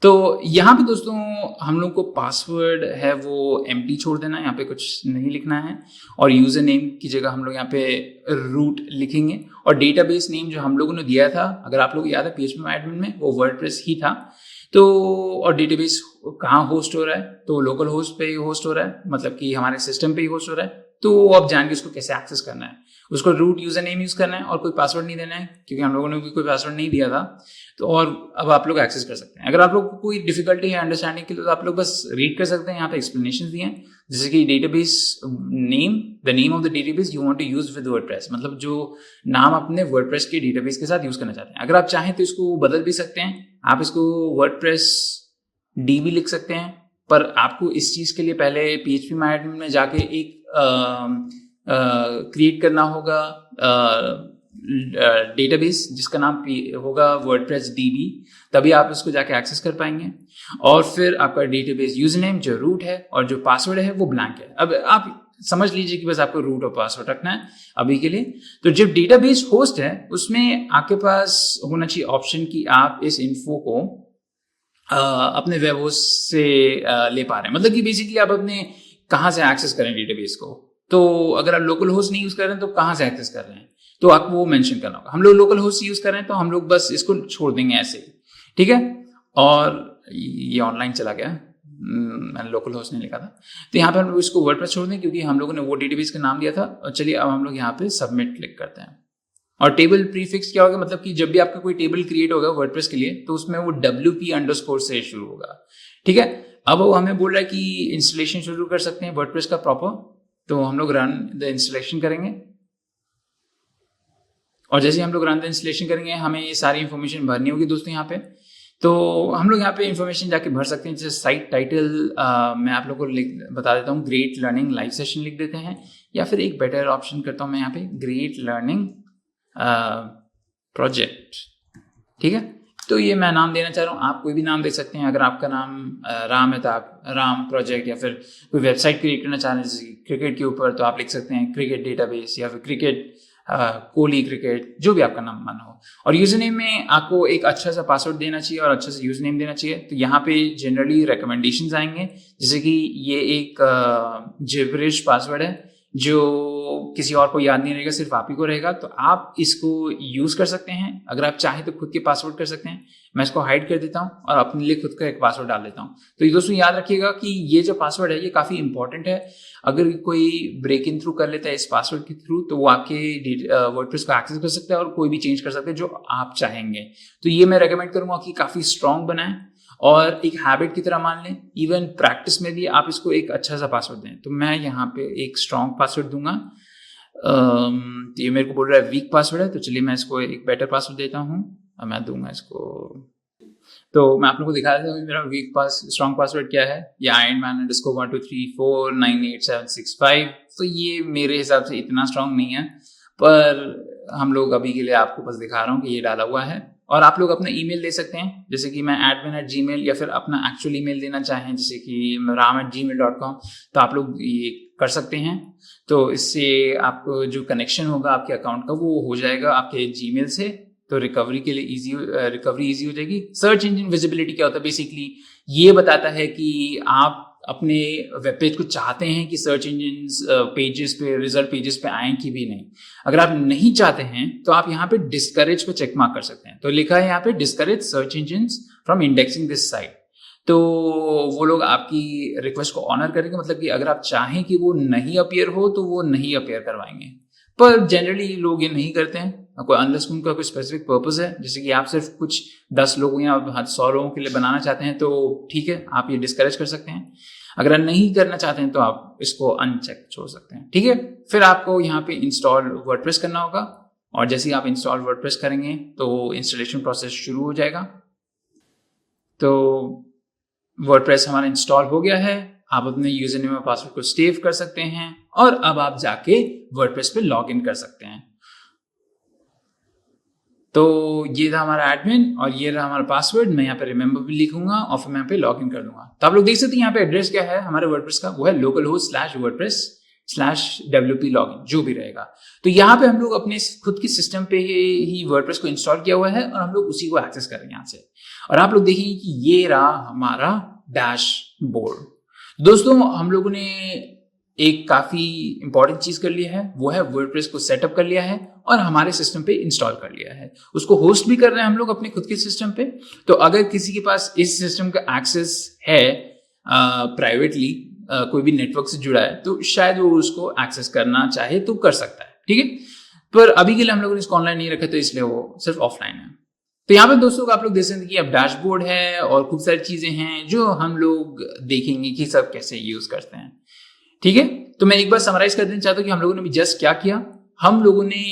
तो यहाँ पे दोस्तों हम लोग को पासवर्ड है वो एम्प्टी छोड़ देना है, यहाँ पे कुछ नहीं लिखना है। और यूजर नेम की जगह हम लोग यहाँ पे रूट लिखेंगे और डेटाबेस नेम जो हम लोगों ने दिया था, अगर आप लोग याद है PHP माई एडमिन में, वो वर्डप्रेस ही था। तो और डेटाबेस कहाँ होस्ट हो रहा है, तो लोकल होस्ट पे ही होस्ट हो रहा है, मतलब कि हमारे सिस्टम पे ही होस्ट हो रहा है। तो आप जानेंगे उसको कैसे एक्सेस करना है, उसको रूट यूजर नेम यूज करना है और कोई पासवर्ड नहीं देना है क्योंकि हम लोगों ने भी कोई पासवर्ड नहीं दिया था। तो और अब आप लोग एक्सेस कर सकते हैं। अगर आप लोग को कोई डिफिकल्टी है अंडरस्टैंडिंग के लिए तो आप लोग बस रीड कर सकते हैं, यहाँ पे एक्सप्लेनेशन दिए हैं, जैसे कि database name, the name of the database you want to use with WordPress, मतलब जो नाम अपने वर्डप्रेस के डेटाबेस के साथ यूज करना चाहते हैं। अगर आप चाहें तो इसको बदल भी सकते हैं, आप इसको वर्डप्रेस DB लिख सकते हैं, पर आपको इस चीज के लिए पहले PHP माई एडमिन में जाके एक क्रिएट करना होगा डेटाबेस जिसका नाम होगा वर्डप्रेस DB, तभी आप इसको जाके एक्सेस कर पाएंगे। और फिर आपका डेटाबेस यूजर नेम जो रूट है और जो पासवर्ड है वो ब्लैंक है। अब आप समझ लीजिए कि बस आपको रूट और पासवर्ड रखना है अभी के लिए। तो जब डेटाबेस होस्ट है उसमें आपके पास होना चाहिए ऑप्शन कि आप इस इन्फो को अपने वेब होस्ट से ले पा रहे हैं, मतलब कि बेसिकली आप अपने कहाँ से एक्सेस करें डेटाबेस को। तो अगर आप लोकल होस्ट नहीं यूज कर रहे हैं तो कहाँ से एक्सेस कर रहे हैं, तो आपको वो मेंशन करना होगा। हम लोग लोकल होस्ट यूज कर रहे हैं तो हम लोग बस इसको छोड़ देंगे ऐसे ही, ठीक है। और ये ऑनलाइन चला गया, मैंने लोकल होस्ट नहीं लिखा था। तो यहाँ पे हम लोग इसको वर्डप्रेस छोड़ दें क्योंकि हम लोगों ने वो डेटाबेस का नाम दिया था। और चलिए अब हम लोग यहाँ पे सबमिट क्लिक करते हैं। और टेबल प्रीफिक्स क्या होगा, मतलब कि जब भी आपका कोई टेबल क्रिएट होगा वर्डप्रेस के लिए तो उसमें वो WP_ से शुरू होगा, ठीक है। अब वो हमें बोल रहा है कि इंस्टॉलेशन शुरू कर सकते हैं वर्डप्रेस का प्रॉपर, तो हम लोग रन द इंस्टॉलेशन करेंगे। और जैसे हम लोग रन द इंस्टॉलेशन करेंगे हमें ये सारी इंफॉर्मेशन भरनी होगी दोस्तों यहाँ पे। तो हम लोग यहाँ पे इंफॉर्मेशन जाके भर सकते हैं, जैसे साइट टाइटल मैं आप लोगों को बता देता हूँ, ग्रेट लर्निंग लाइव सेशन लिख देते हैं, या फिर एक बेटर ऑप्शन करता हूँ मैं यहाँ पे ग्रेट लर्निंग प्रोजेक्ट। ठीक है, तो ये मैं नाम देना चाह रहा हूँ, आप कोई भी नाम दे सकते हैं। अगर आपका नाम राम है तो आप राम प्रोजेक्ट, या फिर कोई वेबसाइट क्रिएट करना चाह रहे हैं जैसे क्रिकेट के ऊपर तो आप लिख सकते हैं क्रिकेट डेटाबेस, या फिर क्रिकेट कोहली क्रिकेट, जो भी आपका नाम मन हो। और यूजर नेम में आपको एक अच्छा सा पासवर्ड देना चाहिए और अच्छा सा यूजर नेम देना चाहिए। तो यहाँ पे जनरली रिकमेंडेशंस आएंगे, जैसे कि ये एक जिब्रिश पासवर्ड है जो किसी और को याद नहीं रहेगा, सिर्फ आप ही को रहेगा, तो आप इसको यूज कर सकते हैं। अगर आप चाहें तो खुद के पासवर्ड कर सकते हैं। मैं इसको हाइड कर देता हूं और अपने लिए खुद का एक पासवर्ड डाल देता हूं। तो ये दोस्तों याद रखिएगा कि ये जो पासवर्ड है ये काफी इंपॉर्टेंट है। अगर कोई ब्रेक इन थ्रू कर लेता है इस पासवर्ड के थ्रू, तो वो आपके वर्डप्रेस को एक्सेस कर सकता है और कोई भी चेंज कर सकता है जो आप चाहेंगे। तो ये मैं रेकमेंड करूंगा कि काफी स्ट्रांग बनाएं और एक हैबिट की तरह मान लें। इवन प्रैक्टिस में भी आप इसको एक अच्छा सा पासवर्ड दें। तो मैं यहाँ पे एक स्ट्रांग पासवर्ड दूंगा। तो ये मेरे को बोल रहा है वीक पासवर्ड है, तो चलिए मैं इसको एक बेटर पासवर्ड देता हूँ और मैं दूंगा इसको। तो मैं आप लोगों को दिखा देता हूँ मेरा वीक स्ट्रांग पासवर्ड क्या है। ये ironman_123498765। तो ये मेरे हिसाब से इतना स्ट्रांग नहीं है, पर हम लोग अभी के लिए आपको बस दिखा रहा हूँ कि ये डाला हुआ है। और आप लोग अपना ईमेल दे सकते हैं, जैसे कि मैं admin@gmail, या फिर अपना एक्चुअल ईमेल देना चाहें जैसे कि ram@gmail.com, तो आप लोग ये कर सकते हैं। तो इससे आपको जो कनेक्शन होगा आपके अकाउंट का वो हो जाएगा आपके जीमेल से, तो रिकवरी के लिए रिकवरी ईजी हो जाएगी। सर्च इंजन विजिबिलिटी क्या होता है, बेसिकली ये बताता है कि आप अपने वेब पेज को चाहते हैं कि सर्च इंजन पेजेस पे, रिजल्ट पेजेस पे आए कि भी नहीं। अगर आप नहीं चाहते हैं तो आप यहाँ पे डिस्करेज पे चेक मार्क कर सकते हैं। तो लिखा है यहाँ पे discourage search engine from indexing this site. तो वो लोग आपकी रिक्वेस्ट को ऑनर करेंगे, मतलब कि अगर आप चाहें कि वो नहीं अपीयर हो तो वो नहीं अपीयर करवाएंगे। पर जनरली लोग ये नहीं करते हैं, कोई अनलेस उनका कोई स्पेसिफिक पर्पस है, जैसे कि आप सिर्फ कुछ 10 लोगों या 100 लोगों के लिए बनाना चाहते हैं, तो ठीक है, आप ये डिस्करेज कर सकते हैं। अगर आप नहीं करना चाहते हैं तो आप इसको अनचेक छोड़ सकते हैं। ठीक है, फिर आपको यहाँ पे इंस्टॉल वर्डप्रेस करना होगा, और जैसे ही आप इंस्टॉल वर्डप्रेस करेंगे तो इंस्टॉलेशन प्रोसेस शुरू हो जाएगा। तो वर्डप्रेस हमारा इंस्टॉल हो गया है। आप अपने यूजर नेम और पासवर्ड को सेव कर सकते हैं और अब आप जाके वर्डप्रेस पे लॉग इन कर सकते हैं। तो ये था हमारा एडमिन और ये रहा हमारा पासवर्ड। मैं यहाँ पे रिमेंबर भी लिखूंगा और फिर मैं यहाँ पे लॉग इन कर दूंगा। तो आप लोग देख सकते हैं यहाँ पे एड्रेस क्या है हमारे वर्डप्रेस का, वो है localhost/wordpress/wp login, जो भी रहेगा। तो यहाँ पे हम लोग अपने खुद के सिस्टम पे ही वर्डप्रेस को इंस्टॉल किया हुआ है और हम लोग उसी को एक्सेस करेंगे यहाँ से। और आप लोग देखिए कि ये रहा हमारा डैशबोर्ड। दोस्तों हम लोगों ने एक काफी इंपॉर्टेंट चीज कर लिया है, वो है वर्डप्रेस को सेटअप कर लिया है और हमारे सिस्टम पे इंस्टॉल कर लिया है। उसको होस्ट भी कर रहे हैं हम लोग अपने खुद के सिस्टम पे। तो अगर किसी के पास इस सिस्टम का एक्सेस है प्राइवेटली, कोई भी नेटवर्क से जुड़ा है, तो शायद वो उसको एक्सेस करना चाहे तो कर सकता है। ठीक है, पर अभी के लिए हम लोगों ने इसको ऑनलाइन नहीं रखा, तो इसलिए वो सिर्फ ऑफलाइन है। तो यहाँ पे दोस्तों आप लोग देख सकते हैं कि अब डैशबोर्ड है और खूब सारी चीजें हैं जो हम लोग देखेंगे कि सब कैसे यूज करते हैं। ठीक है, तो मैं एक बार समराइज कर देना चाहता हूँ कि हम लोगों ने भी जस्ट क्या किया। हम लोगों ने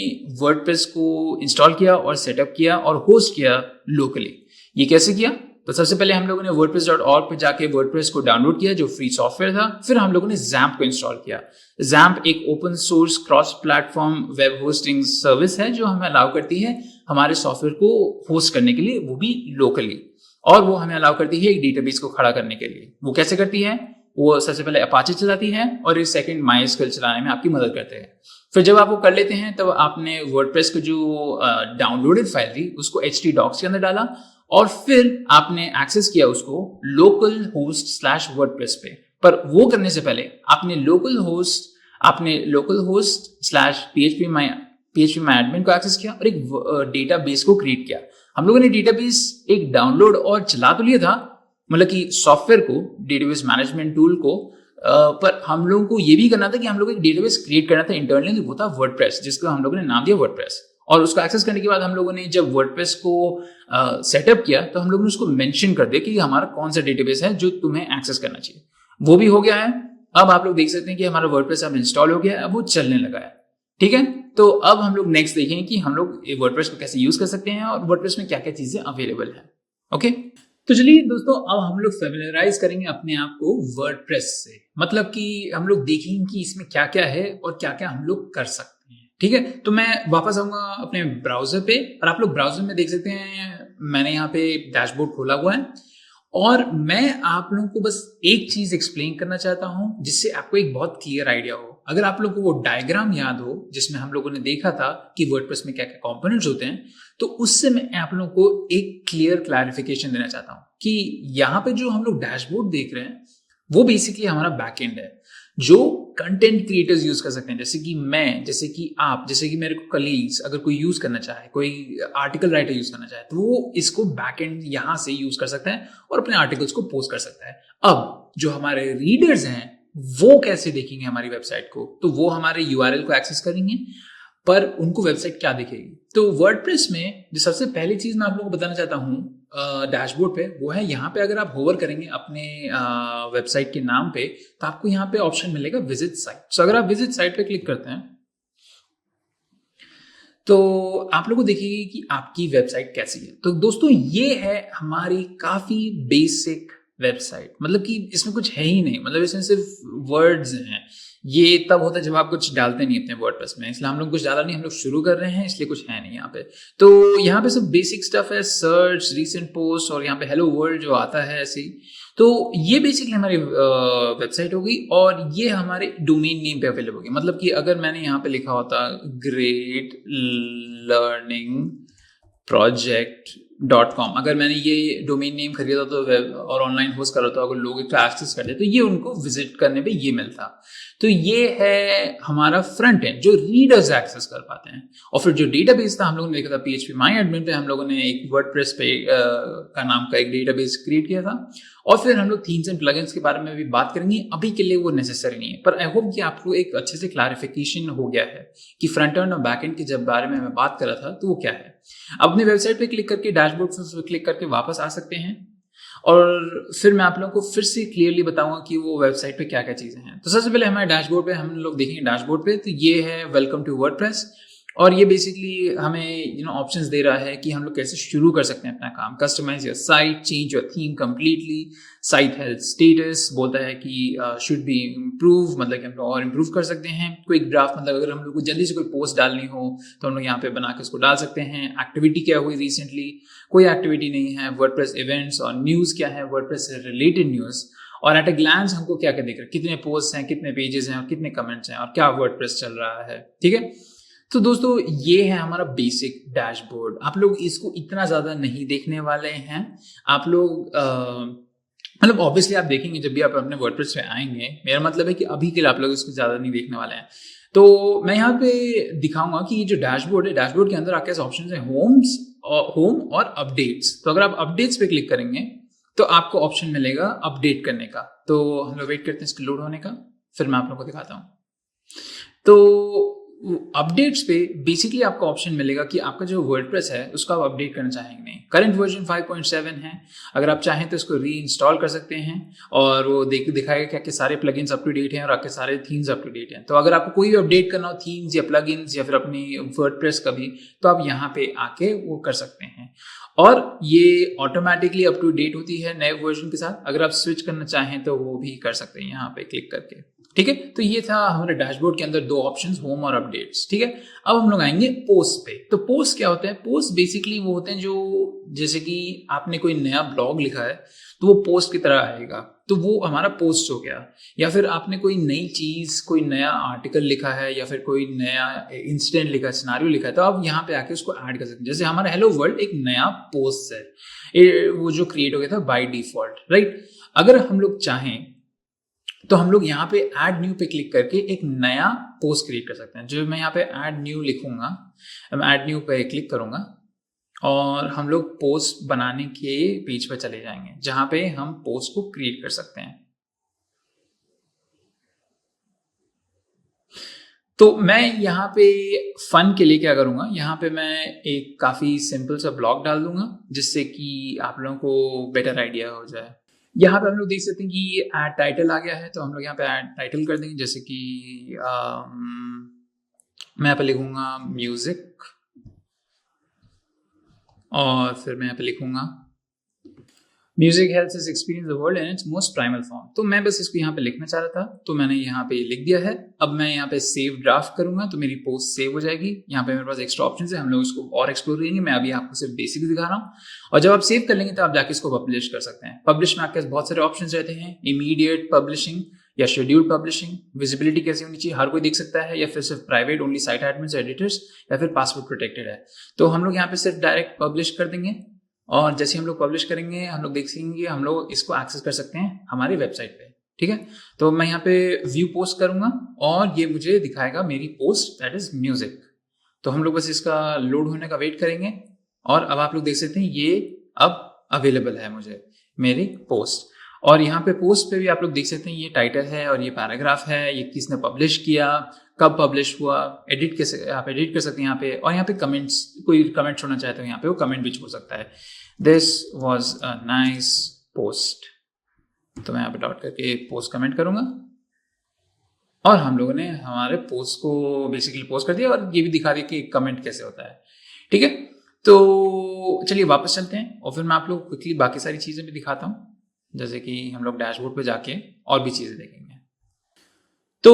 वर्डप्रेस को इंस्टॉल किया और सेटअप किया और होस्ट किया लोकली। ये कैसे किया? तो सबसे पहले हम लोगों ने wordpress.org पे जाके वर्डप्रेस को डाउनलोड किया जो फ्री सॉफ्टवेयर था। फिर हम लोगों ने जैम्प को इंस्टॉल किया। जैम्प एक open source cross platform web hosting service है जो हमें अलाउ करती है हमारे सॉफ्टवेयर को होस्ट करने के लिए, वो भी लोकली। और वो हमें अलाउ करती है एक डेटाबेस को खड़ा करने के लिए। वो कैसे करती है? वो सबसे पहले अपाचे चलाती है और इस सेकंड MySQL चलाने में आपकी मदद करते हैं। फिर जब आप वो कर लेते हैं तब आपने वर्डप्रेस को जो डाउनलोडेड फाइल थी उसको htdocs के अंदर डाला और फिर आपने एक्सेस किया उसको localhost/wordpress पे। पर वो करने से पहले आपने localhost/phpMyAdmin को एक्सेस किया और एक डेटाबेस को क्रिएट किया। हम लोगों ने डेटाबेस एक डाउनलोड और चला तो लिया था, मतलब कि सॉफ्टवेयर को, डेटाबेस मैनेजमेंट टूल को, पर हम लोगों को ये भी करना था कि हम लोग एक डेटाबेस क्रिएट करना था इंटरनली, वो था वर्डप्रेस, जिसको हम लोगों ने नाम दिया वर्डप्रेस। और उसको एक्सेस करने के बाद हम लोगों ने जब वर्डप्रेस को सेटअप किया तो हम लोगों ने उसको मेंशन कर दिया कि हमारा कौन सा डेटाबेस है जो तुम्हें एक्सेस करना चाहिए। वो भी हो गया है। अब आप लोग देख सकते हैं कि हमारा वर्डप्रेस अब इंस्टॉल हो गया है, अब वो चलने लगा है। ठीक है, तो अब हम लोग नेक्स्ट देखेंगे कि हम लोग वर्डप्रेस को कैसे यूज कर सकते हैं और वर्डप्रेस में क्या क्या चीजें अवेलेबल है। ओके, तो चलिए दोस्तों, अब हम लोग फेमिलराइज करेंगे अपने आप को वर्डप्रेस से। मतलब कि हम लोग देखेंगे कि इसमें क्या क्या है और क्या क्या हम लोग कर सकते हैं। ठीक है, तो मैं वापस आऊंगा अपने ब्राउजर पे, और आप लोग ब्राउजर में देख सकते हैं मैंने यहाँ पे डैशबोर्ड खोला हुआ है, और मैं आप लोगों को बस एक चीज एक्सप्लेन करना चाहता हूं जिससे आपको एक बहुत क्लियर आइडिया हो। अगर आप लोगों को वो डायग्राम याद हो जिसमें हम लोगों ने देखा था कि वर्डप्रेस में क्या क्या कंपोनेंट्स होते हैं, तो उससे मैं आप लोगों को एक क्लियर क्लैरिफिकेशन देना चाहता हूं कि यहाँ पे जो हम लोग डैशबोर्ड देख रहे हैं वो बेसिकली हमारा बैकएंड है, जो कंटेंट क्रिएटर्स यूज कर सकते हैं, जैसे कि मैं, जैसे कि आप, जैसे कि मेरे को कलीग्स, अगर कोई यूज करना चाहे, कोई आर्टिकल राइटर यूज करना चाहे, तो वो इसको बैकएंड यहां से यूज कर सकता है और अपने आर्टिकल्स को पोस्ट कर सकता है। अब जो हमारे रीडर्स हैं वो कैसे देखेंगे हमारी वेबसाइट को, तो वो हमारे यूआरएल को एक्सेस करेंगे, पर उनको वेबसाइट क्या दिखेगी। तो वर्डप्रेस में जो सबसे पहली चीज मैं आप लोगों को बताना चाहता हूँ डैशबोर्ड पे, वो है यहाँ पे अगर आप होवर करेंगे अपने वेबसाइट के नाम पे, तो आपको यहाँ पे ऑप्शन मिलेगा विजिट साइट। सो अगर आप विजिट साइट पे क्लिक करते हैं तो आप लोगों को देखिए कि आपकी वेबसाइट कैसी है। तो दोस्तों, ये है हमारी काफी बेसिक वेबसाइट, मतलब कि इसमें कुछ है ही नहीं, मतलब इसमें सिर्फ वर्ड्स हैं। ये तब होता है जब आप कुछ डालते नहीं अपने वर्डप्रेस में, इसलिए हम लोग कुछ डाला नहीं, हम लोग शुरू कर रहे हैं, इसलिए कुछ है नहीं यहाँ पे। तो यहाँ पे सब बेसिक स्टफ है, सर्च, रीसेंट पोस्ट, और यहाँ पे हेलो वर्ल्ड जो आता है ऐसे ही। तो ये बेसिकली हमारी वेबसाइट होगी, और ये हमारे डोमेन नेम पे अवेलेबल होगी। मतलब कि अगर मैंने यहाँ पे लिखा होता ग्रेट लर्निंग project.com, अगर मैंने ये डोमेन नेम खरीदा तो वेब और ऑनलाइन होस्ट करा, तो अगर लोग इसको एक्सेस करते तो ये उनको विजिट करने पे ये मिलता। तो ये है हमारा फ्रंट एंड जो रीडर्स एक्सेस कर पाते हैं। और फिर जो डेटाबेस था हम लोगों ने देखा था PHP माई एडमिन पे, हम लोगों ने एक वर्डप्रेस पे का नाम का एक डेटाबेस क्रिएट किया था। और फिर हम लोग थीम्स एंड प्लगइन्स के बारे में भी बात करेंगे, अभी के लिए वो नेसेसरी नहीं है, पर आई होप कि आपको एक अच्छे से क्लैरिफिकेशन हो गया है कि फ्रंट एंड और बैक एंड के जब बारे में मैं बात कर रहा था तो वो क्या है। अपनी वेबसाइट पे क्लिक करके डैशबोर्ड पे क्लिक करके वापस आ सकते हैं, और फिर मैं आप लोगों को फिर से क्लियरली बताऊंगा कि वो वेबसाइट पे क्या क्या चीजें हैं। तो सबसे पहले हमारे डैशबोर्ड पे हम लोग देखेंगे डैशबोर्ड पे, तो ये है वेलकम टू वर्डप्रेस, और ये बेसिकली हमें ऑप्शंस दे रहा है कि हम लोग कैसे शुरू कर सकते हैं अपना काम। Customize your site, change your theme completely, site health status बोलता है कि शुड बी इम्प्रूव, मतलब कि हम लोग और इम्प्रूव कर सकते हैं। क्विक ड्राफ्ट, मतलब अगर हम लोग को जल्दी से कोई पोस्ट डालनी हो तो हम लोग यहाँ पे बना के उसको डाल सकते हैं। एक्टिविटी क्या हुई रिसेंटली, कोई एक्टिविटी नहीं है। वर्डप्रेस इवेंट्स और न्यूज़ क्या है, वर्डप्रेस से रिलेटेड न्यूज़, और एट अ ग्लांस हमको क्या क्या दिख रहा है, कितने पोस्ट हैं, कितने पेजेस हैं, और कितने कमेंट्स हैं, और क्या वर्डप्रेस चल रहा है। ठीक है, तो दोस्तों ये है हमारा बेसिक डैशबोर्ड। आप लोग इसको इतना ज़्यादा नहीं देखने वाले हैं। आप लोग मतलब ऑब्वियसली आप देखेंगे जब भी आप अपने वर्डप्रेस में आएंगे, मेरा मतलब है कि अभी के लिए आप लोग इसको ज़्यादा नहीं देखने वाले हैं। तो मैं यहाँ पे दिखाऊंगा कि ये जो डैशबोर्ड है, डैशबोर्ड के अंदर आपके पास ऑप्शन है होम और अपडेट्स। तो अगर आप अपडेट्स पे क्लिक करेंगे तो आपको ऑप्शन मिलेगा अपडेट करने का। तो हम लोग वेट करते हैं इसको लोड होने का, फिर मैं आप लोगों को दिखाता हूँ। तो अपडेट्स पे बेसिकली आपको ऑप्शन मिलेगा कि आपका जो वर्डप्रेस है उसको आप अपडेट करना चाहेंगे नहीं। करंट वर्जन 5.7 है, अगर आप चाहें तो इसको री इंस्टॉल कर सकते हैं, और वो दिखाएगा कि आपके सारे प्लगइन्स अप टू डेट हैं और आपके सारे थीम्स अप टू डेट हैं। तो अगर आपको कोई भी अपडेट करना हो थीम्स या प्लगइन्स या फिर अपनी वर्डप्रेस का भी, तो आप यहाँ पे आके वो कर सकते हैं, और ये ऑटोमेटिकली अप टू डेट होती है नए वर्जन के साथ। अगर आप स्विच करना चाहें तो वो भी कर सकते हैं यहाँ पे क्लिक करके। ठीक है, तो ये था हमारे डैशबोर्ड के अंदर दो ऑप्शंस, होम और अपडेट्स। ठीक है, अब हम लोग आएंगे पोस्ट पे। तो पोस्ट क्या होता है? पोस्ट बेसिकली वो होते हैं जो, जैसे कि आपने कोई नया ब्लॉग लिखा है तो वो पोस्ट की तरह आएगा, तो वो हमारा पोस्ट हो गया। या फिर आपने कोई नई चीज, कोई नया आर्टिकल लिखा है, या फिर कोई नया इंसिडेंट लिखा है, सिनारियो लिखा है, तो आप यहाँ पे आके उसको ऐड कर सकते हैं। जैसे हमारा हेलो वर्ल्ड एक नया पोस्ट है, वो जो क्रिएट हो गया था बाय डिफॉल्ट, राइट। अगर हम लोग चाहें तो हम लोग यहाँ पे ऐड न्यू पे क्लिक करके एक नया पोस्ट क्रिएट कर सकते हैं। जो मैं यहाँ पे ऐड न्यू लिखूंगा, मैं ऐड न्यू पे क्लिक करूंगा, और हम लोग पोस्ट बनाने के पेज पे चले जाएंगे जहां पे हम पोस्ट को क्रिएट कर सकते हैं। तो मैं यहाँ पे फन के लिए क्या करूंगा, यहाँ पे मैं एक काफी सिंपल सा ब्लॉग डाल दूंगा जिससे कि आप लोगों को बेटर आइडिया हो जाए। यहाँ पे हम लोग देख सकते हैं कि ये ऐड टाइटल आ गया है, तो हम लोग यहाँ पे ऐड टाइटल कर देंगे, जैसे कि मैं यहाँ पे लिखूंगा म्यूजिक, और फिर मैं यहाँ पे लिखूंगा music helps us experience the world in its most primal form. तो मैं बस इसको यहाँ पे लिखना चाह रहा था, तो मैंने यहाँ पे लिख दिया है। अब मैं यहाँ पे सेव ड्राफ्ट करूंगा तो मेरी पोस्ट सेव हो जाएगी। यहाँ पे मेरे पास एक्स्ट्रा ऑप्शन है, हम लोग इसको और एक्सप्लोर करेंगे। मैं अभी आपको सिर्फ बेसिक दिखा रहा हूँ, और जब आप सेव कर लेंगे तो आप जाके इसको पब्लिश कर सकते हैं। पब्लिश में आपके पास बहुत सारे ऑप्शन रहते हैं, इमीडिएट पब्लिशिंग या शेड्यूल्ड पब्लिशिंग। विजिबिलिटी कैसी होनी चाहिए, हर कोई देख सकता है, या फिर सिर्फ private only site admins editors, या फिर पासवर्ड प्रोटेक्टेड है। तो हम लोग यहाँ पे सिर्फ डायरेक्ट पब्लिश कर देंगे, और जैसे हम लोग पब्लिश करेंगे हम लोग देखेंगे हम लोग इसको एक्सेस कर सकते हैं हमारी वेबसाइट पे। ठीक है, तो मैं यहाँ पे व्यू पोस्ट करूंगा और ये मुझे दिखाएगा मेरी पोस्ट, दैट इज म्यूजिक। तो हम लोग बस इसका लोड होने का वेट करेंगे, और अब आप लोग देख सकते हैं ये अब अवेलेबल है मुझे मेरी पोस्ट। और यहाँ पे पोस्ट पे भी आप लोग देख सकते हैं ये टाइटल है और ये पैराग्राफ है, ये किसने पब्लिश किया, कब पब्लिश हुआ, एडिट कैसे आप एडिट कर सकते हैं यहाँ पे। और यहाँ पे कमेंट्स, कोई कमेंट छोड़ना चाहे तो यहाँ पे वो कमेंट भी छोड़ सकता है। This was a nice post, तो मैं यहाँ पे डॉट करके पोस्ट कमेंट करूंगा, और हम लोगों ने हमारे पोस्ट को बेसिकली पोस्ट कर दिया, और ये भी दिखा दिया कि कमेंट कैसे होता है। ठीक है, तो चलिए वापस चलते हैं, और फिर मैं आप लोग को क्विकली बाकी सारी चीज़ें भी दिखाता हूँ, जैसे कि हम लोग डैशबोर्ड पे जाके और भी चीज़ें देखेंगे। तो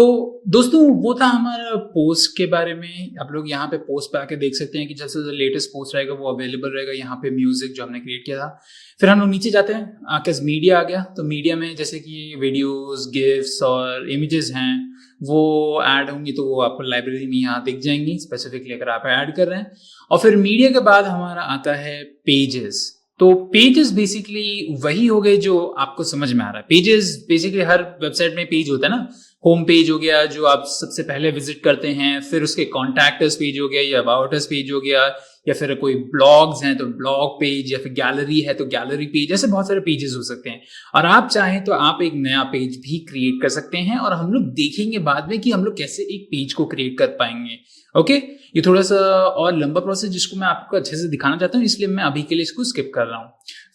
दोस्तों वो था हमारा पोस्ट के बारे में। आप लोग यहाँ पे पोस्ट पे आके देख सकते हैं कि जैसे लेटेस्ट पोस्ट रहेगा वो अवेलेबल रहेगा यहाँ पे, म्यूजिक जो हमने क्रिएट किया था। फिर हम लोग नीचे जाते हैं, आके मीडिया आ गया। तो मीडिया में जैसे कि वीडियोस, गिफ्स और इमेजेस हैं वो ऐड होंगी, तो वो आपको लाइब्रेरी में यहाँ दिख जाएंगी स्पेसिफिकली अगर आप ऐड कर रहे हैं। और फिर मीडिया के बाद हमारा आता है पेजेस। तो पेजेस बेसिकली वही हो गए जो आपको समझ में आ रहा है। पेजेस बेसिकली हर वेबसाइट में पेज होता है ना, होम पेज हो गया जो आप सबसे पहले विजिट करते हैं, फिर उसके कॉन्टैक्टर्स पेज हो गया, या अबाउट अस पेज हो गया, या फिर कोई ब्लॉग्स हैं तो ब्लॉग पेज, या फिर गैलरी है तो गैलरी पेज। ऐसे बहुत सारे पेजेस हो सकते हैं, और आप चाहें तो आप एक नया पेज भी क्रिएट कर सकते हैं। और हम लोग देखेंगे बाद में कि हम लोग कैसे एक पेज को क्रिएट कर पाएंगे। ओके, ये थोड़ा सा और लंबा प्रोसेस जिसको मैं आपको अच्छे से दिखाना चाहता हूँ, इसलिए मैं अभी के लिए इसको स्किप कर रहा हूँ।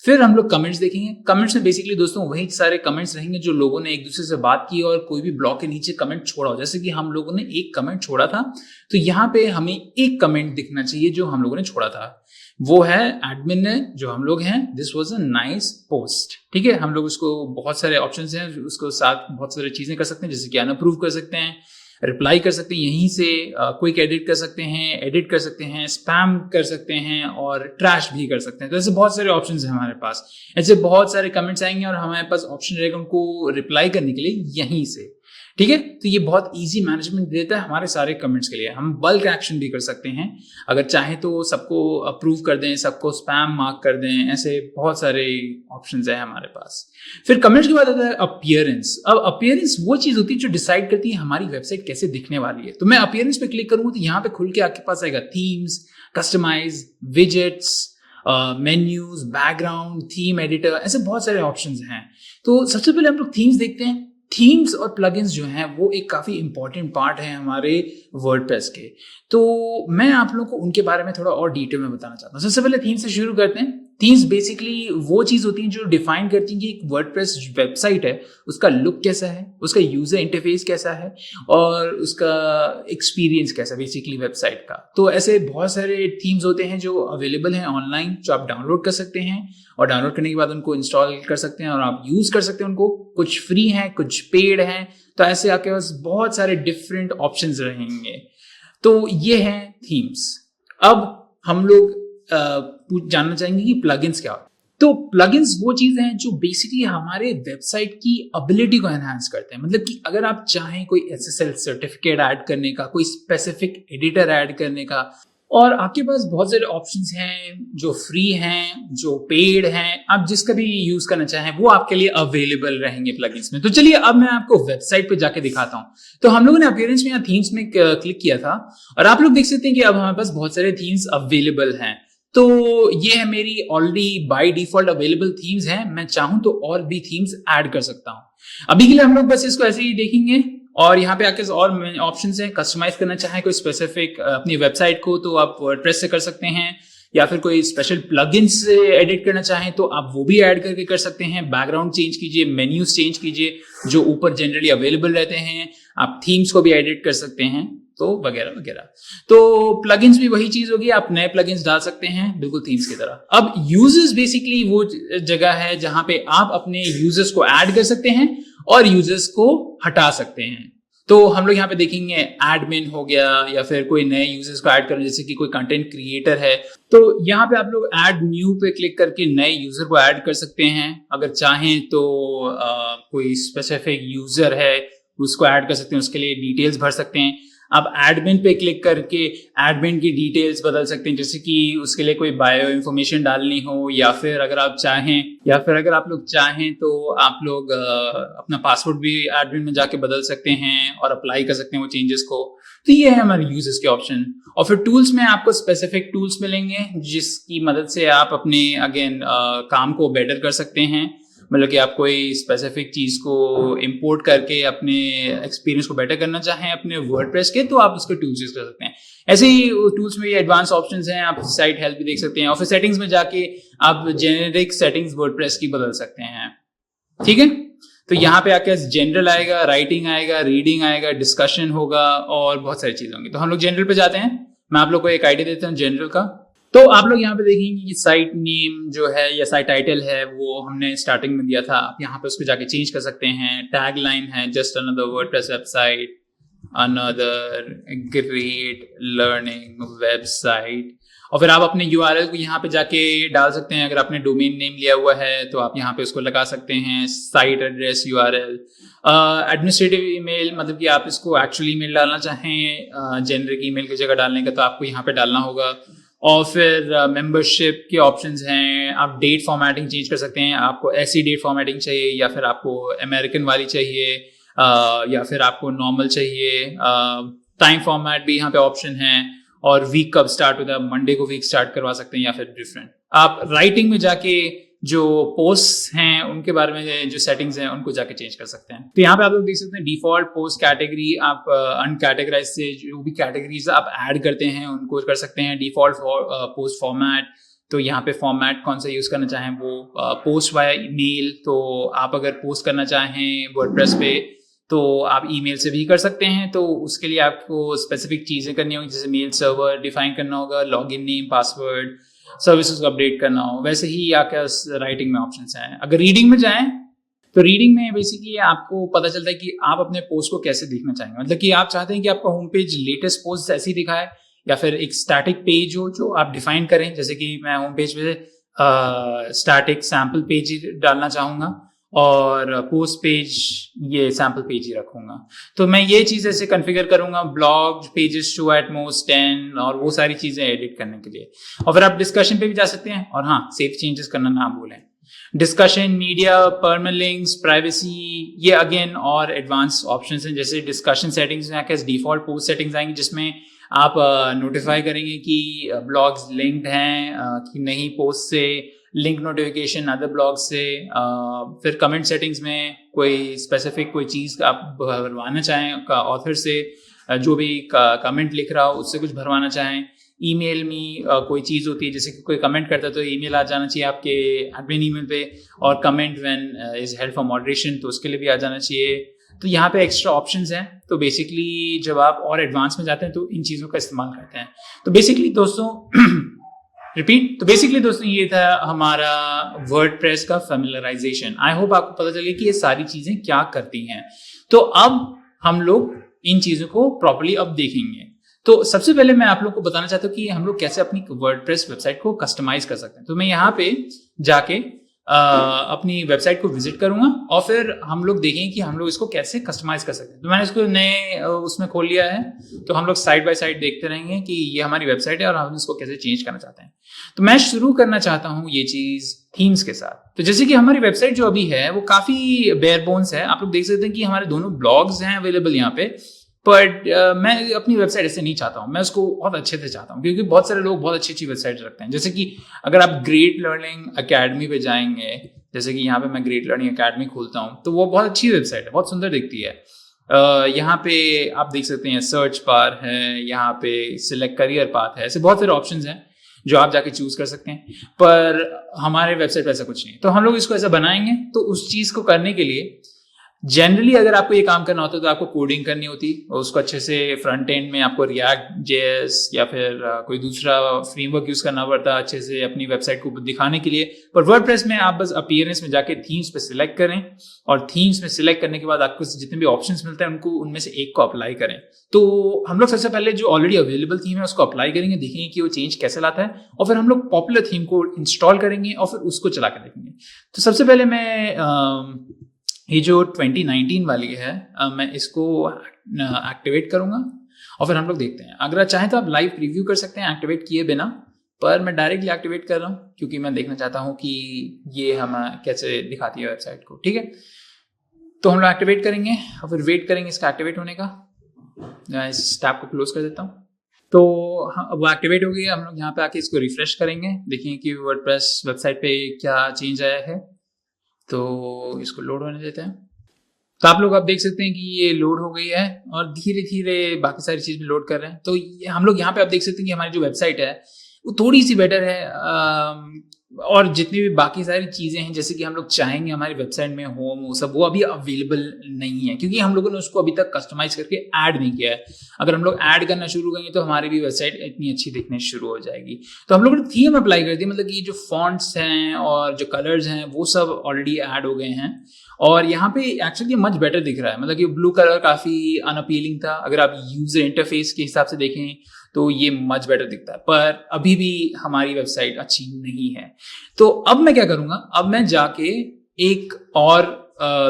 फिर हम लोग कमेंट्स देखेंगे। कमेंट्स में बेसिकली दोस्तों वही सारे कमेंट्स रहेंगे जो लोगों ने एक दूसरे से बात की और कोई भी ब्लॉग के नीचे कमेंट छोड़ा हो। जैसे कि हम लोगों ने एक कमेंट छोड़ा था, तो यहाँ पे हमें एक कमेंट दिखना चाहिए जो हम लोगों ने छोड़ा था, वो है एडमिन ने जो हम लोग हैं, this was a nice post. ठीक है, हम लोग उसको बहुत सारे ऑप्शंस हैं, उसको साथ बहुत सारी चीजें कर सकते हैं, जैसे कि अनअप्रूव कर सकते हैं, रिप्लाई कर सकते हैं यहीं से, क्विक एडिट कर सकते हैं, स्पैम कर सकते हैं, और ट्रैश भी कर सकते हैं। तो ऐसे बहुत सारे ऑप्शंस हैं हमारे पास। ऐसे बहुत सारे कमेंट्स आएंगे और हमारे पास ऑप्शन रहेगा उनको रिप्लाई करने के लिए यहीं से। ठीक है, तो ये बहुत इजी मैनेजमेंट देता है हमारे सारे कमेंट्स के लिए। हम बल्क एक्शन भी कर सकते हैं, अगर चाहें तो सबको अप्रूव कर दें, सबको स्पैम मार्क कर दें, ऐसे बहुत सारे ऑप्शंस हैं हमारे पास। फिर कमेंट्स के बाद आता है अपीयरेंस। अब अपीयरेंस वो चीज होती है जो डिसाइड करती है हमारी वेबसाइट कैसे दिखने वाली है। तो मैं अपीयरेंस पे क्लिक करूंगा तो यहाँ पे खुल के आपके पास आएगा themes, customize, widgets, menus, background, theme editor, ऐसे बहुत सारे ऑप्शंस हैं। तो सबसे पहले हम लोग थीम्स देखते हैं। थीम्स और प्लगइन्स जो हैं वो एक काफ़ी इंपॉर्टेंट पार्ट है हमारे वर्डप्रेस के। तो मैं आप लोगों को उनके बारे में थोड़ा और डिटेल में बताना चाहता हूँ। सबसे पहले थीम से शुरू करते हैं। थीम्स बेसिकली वो चीज़ होती हैं जो डिफाइन करती हैं कि एक वर्डप्रेस वेबसाइट है उसका लुक कैसा है, उसका यूज़र इंटरफेस कैसा है, और उसका एक्सपीरियंस कैसा है बेसिकली वेबसाइट का। तो ऐसे बहुत सारे थीम्स होते हैं जो अवेलेबल हैं ऑनलाइन, जो आप डाउनलोड कर सकते हैं, और डाउनलोड करने के बाद उनको इंस्टॉल कर सकते हैं और आप यूज़ कर सकते हैं उनको। कुछ फ्री हैं, कुछ पेड हैं, तो ऐसे आपके पास बहुत सारे डिफरेंट ऑप्शंस रहेंगे। तो ये हैं थीम्स। अब हम लोग जानना चाहेंगे कि प्लगइन्स क्या होते हैं। तो प्लगइन्स वो चीज़ें हैं जो बेसिकली हमारे वेबसाइट की एबिलिटी को एनहांस करते हैं। मतलब कि अगर आप चाहें कोई SSL सर्टिफिकेट ऐड करने का, कोई स्पेसिफिक एडिटर ऐड करने का, और आपके पास बहुत सारे ऑप्शंस हैं जो फ्री हैं, जो पेड हैं, आप जिसका भी यूज करना चाहें वो आपके लिए अवेलेबल रहेंगे प्लगइन्स में। तो चलिए अब मैं आपको वेबसाइट पे जाके दिखाता हूँ। तो हम लोगों ने अपीयरेंस में या थीम्स में क्लिक किया था, और आप लोग देख सकते हैं कि अब हमारे पास बहुत सारे थीम्स अवेलेबल हैं। तो ये है मेरी already by default available themes हैं। मैं चाहूं तो और भी थीम्स ऐड कर सकता हूं। अभी के लिए हम लोग बस इसको ऐसे ही देखेंगे, और यहाँ पे आके और ऑप्शंस हैं। कस्टमाइज करना चाहें कोई स्पेसिफिक अपनी वेबसाइट को तो आप वर्डप्रेस से कर सकते हैं, या फिर कोई स्पेशल प्लगइन्स से एडिट करना चाहें तो आप वो भी ऐड करके कर सकते हैं। बैकग्राउंड चेंज कीजिए, मेन्यूज चेंज कीजिए जो ऊपर जनरली अवेलेबल रहते हैं, आप थीम्स को भी एडिट कर सकते हैं। तो वगैरह वगैरह। तो प्लगइन्स भी वही चीज होगी, आप नए प्लगइन्स डाल सकते हैं बिल्कुल थीम्स की तरह। अब यूजर्स बेसिकली वो जगह है जहां पे आप अपने यूजर्स को ऐड कर सकते हैं और यूजर्स को हटा सकते हैं। तो हम लोग यहाँ पे देखेंगे एडमिन हो गया या फिर कोई नए यूजर्स को ऐड करना, जैसे कि कोई कंटेंट क्रिएटर है तो यहाँ पे आप लोग ऐड न्यू पे क्लिक करके नए यूजर को ऐड कर सकते हैं। अगर चाहें तो कोई स्पेसिफिक यूजर है उसको ऐड कर सकते हैं, उसके लिए डिटेल्स भर सकते हैं। आप एडमिन पे क्लिक करके एडमिन की डिटेल्स बदल सकते हैं, जैसे कि उसके लिए कोई बायो इन्फॉर्मेशन डालनी हो या फिर अगर आप लोग चाहें तो आप लोग अपना पासवर्ड भी एडमिन में जाके बदल सकते हैं और अप्लाई कर सकते हैं वो चेंजेस को। तो ये है हमारे यूजर्स के ऑप्शन। और फिर टूल्स में आपको स्पेसिफिक टूल्स मिलेंगे जिसकी मदद से आप अपने काम को बेटर कर सकते हैं। मतलब कि आप कोई स्पेसिफिक चीज को इंपोर्ट करके अपने एक्सपीरियंस को बेटर करना चाहें अपने वर्डप्रेस के, तो आप उसको टूल्स यूज कर सकते हैं। ऐसे ही टूल्स में ये एडवांस ऑप्शंस हैं, आप साइट हेल्प भी देख सकते हैं और फिर सेटिंग्स में जाके आप जेनेरिक सेटिंग्स वर्डप्रेस की बदल सकते हैं। ठीक है, तो यहाँ पे आके जनरल आएगा, राइटिंग आएगा, रीडिंग आएगा, डिस्कशन होगा और बहुत सारी चीजें होंगी। तो हम लोग जनरल पे जाते हैं। मैं आप लोग को एक आइडिया देता हूँ जनरल का। तो आप लोग यहाँ पे देखेंगे कि साइट नेम जो है या साइट टाइटल है वो हमने स्टार्टिंग में दिया था, आप यहाँ पे उसको जाके चेंज कर सकते हैं। टैग लाइन है just another WordPress website, another great learning website. और फिर आप अपने यूआरएल को यहाँ पे जाके डाल सकते हैं। अगर आपने डोमेन नेम लिया हुआ है तो आप यहाँ पे उसको लगा सकते हैं, site address, URL. Administrative email, मतलब कि आप इसको एक्चुअली ईमेल डालना चाहें जेनरिक ईमेल की जगह डालने का, तो आपको यहाँ पे डालना होगा। और फिर मेंबरशिप के ऑप्शंस हैं, आप डेट फॉर्मेटिंग चेंज कर सकते हैं, आपको ऐसी डेट फॉर्मेटिंग चाहिए या फिर आपको अमेरिकन वाली चाहिए या फिर आपको नॉर्मल चाहिए। टाइम फॉर्मेट भी यहाँ पे ऑप्शन है और वीक कब स्टार्ट होता है, मंडे को वीक स्टार्ट करवा सकते हैं या फिर डिफरेंट। आप राइटिंग में जाके जो पोस्ट हैं उनके बारे में जो सेटिंग्स हैं उनको जाके चेंज कर सकते हैं। तो यहाँ पे आप लोग देख सकते हैं डिफॉल्ट पोस्ट कैटेगरी, आप अनकैटेगराइज से जो भी कैटेगरीज आप ऐड करते हैं उनको कर सकते हैं। डिफॉल्ट पोस्ट फॉर्मेट, तो यहाँ पे फॉर्मेट कौन सा यूज करना चाहें वो पोस्ट वाया ईमेल, तो आप अगर पोस्ट करना चाहें वर्डप्रेस पे तो आप ईमेल से भी कर सकते हैं। तो उसके लिए आपको स्पेसिफिक चीजें करनी होगी, जैसे मेल सर्वर डिफाइन करना होगा, लॉगिन नेम, पासवर्ड, सर्विसेज को अपडेट करना हो। वैसे ही आकर राइटिंग में ऑप्शंस हैं। अगर रीडिंग में जाएं तो रीडिंग में बेसिकली आपको पता चलता है कि आप अपने पोस्ट को कैसे देखना चाहेंगे। मतलब कि आप चाहते हैं कि आपका होम पेज लेटेस्ट पोस्ट ऐसी दिखाए या फिर एक स्टैटिक पेज हो जो आप डिफाइन करें। जैसे कि मैं होम पेज पे स्टैटिक सैम्पल पेज ही डालना चाहूंगा और पोस्ट पेज ये सैम्पल पेज ही रखूंगा। तो मैं ये चीज ऐसे कॉन्फ़िगर करूंगा, blog pages to at most 10 और वो सारी चीजें एडिट करने के लिए। और फिर आप डिस्कशन पे भी जा सकते हैं और हाँ, सेफ चेंजेस करना ना भूलें। डिस्कशन, मीडिया, परमालिंक्स, प्राइवेसी, ये अगेन और एडवांस ऑप्शंस हैं। जैसे डिस्कशन सेटिंग्स में आके डिफॉल्ट पोस्ट सेटिंग्स आएंगी जिसमें आप नोटिफाई करेंगे कि ब्लॉग्स लिंक्ड हैं कि नहीं पोस्ट से, लिंक नोटिफिकेशन अदर ब्लॉग से। फिर कमेंट सेटिंग्स में कोई स्पेसिफिक कोई चीज़ आप भरवाना चाहें ऑथर से, जो भी कमेंट लिख रहा हो उससे कुछ भरवाना चाहें। ईमेल में कोई चीज़ होती है, जैसे कि कोई कमेंट करता है तो ईमेल आ जाना चाहिए आपके एडमिन ईमेल पे, और comment when is help for moderation तो उसके लिए भी आ जाना चाहिए। तो यहाँ पे एक्स्ट्रा ऑप्शंस हैं। तो बेसिकली जब आप और एडवांस में जाते हैं तो इन चीज़ों का इस्तेमाल करते हैं। तो बेसिकली दोस्तों ये था हमारा वर्डप्रेस का फैमिलियराइजेशन। आई होप आपको पता चले कि ये सारी चीजें क्या करती हैं। तो अब हम लोग इन चीजों को प्रॉपर्ली अब देखेंगे। तो सबसे पहले मैं आप लोग को बताना चाहता हूँ कि हम लोग कैसे अपनी वर्डप्रेस वेबसाइट को कस्टमाइज कर सकते हैं। तो मैं यहाँ पे जाके अपनी वेबसाइट को विजिट करूंगा और फिर हम लोग देखेंगे कि हम लोग इसको कैसे कस्टमाइज कर सकते हैं। तो मैंने इसको नए उसमें खोल लिया है। तो हम लोग साइड बाय साइड देखते रहेंगे कि ये हमारी वेबसाइट है और हम इसको कैसे चेंज करना चाहते हैं। तो मैं शुरू करना चाहता हूँ ये चीज थीम्स के साथ। तो जैसे कि हमारी वेबसाइट जो अभी है वो काफी बेयर बोन्स है। आप लोग देख सकते हैं कि हमारे दोनों ब्लॉग्स हैं अवेलेबल यहाँ पे, बट मैं अपनी वेबसाइट ऐसे नहीं चाहता हूँ। मैं उसको बहुत अच्छे से चाहता हूँ क्योंकि बहुत सारे लोग बहुत अच्छी अच्छी वेबसाइट रखते हैं। जैसे कि अगर आप ग्रेट लर्निंग अकेडमी पे जाएंगे, जैसे कि यहाँ पे मैं ग्रेट लर्निंग अकेडमी खोलता हूँ तो वो बहुत अच्छी वेबसाइट है, बहुत सुंदर दिखती है। यहाँ पे आप देख सकते हैं सर्च बार है, यहाँ पे सिलेक्ट करियर पाथ है, ऐसे बहुत सारे ऑप्शंस हैं जो आप जाके चूज कर सकते हैं। पर हमारे वेबसाइट पे ऐसा कुछ नहीं है। तो हम लोग इसको ऐसा बनाएंगे। तो उस चीज को करने के लिए जनरली अगर आपको ये काम करना होता है तो आपको कोडिंग करनी होती और उसको अच्छे से फ्रंट एंड में आपको रिएक्ट जेएस या फिर कोई दूसरा फ्रेमवर्क यूज करना पड़ता अच्छे से अपनी वेबसाइट को दिखाने के लिए। पर वर्डप्रेस में आप बस अपीयरेंस में जाके थीम्स पे सिलेक्ट करें और थीम्स में सिलेक्ट करने के बाद आपको जितने भी ऑप्शंस मिलते हैं उनको उनमें से एक को अप्लाई करें। तो हम लोग सबसे पहले जो ऑलरेडी अवेलेबल थीम है उसको अप्लाई करेंगे, देखेंगे कि वो चेंज कैसे लाता है और फिर हम लोग पॉपुलर थीम को इंस्टॉल करेंगे और फिर उसको चला कर देखेंगे। तो सबसे पहले मैं ये जो 2019 वाली है मैं इसको एक्टिवेट करूंगा और फिर हम लोग देखते हैं। अगर चाहें तो आप लाइव प्रीव्यू कर सकते हैं एक्टिवेट किए बिना, पर मैं डायरेक्टली एक्टिवेट कर रहा हूँ क्योंकि मैं देखना चाहता हूँ कि ये हम कैसे दिखाती है वेबसाइट को। ठीक है, तो हम लोग एक्टिवेट करेंगे और फिर वेट करेंगे इसका एक्टिवेट होने का। इस टैब को क्लोज कर देता हूँ। तो वो एक्टिवेट हो गया। हम लोग यहाँ पे आके इसको रिफ्रेश करेंगे, देखेंगे कि वर्डप्रेस वेबसाइट पे क्या चेंज आया है। तो इसको लोड होने देते हैं। तो आप लोग अब देख सकते हैं कि ये लोड हो गई है और धीरे धीरे बाकी सारी चीज़ भी लोड कर रहे हैं। तो हम लोग यहाँ पे आप देख सकते हैं कि हमारी जो वेबसाइट है वो थोड़ी सी बेटर है और जितनी भी बाकी सारी चीज़ें हैं जैसे कि हम लोग चाहेंगे हमारी वेबसाइट में होम वो सब, वो अभी अवेलेबल नहीं है क्योंकि हम लोगों ने उसको अभी तक कस्टमाइज करके ऐड नहीं किया है। अगर हम लोग ऐड करना शुरू करेंगे तो हमारी भी वेबसाइट इतनी अच्छी दिखने शुरू हो जाएगी। तो हम लोगों ने थीम अप्लाई कर दी, मतलब कि जो फॉन्ट्स हैं और जो कलर्स हैं वो सब ऑलरेडी ऐड हो गए हैं और यहाँ पे एक्चुअली मच बेटर दिख रहा है। मतलब कि ब्लू कलर काफ़ी अनअपीलिंग था, अगर आप यूजर इंटरफेस के हिसाब से देखें तो ये मच बेटर दिखता है, पर अभी भी हमारी वेबसाइट अच्छी नहीं है। तो अब मैं क्या करूंगा, अब मैं जाके एक और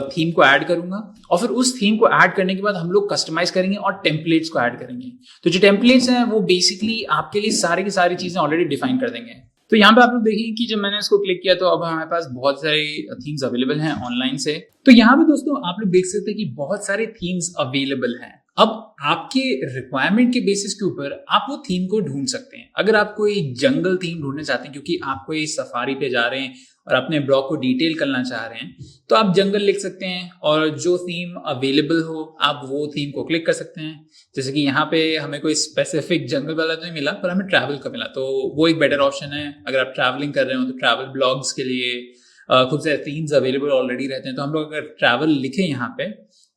थीम को ऐड करूंगा और फिर उस थीम को ऐड करने के बाद हम लोग कस्टमाइज करेंगे और टेम्पलेट्स को ऐड करेंगे। तो जो टेम्पलेट्स हैं वो बेसिकली आपके लिए सारी की सारी चीजें ऑलरेडी डिफाइन कर देंगे। तो यहाँ पे आप लोग देखेंगे कि जब मैंने इसको क्लिक किया तो अब हमारे पास बहुत सारी थीम्स अवेलेबल हैं ऑनलाइन से। तो यहाँ पे दोस्तों आप लोग देख सकते हैं कि बहुत सारे थीम्स अवेलेबल हैं। अब आपके रिक्वायरमेंट के बेसिस के ऊपर आप वो थीम को ढूंढ सकते हैं। अगर आप कोई जंगल थीम ढूंढना चाहते हैं क्योंकि आप कोई सफारी पे जा रहे हैं और अपने ब्लॉग को डिटेल करना चाह रहे हैं तो आप जंगल लिख सकते हैं और जो थीम अवेलेबल हो आप वो थीम को क्लिक कर सकते हैं। जैसे कि यहाँ पे हमें कोई स्पेसिफिक जंगल वाला तो नहीं मिला पर हमें ट्रैवल का मिला, तो वो एक बेटर ऑप्शन है। अगर आप ट्रैवलिंग कर रहे हो तो ट्रैवल ब्लॉग्स के लिए खुद से थीम्स अवेलेबल ऑलरेडी रहते हैं। तो हम लोग अगर ट्रैवल लिखें यहाँ पे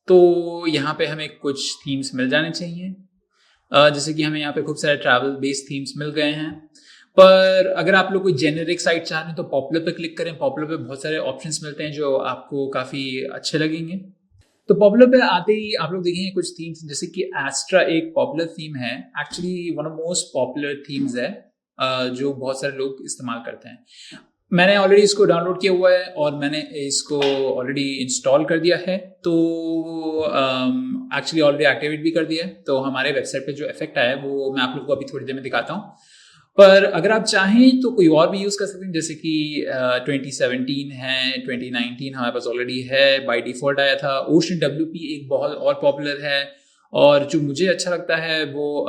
तो यहाँ पे हमें कुछ थीम्स मिल जाने चाहिए, जैसे कि हमें यहाँ पे खूब सारे ट्रैवल बेस्ड थीम्स मिल गए हैं। पर अगर आप लोग कोई जेनेरिक साइट चाह रहे हैं तो पॉपुलर पे क्लिक करें। पॉपुलर पे बहुत सारे ऑप्शंस मिलते हैं जो आपको काफ़ी अच्छे लगेंगे। तो पॉपुलर पे आते ही आप लोग देखेंगे कुछ थीम्स, जैसे कि एस्ट्रा एक पॉपुलर थीम है, actually one of most popular themes है जो बहुत सारे लोग इस्तेमाल करते हैं। मैंने ऑलरेडी इसको डाउनलोड किया हुआ है और मैंने इसको ऑलरेडी इंस्टॉल कर दिया है, तो एक्चुअली ऑलरेडी एक्टिवेट भी कर दिया है। तो हमारे वेबसाइट पे जो इफेक्ट आया है वो मैं आप लोग को अभी थोड़ी देर में दिखाता हूँ। पर अगर आप चाहें तो कोई और भी यूज़ कर सकते हैं, जैसे कि 2017 है, 2019 हमारे पास ऑलरेडी है, बाय डिफ़ॉल्ट आया था। ओशन WP एक बहुत और पॉपुलर है और जो मुझे अच्छा लगता है वो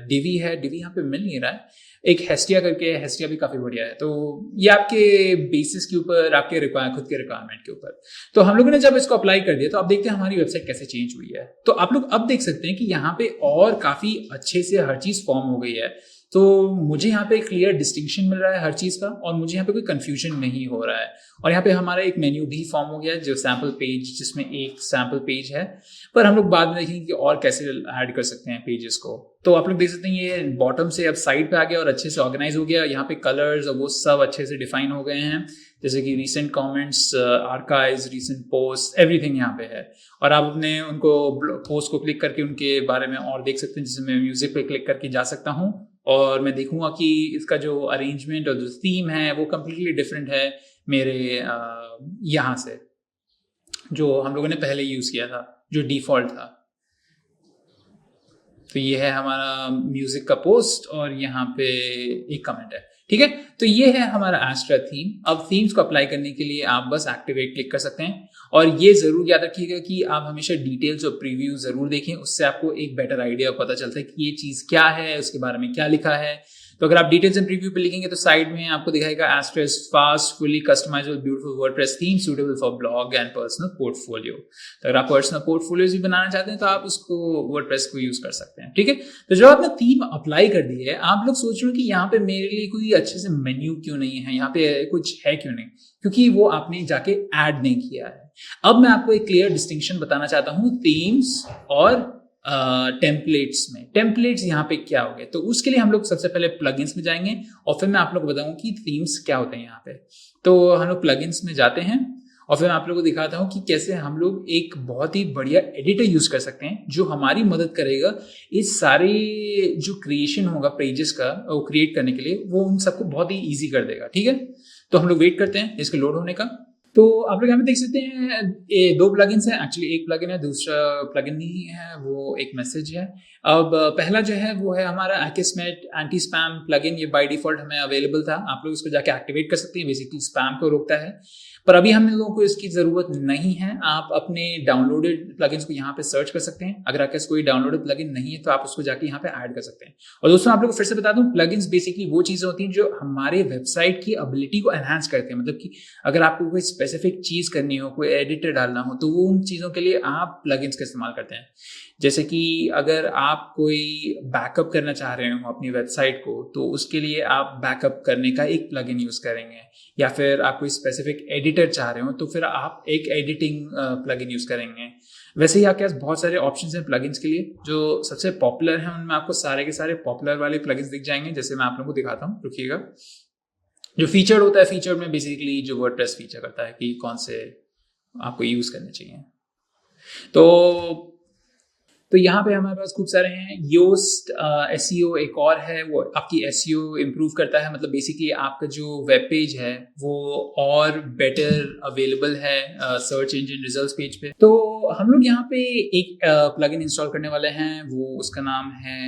डिवी है। डिवी यहाँ पे मिल नहीं रहा है। एक हेस्टिया करके, हेस्टिया भी काफ़ी बढ़िया है। तो ये आपके बेसिस के ऊपर, आपके खुद के रिक्वायरमेंट के ऊपर। तो हम लोगों ने जब इसको अप्लाई कर दिया तो आप देखते हैं हमारी वेबसाइट कैसे चेंज हुई है। तो आप लोग अब देख सकते हैं कि यहाँ पे और काफ़ी अच्छे से हर चीज़ फॉर्म हो गई है। तो मुझे यहाँ पे क्लियर डिस्टिंक्शन मिल रहा है हर चीज़ का और मुझे यहाँ पे कोई कंफ्यूजन नहीं हो रहा है। और यहाँ पे हमारा एक मेन्यू भी फॉर्म हो गया है जो सैम्पल पेज, जिसमें एक सैम्पल पेज है। पर हम लोग बाद में देखेंगे कि और कैसे ऐड कर सकते हैं पेजेस को। तो आप लोग देख सकते हैं ये बॉटम से अब साइड पे आ गया और अच्छे से ऑर्गेनाइज हो गया। यहाँ पे कलर्स और वो सब अच्छे से डिफाइन हो गए हैं, जैसे कि recent comments, archives, recent post, everything यहाँ पे है। और आप अपने उनको पोस्ट को क्लिक करके उनके बारे में और देख सकते हैं। जैसे मैं म्यूजिक पे क्लिक करके जा सकता हूँ और मैं देखूंगा कि इसका जो अरेंजमेंट और जो थीम है वो कम्प्लीटली डिफरेंट है मेरे यहाँ से, जो हम लोगों ने पहले यूज़ किया था, जो डिफ़ॉल्ट था। तो ये है हमारा म्यूजिक का पोस्ट और यहाँ पे एक कमेंट है। ठीक है, तो ये है हमारा एस्ट्रा थीम। अब थीम्स को अप्लाई करने के लिए आप बस एक्टिवेट क्लिक कर सकते हैं और ये जरूर याद रखिएगा कि आप हमेशा डिटेल्स और प्रीव्यू जरूर देखें, उससे आपको एक बेटर आइडिया पता चलता है कि ये चीज़ क्या है, उसके बारे में क्या लिखा है। तो अगर आप डिटेल्स एंड प्रीव्यू पे लिखेंगे तो साइड में आपको दिखाएगा Astra fast fully customizable beautiful WordPress theme suitable for blog and personal portfolio. तो अगर आप पर्सनल पोर्टफोलियोज भी बनाना चाहते हैं तो आप उसको वर्डप्रेस को यूज कर सकते हैं। ठीक है, तो जब आपने थीम अप्लाई कर दी है, आप लोग सोच रहे हो कि यहाँ पे मेरे लिए कोई अच्छे से मेन्यू क्यों नहीं है, यहाँ पे कुछ है क्यों नहीं, क्योंकि वो आपने जाके ऐड नहीं किया है। अब मैं आपको एक क्लियर डिस्टिंक्शन बताना चाहता हूँ थीम्स और टेम्पलेट्स में। टेम्पलेट्स यहाँ पे क्या हो गए, तो उसके लिए हम लोग सबसे पहले प्लगइन्स में जाएंगे और फिर मैं आप लोग को बताऊंगा कि थीम्स क्या होते हैं यहाँ पे। तो हम लोग प्लगइन्स में जाते हैं और फिर मैं आप लोगों को दिखाता हूँ कि कैसे हम लोग एक बहुत ही बढ़िया एडिटर यूज कर सकते हैं जो हमारी मदद करेगा इस सारे जो क्रिएशन होगा पेजेस का वो क्रिएट करने के लिए, वो उन सबको बहुत ही ईजी कर देगा। ठीक है, तो हम लोग वेट करते हैं इसके लोड होने का। तो आप लोग यहाँ पे देख सकते हैं ये दो प्लगइन्स हैं, एक्चुअली एक प्लगइन है, दूसरा प्लगइन नहीं है, वो एक मैसेज है। अब पहला जो है वो है हमारा Akismet एंटी स्पैम प्लगइन। ये बाय डिफॉल्ट हमें अवेलेबल था, आप लोग इसको जाके एक्टिवेट कर सकते हैं, बेसिकली स्पैम को रोकता है। पर अभी हम लोगों को इसकी जरूरत नहीं है। आप अपने डाउनलोडेड प्लगइन्स को यहाँ पे सर्च कर सकते हैं। अगर आपके पास कोई डाउनलोडेड प्लगइन नहीं है तो आप उसको जाके यहाँ पे ऐड कर सकते हैं। और दोस्तों आप लोग को फिर से बता दूं, प्लगइन्स बेसिकली वो चीजें होती हैं जो हमारे वेबसाइट की एबिलिटी को एनहांस करते हैं। मतलब कि अगर आपको कोई स्पेसिफिक चीज करनी हो, कोई एडिटर डालना हो, तो वो उन चीजों के लिए आप प्लगइन्स का इस्तेमाल करते हैं। जैसे कि अगर आप कोई बैकअप करना चाह रहे हो अपनी वेबसाइट को, तो उसके लिए आप बैकअप करने का एक प्लगइन यूज करेंगे, या फिर आप कोई स्पेसिफिक एडिटर चाह रहे हो तो फिर आप एक एडिटिंग प्लगइन यूज करेंगे। वैसे ही आपके पास बहुत सारे ऑप्शंस हैं प्लगइन्स के लिए। जो सबसे पॉपुलर हैं उनमें आपको सारे के सारे पॉपुलर वाले प्लगइन्स दिख जाएंगे। जैसे मैं आप लोगों को दिखाता हूँ, रुकिएगा। जो फीचर होता है, फीचर में बेसिकली जो वर्डप्रेस फीचर करता है कि कौन से आपको यूज करने चाहिए। तो यहाँ पे हमारे पास खूब सारे हैं। योस्ट एसईओ एक और है, वो आपकी एसईओ इम्प्रूव करता है। मतलब बेसिकली आपका जो वेब पेज है वो और बेटर अवेलेबल है सर्च इंजन रिजल्ट्स पेज पे। तो हम लोग यहाँ पे एक प्लगइन इंस्टॉल करने वाले हैं, वो उसका नाम है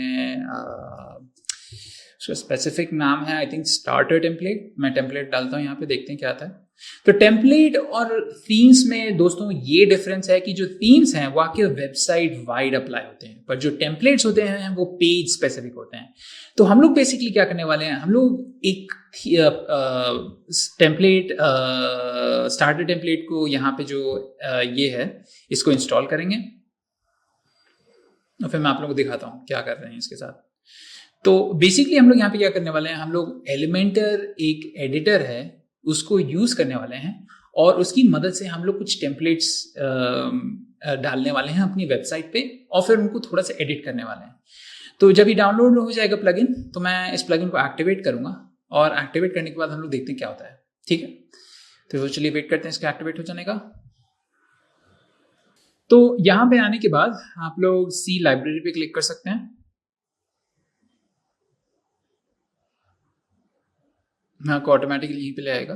उसका स्पेसिफिक नाम है आई थिंक स्टार्टर टेम्पलेट। मैं टेम्पलेट डालता हूँ यहाँ पे, देखते हैं क्या आता है। तो टेम्पलेट और थीम्स में दोस्तों ये डिफरेंस है कि जो थीम्स हैं वो आपके वेबसाइट वाइड अप्लाई होते हैं, पर जो टेम्पलेट्स होते हैं वो पेज स्पेसिफिक होते हैं। तो हम लोग बेसिकली क्या करने वाले हैं, हम लोग एक टेम्पलेट स्टार्टर टेम्पलेट को यहाँ पे जो ये है इसको इंस्टॉल करेंगे और फिर मैं आप लोगों को दिखाता हूँ क्या कर रहे हैं इसके साथ। तो बेसिकली हम लोग यहाँ पे क्या करने वाले हैं, हम लोग एलिमेंटर एक एडिटर है उसको यूज करने वाले हैं और उसकी मदद से हम लोग कुछ टेम्पलेट्स डालने वाले हैं अपनी वेबसाइट पे और फिर उनको थोड़ा सा एडिट करने वाले हैं। तो जब ये डाउनलोड हो जाएगा प्लगइन, तो मैं इस प्लगइन को एक्टिवेट करूंगा और एक्टिवेट करने के बाद हम लोग देखते हैं क्या होता है। ठीक है, तो चलिए वेट करते हैं इसका एक्टिवेट हो जाने का। तो यहाँ पे आने के बाद आप लोग सी लाइब्रेरी पे क्लिक कर सकते हैं। आपको ऑटोमेटिकली यहीं पे ले आएगा।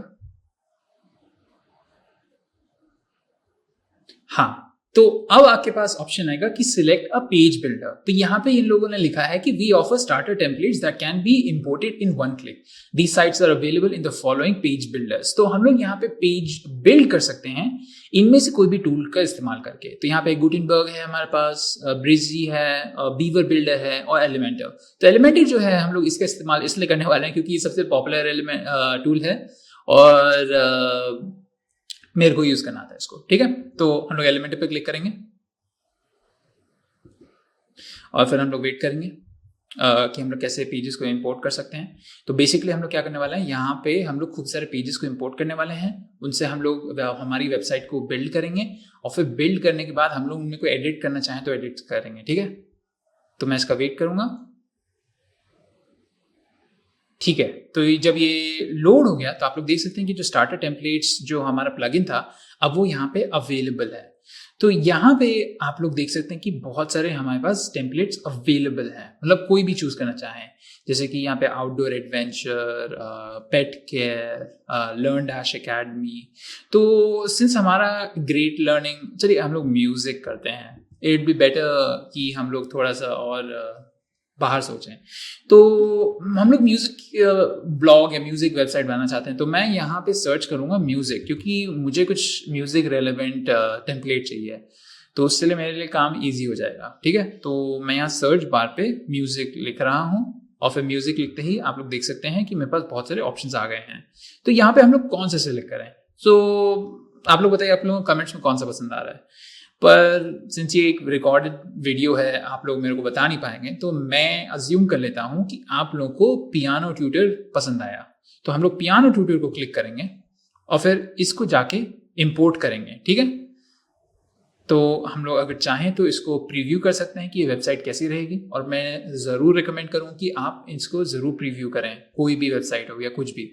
हाँ, तो अब आपके पास ऑप्शन आएगा कि सिलेक्ट अ पेज बिल्डर। तो यहाँ पे इन लोगों ने लिखा है कि we offer starter templates that can be imported in one click. These sites are available in the following page builders. तो हम लोग यहाँ पे पेज बिल्ड कर सकते हैं इनमें से कोई भी टूल का इस्तेमाल करके। तो यहाँ पे गुटेनबर्ग है हमारे पास, ब्रिजी है, बीवर बिल्डर है और एलिमेंटर। तो एलिमेंटर जो है हम लोग इसका इस्तेमाल इसलिए करने वाले हैं क्योंकि ये सबसे पॉपुलर टूल है और मेरे को यूज करना था इसको। ठीक है, तो हम लोग एलिमेंटर पे क्लिक करेंगे और फिर हम लोग वेट करेंगे कि हम लोग कैसे पेजेस को इंपोर्ट कर सकते हैं। तो बेसिकली हम लोग क्या करने वाले हैं, यहाँ पे हम लोग खूब सारे पेजेस को इंपोर्ट करने वाले हैं। उनसे हम लोग हमारी वेबसाइट को बिल्ड करेंगे और फिर बिल्ड करने के बाद हम लोग उनमें कोई एडिट करना चाहें तो एडिट करेंगे। ठीक है, तो मैं इसका वेट करूंगा। ठीक है, तो जब ये लोड हो गया तो आप लोग देख सकते हैं कि जो स्टार्टर टेम्पलेट्स जो हमारा प्लगइन था अब वो यहाँ पे अवेलेबल है। तो यहाँ पे आप लोग देख सकते हैं कि बहुत सारे हमारे पास टेम्पलेट्स अवेलेबल हैं, मतलब कोई भी चूज करना चाहें। जैसे कि यहाँ पे outdoor adventure, pet care, learn dash academy. तो सिंस हमारा ग्रेट लर्निंग, चलिए हम लोग म्यूजिक करते हैं। इट बी बेटर कि हम लोग थोड़ा सा और बाहर सोचें। तो हम लोग म्यूजिक ब्लॉग या म्यूजिक वेबसाइट बनाना चाहते हैं, तो मैं यहाँ पे सर्च करूँगा म्यूजिक, क्योंकि मुझे कुछ म्यूजिक रेलेवेंट टेम्पलेट चाहिए, तो उससे लिए मेरे लिए काम इजी हो जाएगा। ठीक है, तो मैं यहाँ सर्च बार पे म्यूजिक लिख रहा हूँ और फिर म्यूजिक लिखते ही आप लोग देख सकते हैं कि मेरे पास बहुत सारे ऑप्शंस आ गए हैं। तो यहाँ पे हम लोग कौन सा सिलेक्ट करें, सो आप लोग बताइए आप लोगों को कमेंट्स में कौन सा पसंद आ रहा है। पर सिंस ये एक रिकॉर्डेड वीडियो है, आप लोग मेरे को बता नहीं पाएंगे, तो मैं अज्यूम कर लेता हूं कि आप लोगों को पियानो ट्यूटर पसंद आया। तो हम लोग पियानो ट्यूटर को क्लिक करेंगे और फिर इसको जाके इंपोर्ट करेंगे। ठीक है, तो हम लोग अगर चाहें तो इसको प्रीव्यू कर सकते हैं कि ये वेबसाइट कैसी रहेगी, और मैं ज़रूर रिकमेंड करूँ कि आप इसको ज़रूर प्रीव्यू करें, कोई भी वेबसाइट हो या कुछ भी।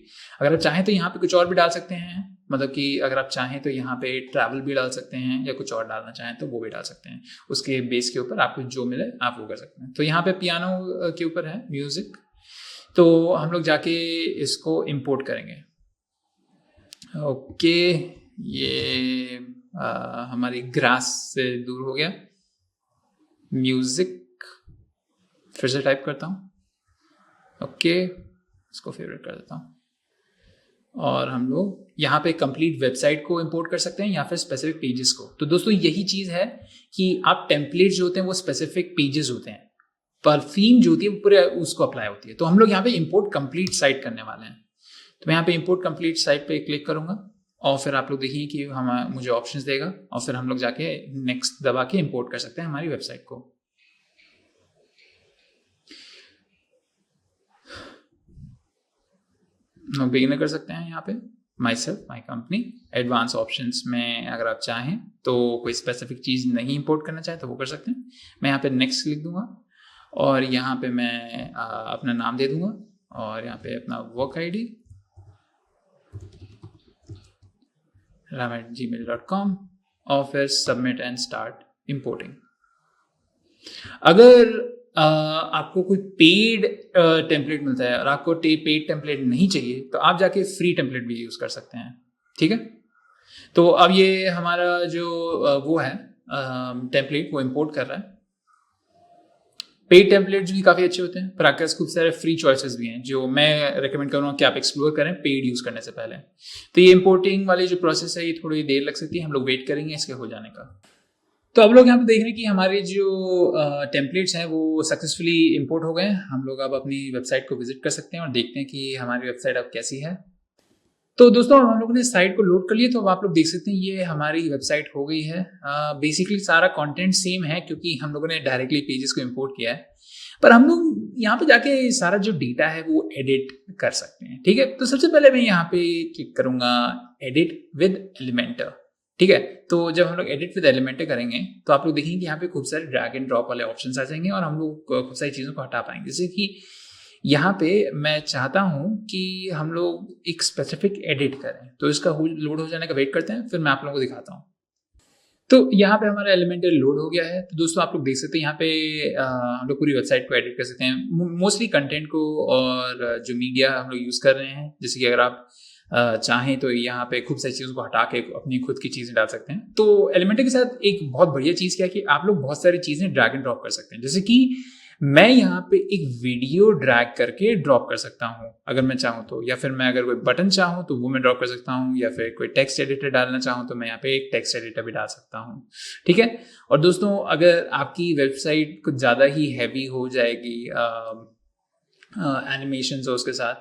अगर आप चाहें तो यहाँ पे कुछ और भी डाल सकते हैं, मतलब कि अगर आप चाहें तो यहाँ पे ट्रैवल भी डाल सकते हैं, या कुछ और डालना चाहें तो वो भी डाल सकते हैं। उसके बेस के ऊपर आपको जो मिले आप वो कर सकते हैं। तो यहाँ पे पियानो के ऊपर है म्यूज़िक, तो हम लोग जाके इसको इम्पोर्ट करेंगे। ओके, ये हमारी ग्रास से दूर हो गया। म्यूजिक फिर से टाइप करता हूँ, ओके, इसको फेवरेट कर देता हूँ, और हम लोग यहाँ पे कंप्लीट वेबसाइट को इंपोर्ट कर सकते हैं या फिर स्पेसिफिक पेजेस को। तो दोस्तों यही चीज़ है कि आप टेम्पलेट जो होते हैं वो स्पेसिफिक पेजेस होते हैं, पर थीम जो होती है वो पूरे उसको अप्लाई होती है। तो हम लोग यहाँ पे इंपोर्ट कंप्लीट साइट करने वाले हैं। तो मैं यहाँ पे इंपोर्ट कंप्लीट साइट पे क्लिक करूँगा, और फिर आप लोग देखिए कि मुझे ऑप्शंस देगा, और फिर हम लोग जाके नेक्स्ट दबा के इंपोर्ट कर सकते हैं हमारी वेबसाइट को। बिगिनर कर सकते हैं यहाँ पे my self my company. Advance options में अगर आप चाहें तो कोई स्पेसिफिक चीज़ नहीं इंपोर्ट करना चाहे तो वो कर सकते हैं। मैं यहाँ पे नेक्स्ट लिख दूंगा, और यहाँ पे मैं अपना नाम दे दूंगा, और यहाँ पे अपना वर्क ID ram@gmail.com, और फिर सबमिट एंड स्टार्ट इंपोर्टिंग। अगर आपको कोई पेड टेम्पलेट मिलता है और आपको पेड टेम्पलेट नहीं चाहिए तो आप जाके फ्री टेम्पलेट भी यूज़ कर सकते हैं, ठीक है। तो अब ये हमारा जो वो है टेम्पलेट वो इंपोर्ट कर रहा है। पेड टेम्पलेट्स भी काफ़ी अच्छे होते हैं, पर आपके पास खूब सारे फ्री चॉइसेस भी हैं जो मैं रेकमेंड करूँगा कि आप एक्सप्लोर करें पेड यूज़ करने से पहले। तो ये इंपोर्टिंग वाली जो प्रोसेस है ये थोड़ी देर लग सकती है, हम लोग वेट करेंगे इसके हो जाने का। तो अब लोग यहाँ पे देख रहे हैं कि हमारे जो टेम्पलेट्स हैं वो सक्सेसफुली इंपोर्ट हो गए हैं। हम लोग अब अपनी वेबसाइट को विजिट कर सकते हैं और देखते हैं कि हमारी वेबसाइट अब कैसी है। तो दोस्तों हम लोगों ने साइट को लोड कर लिया, तो अब आप लोग देख सकते हैं ये हमारी वेबसाइट हो गई है। बेसिकली सारा कंटेंट सेम है क्योंकि हम लोगों ने डायरेक्टली पेजेस को इंपोर्ट किया है, पर हम लोग यहाँ पे जाके सारा जो डेटा है वो एडिट कर सकते हैं, ठीक है। तो सबसे पहले मैं यहाँ पे क्लिक करूंगा एडिट विद एलिमेंटर, ठीक है। तो जब हम लोग एडिट विद एलिमेंटर करेंगे तो आप लोग देखेंगे कि यहाँ पे खूब सारे ड्रैग एंड ड्रॉप वाले ऑप्शंस आ जाएंगे और हम लोग खूब सारी चीज़ों को हटा पाएंगे। जैसे कि यहाँ पे मैं चाहता हूँ कि हम लोग एक स्पेसिफिक एडिट करें, तो इसका लोड हो जाने का वेट करते हैं, फिर मैं आप लोगों को दिखाता हूँ। तो यहाँ पे हमारा एलिमेंटर लोड हो गया है। तो दोस्तों आप लोग देख सकते हैं यहाँ पे हम लोग पूरी वेबसाइट को एडिट कर सकते हैं, मोस्टली कंटेंट को, और जो मीडिया हम लोग यूज़ कर रहे हैं। जैसे कि अगर आप चाहें तो यहाँ पे खूब सारी चीज़ों को हटा के अपनी खुद की चीज़ें डाल सकते हैं। तो एलिमेंटर के साथ एक बहुत बढ़िया चीज़ क्या है कि आप लोग बहुत सारी चीज़ें ड्रैग एंड ड्रॉप कर सकते हैं। जैसे कि मैं यहाँ पे एक वीडियो ड्रैग करके ड्रॉप कर सकता हूँ अगर मैं चाहूँ तो, या फिर मैं अगर कोई बटन चाहूँ तो वो मैं ड्रॉप कर सकता हूँ, या फिर कोई टेक्स्ट एडिटर डालना चाहूँ तो मैं यहाँ पे एक टेक्स्ट एडिटर भी डाल सकता हूँ, ठीक है। और दोस्तों अगर आपकी वेबसाइट कुछ ज़्यादा ही हैवी हो जाएगी एनिमेशंस हो उसके साथ,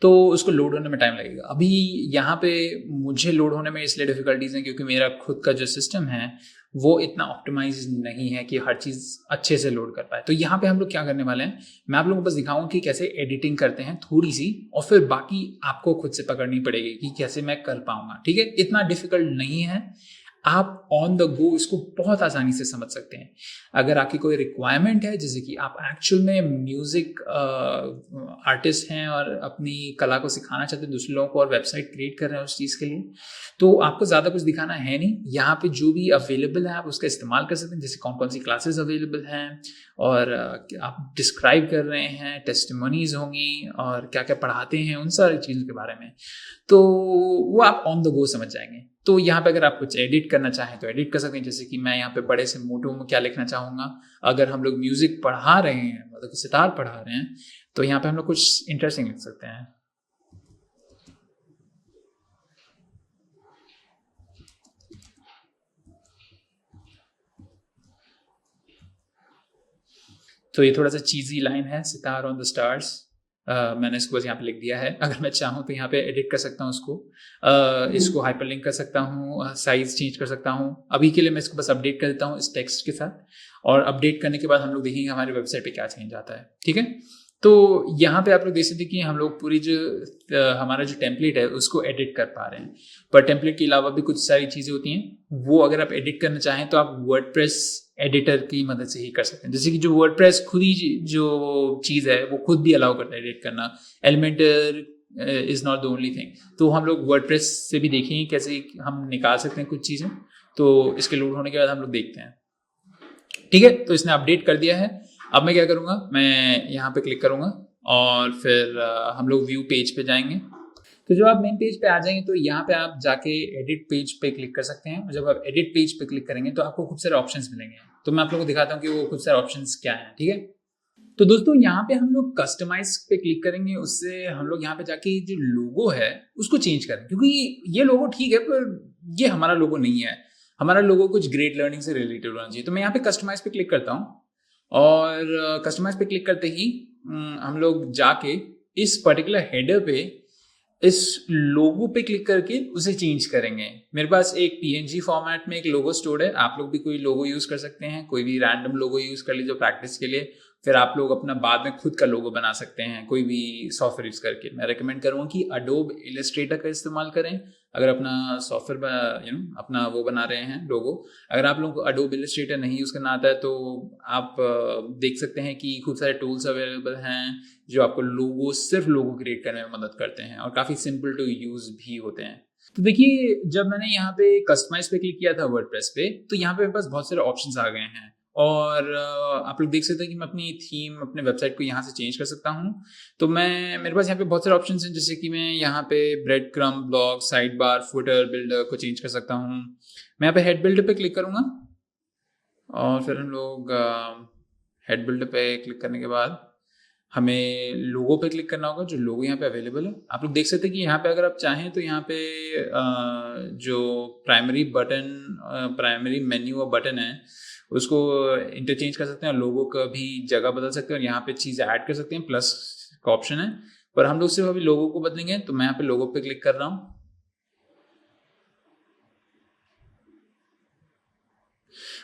तो उसको लोड होने में टाइम लगेगा। अभी यहाँ पे मुझे लोड होने में इसलिए डिफिकल्टीज हैं क्योंकि मेरा खुद का जो सिस्टम है वो इतना ऑप्टिमाइज नहीं है कि हर चीज़ अच्छे से लोड कर पाए। तो यहाँ पे हम लोग क्या करने वाले हैं, मैं आप लोगों को बस दिखाऊंगा कि कैसे एडिटिंग करते हैं थोड़ी सी, और फिर बाकी आपको खुद से पकड़नी पड़ेगी कि कैसे मैं कर पाऊंगा, ठीक है। इतना डिफिकल्ट नहीं है, आप ऑन द गो इसको बहुत आसानी से समझ सकते हैं। अगर आपकी कोई रिक्वायरमेंट है, जैसे कि आप एक्चुअल में म्यूजिक आर्टिस्ट हैं और अपनी कला को सिखाना चाहते हैं दूसरे लोगों को और वेबसाइट क्रिएट कर रहे हैं उस चीज़ के लिए, तो आपको ज़्यादा कुछ दिखाना है नहीं। यहाँ पे जो भी अवेलेबल है आप उसका इस्तेमाल कर सकते हैं, जैसे कौन कौन सी क्लासेस अवेलेबल हैं, और आप डिस्क्राइब कर रहे हैं, टेस्टिमोनीज होंगी, और क्या क्या पढ़ाते हैं, उन सारी चीज़ों के बारे में, तो वो आप ऑन द गो समझ जाएंगे। तो यहाँ पे अगर आप कुछ एडिट करना चाहें तो एडिट कर सकते हैं। जैसे कि मैं यहाँ पे बड़े से मोटो में क्या लिखना चाहूँगा, अगर हम लोग म्यूजिक पढ़ा रहे हैं, मतलब कि सितार पढ़ा रहे हैं, तो यहाँ पे हम लोग कुछ इंटरेस्टिंग लिख सकते हैं। तो ये थोड़ा सा चीजी लाइन है, सितार ऑन द स्टार्स, मैंने इसको बस यहाँ पे लिख दिया है। अगर मैं चाहूँ तो यहाँ पे एडिट कर सकता हूँ उसको, इसको हाइपरलिंक कर सकता हूँ, साइज चेंज कर सकता हूँ। अभी के लिए मैं इसको बस अपडेट कर देता हूँ इस टेक्स्ट के साथ, और अपडेट करने के बाद हम लोग देखेंगे हमारी वेबसाइट पे क्या चेंज आता है, ठीक है। तो यहाँ पे आप लोग देख सकते हैं कि हम लोग पूरी जो हमारा जो टेम्पलेट है उसको एडिट कर पा रहे हैं। पर टेम्पलेट के अलावा भी कुछ सारी चीज़ें होती हैं, वो अगर आप एडिट करना चाहें तो आप वर्डप्रेस एडिटर की मदद से ही कर सकते हैं। जैसे कि जो वर्डप्रेस खुद ही जो चीज़ है वो खुद भी अलाउ करता है एडिट करना। Elementor is not the only thing. तो हम लोग वर्डप्रेस से भी देखेंगे कैसे हम निकाल सकते हैं कुछ चीज़ें। तो इसके लोड होने के बाद हम लोग देखते हैं। ठीक है, तो इसने अपडेट कर दिया है। अब मैं क्या करूँगा, मैं यहाँ पे क्लिक करूँगा और फिर हम लोग व्यू पेज पे जाएंगे। तो जब आप मेन पेज पे आ जाएंगे तो यहाँ पे आप जाके एडिट पेज पे क्लिक कर सकते हैं। और जब आप एडिट पेज पे क्लिक करेंगे तो आपको खूब सारे ऑप्शंस मिलेंगे। तो मैं आप लोगों को दिखाता हूँ कि वो खूब सारे ऑप्शंस क्या हैं। ठीक है, तो दोस्तों यहाँ पे हम लोग कस्टमाइज पे क्लिक करेंगे। उससे हम लोग यहाँ पे जाके जो लोगो है उसको चेंज करें, क्योंकि ये लोगो ठीक है पर ये हमारा लोगो नहीं है। हमारा लोगो कुछ ग्रेट लर्निंग से रिलेटेड होना चाहिए। तो मैं यहाँ पे कस्टमाइज पे क्लिक करता हूँ और कस्टमाइज पे क्लिक करते ही हम लोग जाके इस पर्टिकुलर हेडर पे इस लोगो पे क्लिक करके उसे चेंज करेंगे। मेरे पास एक पीएनजी फॉर्मेट में एक लोगो स्टोर्ड है। आप लोग भी कोई लोगो यूज कर सकते हैं, कोई भी रैंडम लोगो यूज कर लीजिए प्रैक्टिस के लिए। फिर आप लोग अपना बाद में खुद का लोगो बना सकते हैं कोई भी सॉफ्टवेयर यूज करके। मैं रेकमेंड करूँगा कि अडोब इलस्ट्रेटर का इस्तेमाल करें अगर अपना सॉफ्टवेयर अपना वो बना रहे हैं लोगो। अगर आप लोगों को अडोब इलस्ट्रेटर नहीं यूज़ करना आता है तो आप देख सकते हैं कि खूब सारे टूल्स अवेलेबल हैं जो आपको लोगो, सिर्फ लोगो क्रिएट करने में मदद करते हैं और काफ़ी सिंपल टू यूज़ भी होते हैं। तो देखिए, जब मैंने यहाँ पे कस्टमाइज पे क्लिक किया था वर्डप्रेस पे, तो यहाँ पे मेरे पास बहुत सारे ऑप्शंस आ गए हैं और आप लोग देख सकते हैं कि मैं अपनी थीम, अपने वेबसाइट को यहाँ से चेंज कर सकता हूँ। तो मेरे पास यहाँ पे बहुत सारे ऑप्शंस हैं, जैसे कि मैं यहाँ पे bread crumb, blog, side bar, footer, builder को चेंज कर सकता हूँ। मैं यहाँ पे हेड बिल्डर पे क्लिक करूँगा और फिर हम लोग हेड बिल्डर पे क्लिक करने के बाद हमें लोगो पे क्लिक करना होगा। जो लोगो यहाँ पे अवेलेबल है, आप लोग देख सकते हैं कि यहाँ पे अगर आप चाहें तो यहाँ पे जो प्राइमरी मेन्यू और बटन है उसको इंटरचेंज कर सकते हैं और लोगो का भी जगह बदल सकते हैं और यहाँ पे चीज़ ऐड कर सकते हैं। प्लस का ऑप्शन है, पर हम लोग सिर्फ अभी लोगो को बदलेंगे। तो मैं यहाँ पे लोगो पे क्लिक कर रहा हूँ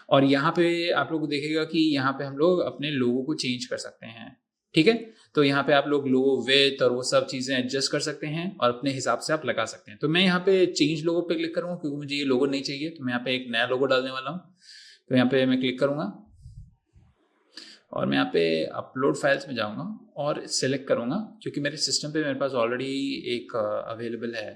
और यहाँ पे आप लोग देखेगा कि यहाँ पे हम लोग अपने लोगो को चेंज कर सकते हैं। ठीक है, तो यहाँ पे आप लोग लोगो विड्थ और वो सब चीज़ें एडजस्ट कर सकते हैं और अपने हिसाब से आप लगा सकते हैं। तो मैं यहाँ पे चेंज लोगो पे क्लिक करूँगा क्योंकि मुझे ये लोगो नहीं चाहिए। तो मैं यहाँ पे एक नया लोगो डालने वाला हूँ। तो यहाँ पे मैं क्लिक करूँगा और मैं यहाँ पे अपलोड फाइल्स में जाऊँगा और सिलेक्ट करूँगा क्योंकि मेरे सिस्टम पे मेरे पास ऑलरेडी एक अवेलेबल है।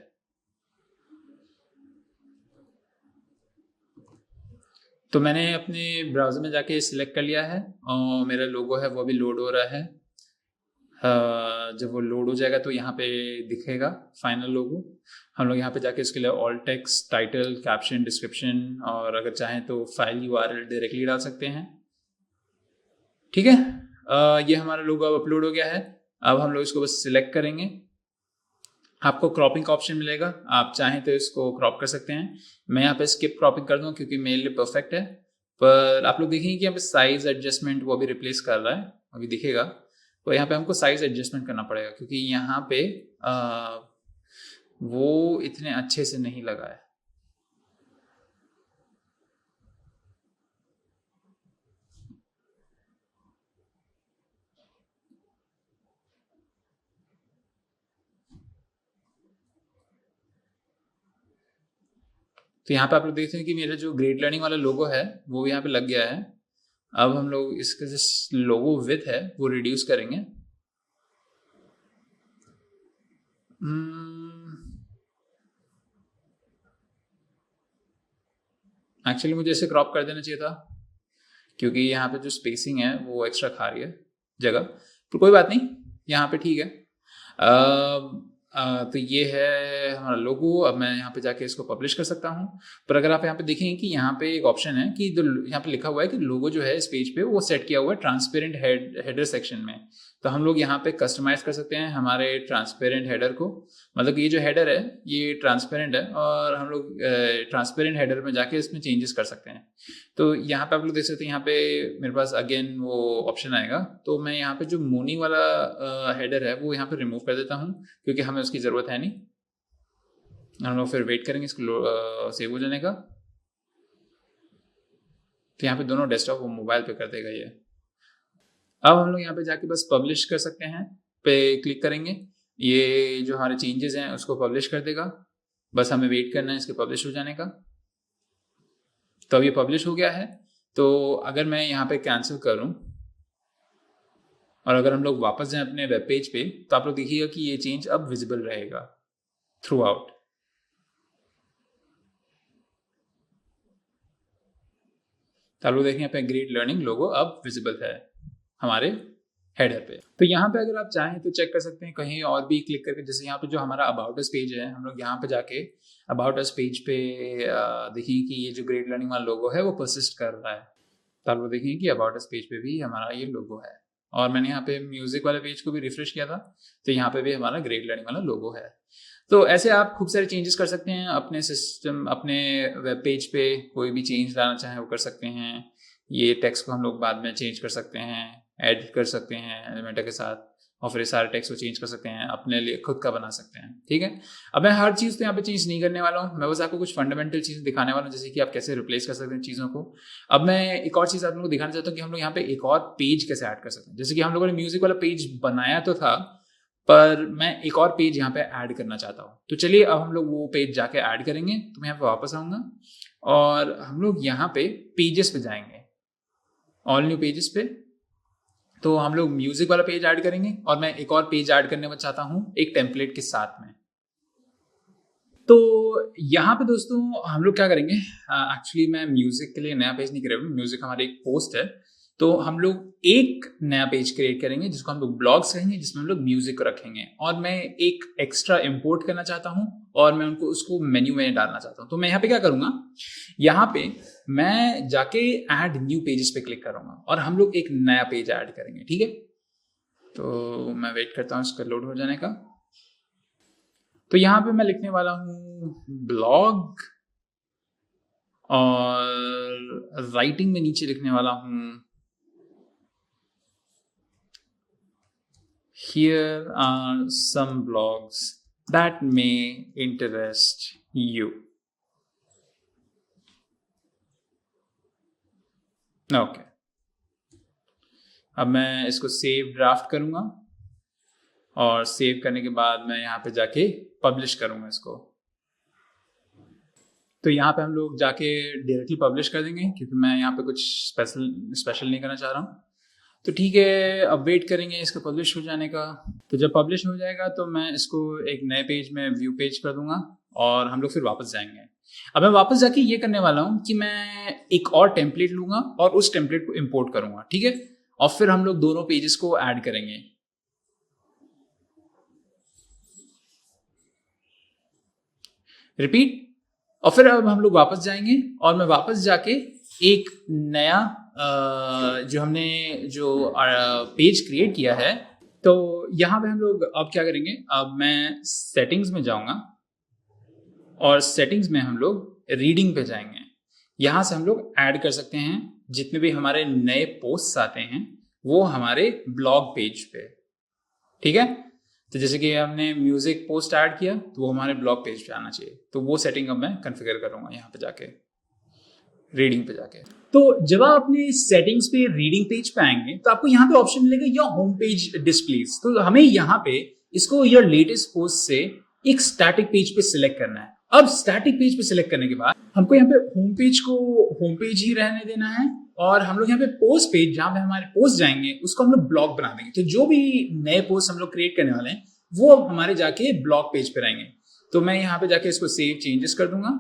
तो मैंने अपने ब्राउज़र में जाके सिलेक्ट कर लिया है और मेरा लोगो है वो भी लोड हो रहा है। जब वो लोड हो जाएगा तो यहाँ पे दिखेगा फाइनल लोगो। हम लोग यहाँ पे जाके इसके लिए all text, title, caption, description और अगर चाहें तो फाइल यूआरएल डायरेक्टली डाल सकते हैं। ठीक है, ये हमारा लोगो अब अपलोड हो गया है। अब हम लोग इसको बस सिलेक्ट करेंगे। आपको क्रॉपिंग का ऑप्शन मिलेगा, आप चाहें तो इसको क्रॉप कर सकते हैं। मैं यहाँ पे स्किप क्रॉपिंग कर दूँ क्योंकि मेरे लिए परफेक्ट है। पर आप लोग देखेंगे कि यहाँ पे साइज एडजस्टमेंट वो भी रिप्लेस कर रहा है, अभी दिखेगा। तो यहाँ पे हमको साइज एडजस्टमेंट करना पड़ेगा क्योंकि यहाँ पे वो इतने अच्छे से नहीं लगा है। तो यहाँ पे आप लोग देखते हैं कि मेरा जो ग्रेट लर्निंग वाला लोगो है वो भी यहाँ पे लग गया है। अब हम लोग इसका जो लोगो विड्थ है वो रिड्यूस करेंगे। एक्चुअली मुझे इसे क्रॉप कर देना चाहिए था क्योंकि यहाँ पे जो स्पेसिंग है वो एक्स्ट्रा खा रही है जगह। तो कोई बात नहीं, यहाँ पे ठीक है। तो ये है हमारा लोगो। अब मैं यहाँ पे जाके इसको पब्लिश कर सकता हूँ। पर अगर आप यहाँ पे देखेंगे कि यहाँ पे एक ऑप्शन है कि जो यहाँ पे लिखा हुआ है कि लोगो जो है इस पेज पे वो सेट किया हुआ है ट्रांसपेरेंट हेडर सेक्शन में। तो हम लोग यहाँ पे कस्टमाइज कर सकते हैं हमारे ट्रांसपेरेंट हेडर को। मतलब ये जो हेडर है ये ट्रांसपेरेंट है और हम लोग ट्रांसपेरेंट हेडर में जाके इसमें चेंजेस कर सकते हैं। तो यहाँ पे आप लोग देख सकते हैं, यहाँ पे मेरे पास अगेन वो ऑप्शन आएगा। तो मैं यहाँ पे जो मोनी वाला हेडर है वो यहाँ पे रिमूव कर देता हूँ क्योंकि हमें उसकी ज़रूरत है नहीं। हम लोग फिर वेट करेंगे इसको सेव हो जाने का। तो यहाँ पे दोनों डेस्कटॉप और मोबाइल पे कर देगा ये। अब हम लोग यहाँ पे जाके बस पब्लिश कर सकते हैं, पे क्लिक करेंगे, ये जो हमारे चेंजेस हैं उसको पब्लिश कर देगा। बस हमें वेट करना है इसके पब्लिश हो जाने का। तो अब ये पब्लिश हो गया है। तो अगर मैं यहाँ पे कैंसिल करूँ और अगर हम लोग वापस जाएं अपने वेब पेज पे, तो आप लोग देखिएगा कि ये चेंज अब विजिबल रहेगा थ्रू आउट। तो आप लोग देखें यहाँ पे ग्रेट लर्निंग लोगो अब विजिबल है हमारे हेडर पे। तो यहाँ पे अगर आप चाहें तो चेक कर सकते हैं कहीं और भी क्लिक करके, जैसे यहाँ पे जो हमारा अबाउट अस पेज है, हम लोग यहाँ पे जाके अबाउट अस पेज पे देखिए कि ये जो ग्रेट लर्निंग वाला लोगो है वो परसिस्ट कर रहा है। तो आप लोग देखेंगे कि अबाउट अस पेज पे भी हमारा ये लोगो है। और मैंने यहाँ पे म्यूजिक वाले पेज को भी रिफ्रेश किया था, तो यहाँ पे भी हमारा ग्रेट लर्निंग वाला लोगो है। तो ऐसे आप खूब सारे चेंजेस कर सकते हैं अपने सिस्टम, अपने वेब पेज पे कोई भी चेंज लाना चाहें वो कर सकते हैं। ये टेक्स्ट को हम लोग बाद में चेंज कर सकते हैं, ऐड कर सकते हैं एलिमेंटा के साथ, और फिर सारे टेक्स्ट को चेंज कर सकते हैं, अपने लिए खुद का बना सकते हैं। ठीक है, अब मैं हर चीज़ तो यहाँ पे चेंज नहीं करने वाला हूँ, मैं बस आपको कुछ फंडामेंटल चीज़ें दिखाने वाला हूँ, जैसे कि आप कैसे रिप्लेस कर सकते हैं चीज़ों को। अब मैं एक और चीज़ आप लोगों को दिखाना चाहता हूँ कि हम लोग यहाँ पे एक और पेज कैसे ऐड कर सकते हैं। जैसे कि हम लोगों ने म्यूजिक वाला पेज बनाया तो था, पर मैं एक और पेज यहाँ पे ऐड करना चाहता हूँ। तो चलिए अब हम लोग वो पेज जाके ऐड करेंगे। तो मैं यहाँ पे वापस आऊँगा और हम लोग यहाँ पे पेजेस पे जाएंगे, ऑल न्यू पेजेस पे। तो हम लोग म्यूजिक वाला पेज ऐड करेंगे और मैं एक और पेज ऐड करने चाहता हूँ एक टेम्पलेट के साथ में। तो यहाँ पे दोस्तों हम लोग क्या करेंगे, एक्चुअली मैं म्यूजिक के लिए नया पेज नहीं क्रिएट, म्यूजिक हमारी एक पोस्ट है, तो हम लोग एक नया पेज क्रिएट करेंगे जिसको हम लोग ब्लॉग्स कहेंगे, जिसमें हम लोग म्यूजिक को रखेंगे। और मैं एक एक्स्ट्रा इंपोर्ट करना चाहता हूँ और मैं उनको उसको मेन्यू में डालना चाहता हूँ। तो मैं यहाँ पे क्या करूँगा, यहाँ पे मैं जाके ऐड न्यू पेजेस पे क्लिक करूँगा और हम लोग एक नया पेज ऐड करेंगे। ठीक है, तो मैं वेट करता हूँ इसका लोड हो जाने का। तो यहाँ पे मैं लिखने वाला हूँ ब्लॉग और राइटिंग में नीचे लिखने वाला हूँ here are some blogs that may interest you. Okay, अब मैं इसको सेव ड्राफ्ट करूँगा और सेव करने के बाद मैं यहाँ पे जाके पब्लिश करूँगा इसको। तो यहाँ पे हम लोग जाके डायरेक्टली पब्लिश कर देंगे क्योंकि मैं यहाँ पे कुछ स्पेशल नहीं करना चाह रहा हूँ। तो ठीक है, अब वेट करेंगे इसका पब्लिश हो जाने का। तो जब पब्लिश हो जाएगा तो मैं इसको एक नए पेज में व्यू पेज कर दूंगा और हम लोग फिर वापस जाएंगे। अब मैं वापस जाके ये करने वाला हूँ कि मैं एक और टेम्पलेट लूंगा और उस टेम्पलेट को इंपोर्ट करूंगा। ठीक है, और फिर हम लोग दोनों पेजेस को ऐड करेंगे। रिपीट, और फिर अब हम लोग वापस जाएंगे और मैं वापस जाके एक नया जो हमने जो पेज क्रिएट किया है, तो यहाँ पे हम लोग अब क्या करेंगे, अब मैं सेटिंग्स में जाऊंगा और सेटिंग्स में हम लोग रीडिंग पे जाएंगे। यहाँ से हम लोग ऐड कर सकते हैं जितने भी हमारे नए पोस्ट्स आते हैं वो हमारे ब्लॉग पेज पे। ठीक है, तो जैसे कि हमने म्यूजिक पोस्ट ऐड किया तो वो हमारे ब्लॉग पेज पे आना चाहिए, तो वो सेटिंग अब मैं कॉन्फ़िगर करूंगा यहाँ पे जाके रीडिंग पे जाके। तो जब आप अपने सेटिंग्स पे रीडिंग पेज पे आएंगे तो आपको यहाँ पे ऑप्शन मिलेगा योर होम पेज डिस्प्लेस। तो हमें यहाँ पे इसको योर लेटेस्ट पोस्ट से एक स्टैटिक पेज पे सिलेक्ट करना है। अब स्टैटिक पेज पे सिलेक्ट करने के बाद हमको यहाँ पे होम पेज को होम पेज ही रहने देना है और हम लोग यहाँ पे पोस्ट पेज जहाँ पे हमारे पोस्ट जाएंगे उसको हम लोग ब्लॉग बना देंगे। तो जो भी नए पोस्ट हम लोग क्रिएट करने वाले हैं वो हमारे जाके ब्लॉग पेज पे रहेंगे। तो मैं यहाँ पे जाके इसको सेव चेंजेस कर दूंगा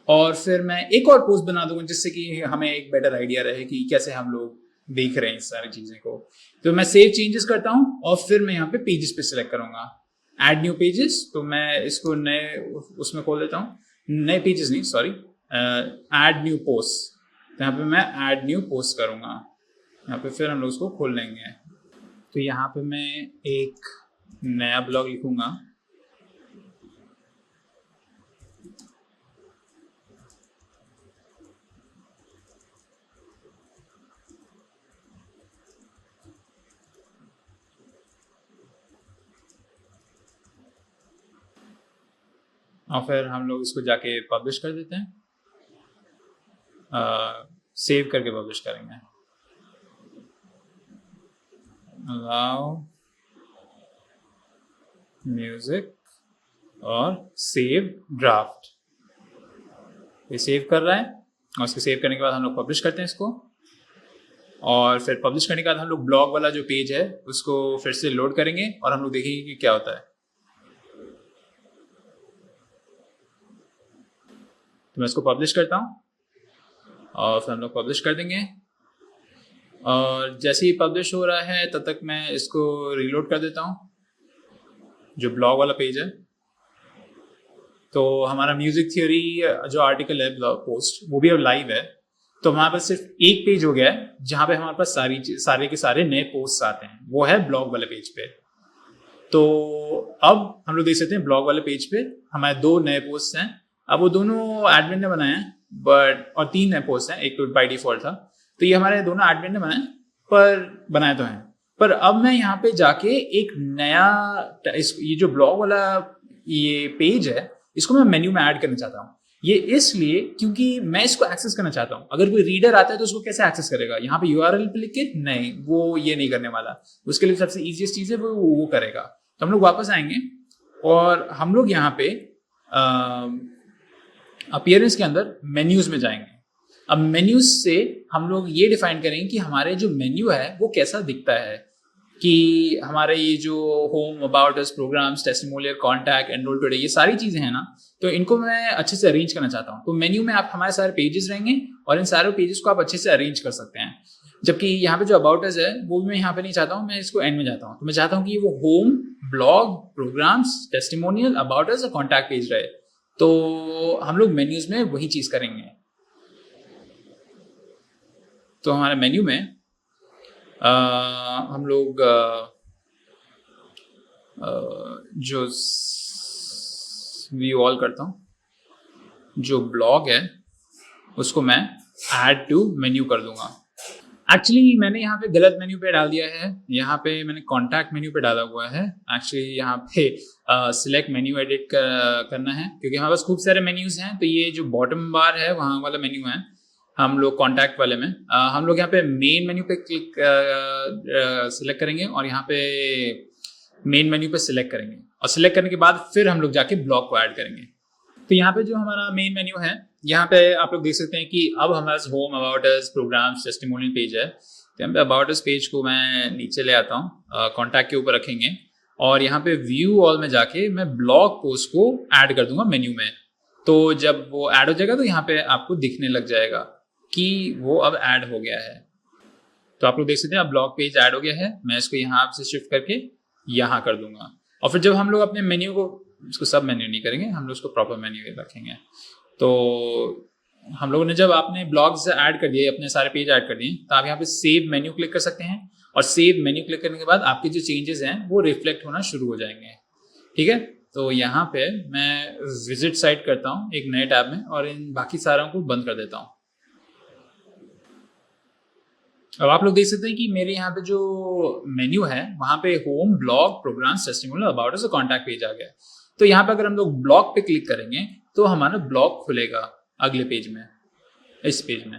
और फिर मैं एक और पोस्ट बना दूंगा जिससे कि हमें एक बेटर आइडिया रहे कि कैसे हम लोग देख रहे हैं इस सारी चीजें को। तो मैं सेव चेंजेस करता हूँ और फिर मैं यहाँ पे पेजेस पे सिलेक्ट करूंगा ऐड न्यू पेजेस। तो मैं इसको नए उसमें खोल देता हूँ, नए पेजेस नहीं सॉरी, ऐड न्यू पोस्ट। तो यहाँ पे मैं ऐड न्यू पोस्ट करूंगा, यहाँ पे फिर हम लोग उसको खोल लेंगे। तो यहाँ पे मैं एक नया ब्लॉग लिखूंगा और फिर हम लोग इसको जाके पब्लिश कर देते हैं, सेव करके पब्लिश करेंगे। अलाउ म्यूजिक और सेव ड्राफ्ट। ये सेव कर रहा है और इसको सेव करने के बाद हम लोग पब्लिश करते हैं इसको, और फिर पब्लिश करने के बाद हम लोग ब्लॉग वाला जो पेज है उसको फिर से लोड करेंगे और हम लोग देखेंगे कि क्या होता है। तो मैं इसको पब्लिश करता हूँ और फिर हम लोग पब्लिश कर देंगे, और जैसे ही पब्लिश हो रहा है तब तक मैं इसको रीलोड कर देता हूँ, जो ब्लॉग वाला पेज है। तो हमारा म्यूजिक थ्योरी जो आर्टिकल है, ब्लॉग पोस्ट, वो भी अब लाइव है। तो हमारे पास सिर्फ एक पेज हो गया है जहाँ पे हमारे पास सारे के सारे नए पोस्ट आते हैं, वो है ब्लॉग वाले पेज पे। तो अब हम लोग देख सकते हैं ब्लॉग वाले पेज पे हमारे 2 नए पोस्ट हैं। अब वो दोनों एडमिन ने बनाए हैं, और 3 नए पोस्ट हैं, एक तो बाय डिफॉल्ट था। तो ये हमारे दोनों एडमिन ने बनाए तो हैं, पर अब मैं यहाँ पे जाके एक नया ये जो ब्लॉग वाला ये पेज है इसको मैं मेन्यू में ऐड करना चाहता हूँ। ये इसलिए क्योंकि मैं इसको एक्सेस करना चाहता हूँ। अगर कोई रीडर आता है तो उसको कैसे एक्सेस करेगा? यहाँ पे यूआरएल पे लिख के? नहीं, वो ये नहीं करने वाला। उसके लिए सबसे इजीएस्ट चीज है वो करेगा। तो हम लोग वापस आएंगे और हम लोग यहाँ पे अपीयरेंस के अंदर मेन्यूज में जाएंगे। अब मेन्यूज से हम लोग ये डिफाइन करेंगे कि हमारे जो मेन्यू है वो कैसा दिखता है, कि हमारे ये जो home, about us, programmes, testimonial, contact, enrol today, ये सारी चीजें हैं ना, तो इनको मैं अच्छे से अरेंज करना चाहता हूँ। तो मेन्यू में आप हमारे सारे पेजेस रहेंगे और इन सारे पेजेस को आप अच्छे से अरेंज कर सकते हैं। जबकि यहाँ पे जो अबाउट अस है वो भी मैं यहाँ पे नहीं चाहता हूँ, मैं इसको एंड में चाहता हूँ। तो मैं चाहता हूँ कि वो home, blog, programs, testimonial, about us और कॉन्टैक्ट पेज रहे। तो हम लोग मेन्यूज में वही चीज करेंगे। तो हमारे मेन्यू में हम लोग जो व्यू ऑल करता हूँ, जो ब्लॉग है उसको मैं ऐड टू मेन्यू कर दूंगा। एक्चुअली मैंने यहाँ पे गलत मेन्यू पे डाल दिया है। यहाँ पे मैंने कॉन्टैक्ट मेन्यू पे डाला हुआ है। एक्चुअली यहाँ पे सिलेक्ट मेन्यू एडिट करना है, क्योंकि हमारे पास खूब सारे मेन्यूज हैं। तो ये जो बॉटम बार है वहाँ वाला मेन्यू है, हम लोग कॉन्टैक्ट वाले में हम लोग यहाँ पे मेन मेन्यू पे क्लिक सिलेक्ट करेंगे और यहाँ पे मेन मेन्यू पे सिलेक्ट करेंगे, और सिलेक्ट करने के बाद फिर हम लोग जाके ब्लॉग को ऐड करेंगे। तो यहाँ पे जो हमारा मेन मेन्यू है, यहाँ पे आप लोग देख सकते हैं कि अब हमारे पास home, about us, programmes, testimonial page है। तो यहाँ पे अबाउट अस पेज को मैं नीचे ले आता हूँ, कॉन्टैक्ट के ऊपर रखेंगे, और यहाँ पे व्यू ऑल में जाके मैं ब्लॉग पोस्ट को ऐड कर दूंगा मेन्यू में। तो जब वो ऐड हो जाएगा तो यहाँ पे आपको दिखने लग जाएगा कि वो अब ऐड हो गया है। तो आप लोग देख सकते हैं अब ब्लॉग पेज ऐड हो गया है। मैं इसको यहाँ से शिफ्ट करके यहाँ कर दूंगा, और फिर जब हम लोग अपने मेन्यू को, इसको सब मेन्यू नहीं करेंगे, हम लोग उसको प्रॉपर मेन्यू रखेंगे। तो हम लोगों ने जब आपने ब्लॉग्स ऐड कर दिए, अपने सारे पेज ऐड कर दिए, तो आप यहाँ पे सेव मेन्यू क्लिक कर सकते हैं, और सेव मेन्यू क्लिक करने के बाद आपके जो चेंजेस हैं वो रिफ्लेक्ट होना शुरू हो जाएंगे। ठीक है, तो यहाँ पे मैं विजिट साइट करता हूँ एक नए टैब में, और इन बाकी सारों को बंद कर देता हूँ। अब आप लोग देख सकते हैं कि मेरे यहाँ पे जो मेन्यू है वहाँ पे home, blog, programs, testimonial, about us और कॉन्टैक्ट पेज आ गया। तो यहाँ पे अगर हम लोग ब्लॉग पे क्लिक करेंगे तो हमारा ब्लॉग खुलेगा अगले पेज में, इस पेज में।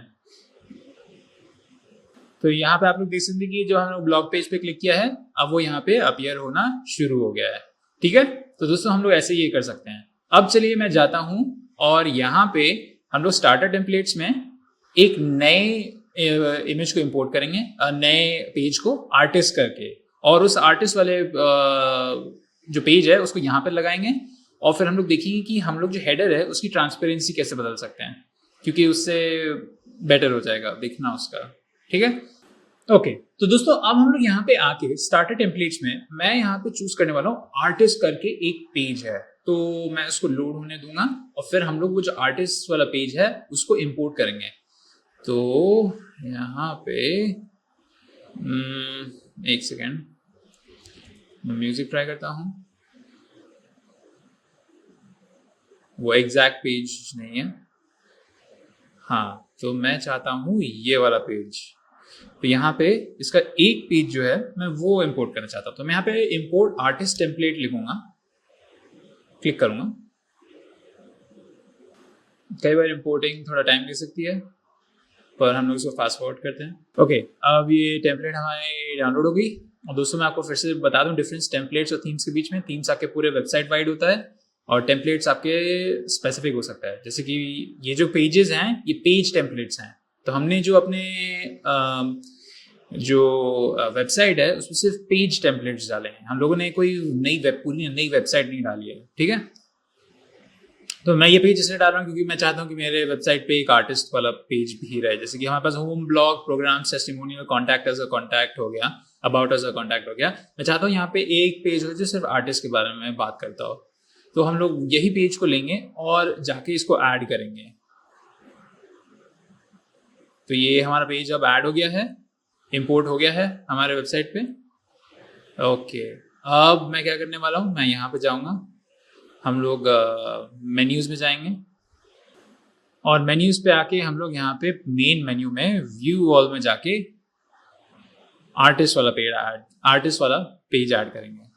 तो यहाँ पे आप लोग देख सकते हैं कि जो हम लोग ब्लॉग पेज पे क्लिक किया है अब वो यहाँ पे अपीयर होना शुरू हो गया है। ठीक है, तो दोस्तों हम लोग ऐसे ये कर सकते हैं। अब चलिए मैं जाता हूँ और यहाँ पे हम लोग स्टार्टर टेम्पलेट्स में एक नए इमेज को इंपोर्ट करेंगे, नए पेज को आर्टिस्ट करके, और उस आर्टिस्ट वाले जो पेज है उसको यहाँ पर लगाएंगे, और फिर हम लोग देखेंगे कि हम लोग जो हेडर है उसकी ट्रांसपेरेंसी कैसे बदल सकते हैं, क्योंकि उससे बेटर हो जाएगा दिखना उसका। ठीक है, ओके। तो दोस्तों अब हम लोग यहाँ पे आके स्टार्टर टेम्पलेट्स में मैं यहाँ पे चूज करने वाला हूँ आर्टिस्ट करके एक पेज है। तो मैं उसको लोड होने दूंगा और फिर हम लोग वो जो आर्टिस्ट वाला पेज है उसको इंपोर्ट करेंगे। तो यहाँ पे एक सेकेंड, मैं म्यूजिक ट्राई करता हूँ। वो एग्जैक्ट पेज नहीं है, हाँ, तो मैं चाहता हूँ ये वाला पेज। तो यहाँ पे इसका एक पेज जो है मैं वो इंपोर्ट करना चाहता हूँ। तो मैं यहाँ पे इंपोर्ट आर्टिस्ट टेम्पलेट लिखूंगा, क्लिक करूंगा। कई बार इंपोर्टिंग थोड़ा टाइम ले सकती है, पर हम लोग इसको फास्ट फॉरवर्ड करते हैं। ओके, अब ये टेम्पलेट हमारी डाउनलोड हो गई और दोस्तों मैं आपको फिर से बता दूं डिफरेंस टेम्पलेट्स और थीम्स के बीच में। थीम्स आपके पूरे वेबसाइट वाइड होता है और टेम्पलेट्स आपके स्पेसिफिक हो सकता है। जैसे कि ये जो पेजेस हैं ये पेज टेम्पलेट्स हैं। तो हमने जो अपने जो वेबसाइट है उसमें सिर्फ पेज टेम्पलेट्स डाले हैं। हम लोगों ने कोई पूरी नई वेबसाइट नहीं डाली है, ठीक है। तो मैं ये पेज इसलिए डाल रहा हूँ क्योंकि मैं चाहता हूँ कि मेरे वेबसाइट पे एक आर्टिस्ट वाला पेज भी रहे। जैसे कि हमारे पास home, blog, programme, testimonial, contact us uh contact हो गया, अबाउट अस अ कॉन्टैक्ट हो गया। मैं चाहता हूँ यहाँ पे एक पेज हो जो सिर्फ आर्टिस्ट के बारे में बात करता हो। तो हम लोग यही पेज को लेंगे और जाके इसको ऐड करेंगे। तो ये हमारा पेज अब ऐड हो गया है, इंपोर्ट हो गया है हमारे वेबसाइट पे। ओके, अब मैं क्या करने वाला हूँ, मैं यहाँ पे जाऊँगा, हम लोग मेन्यूज में जाएंगे और मेन्यूज पे आके हम लोग यहाँ पे मेन मेन्यू में व्यू ऑल में जाके आर्टिस्ट वाला पेज ऐड करेंगे।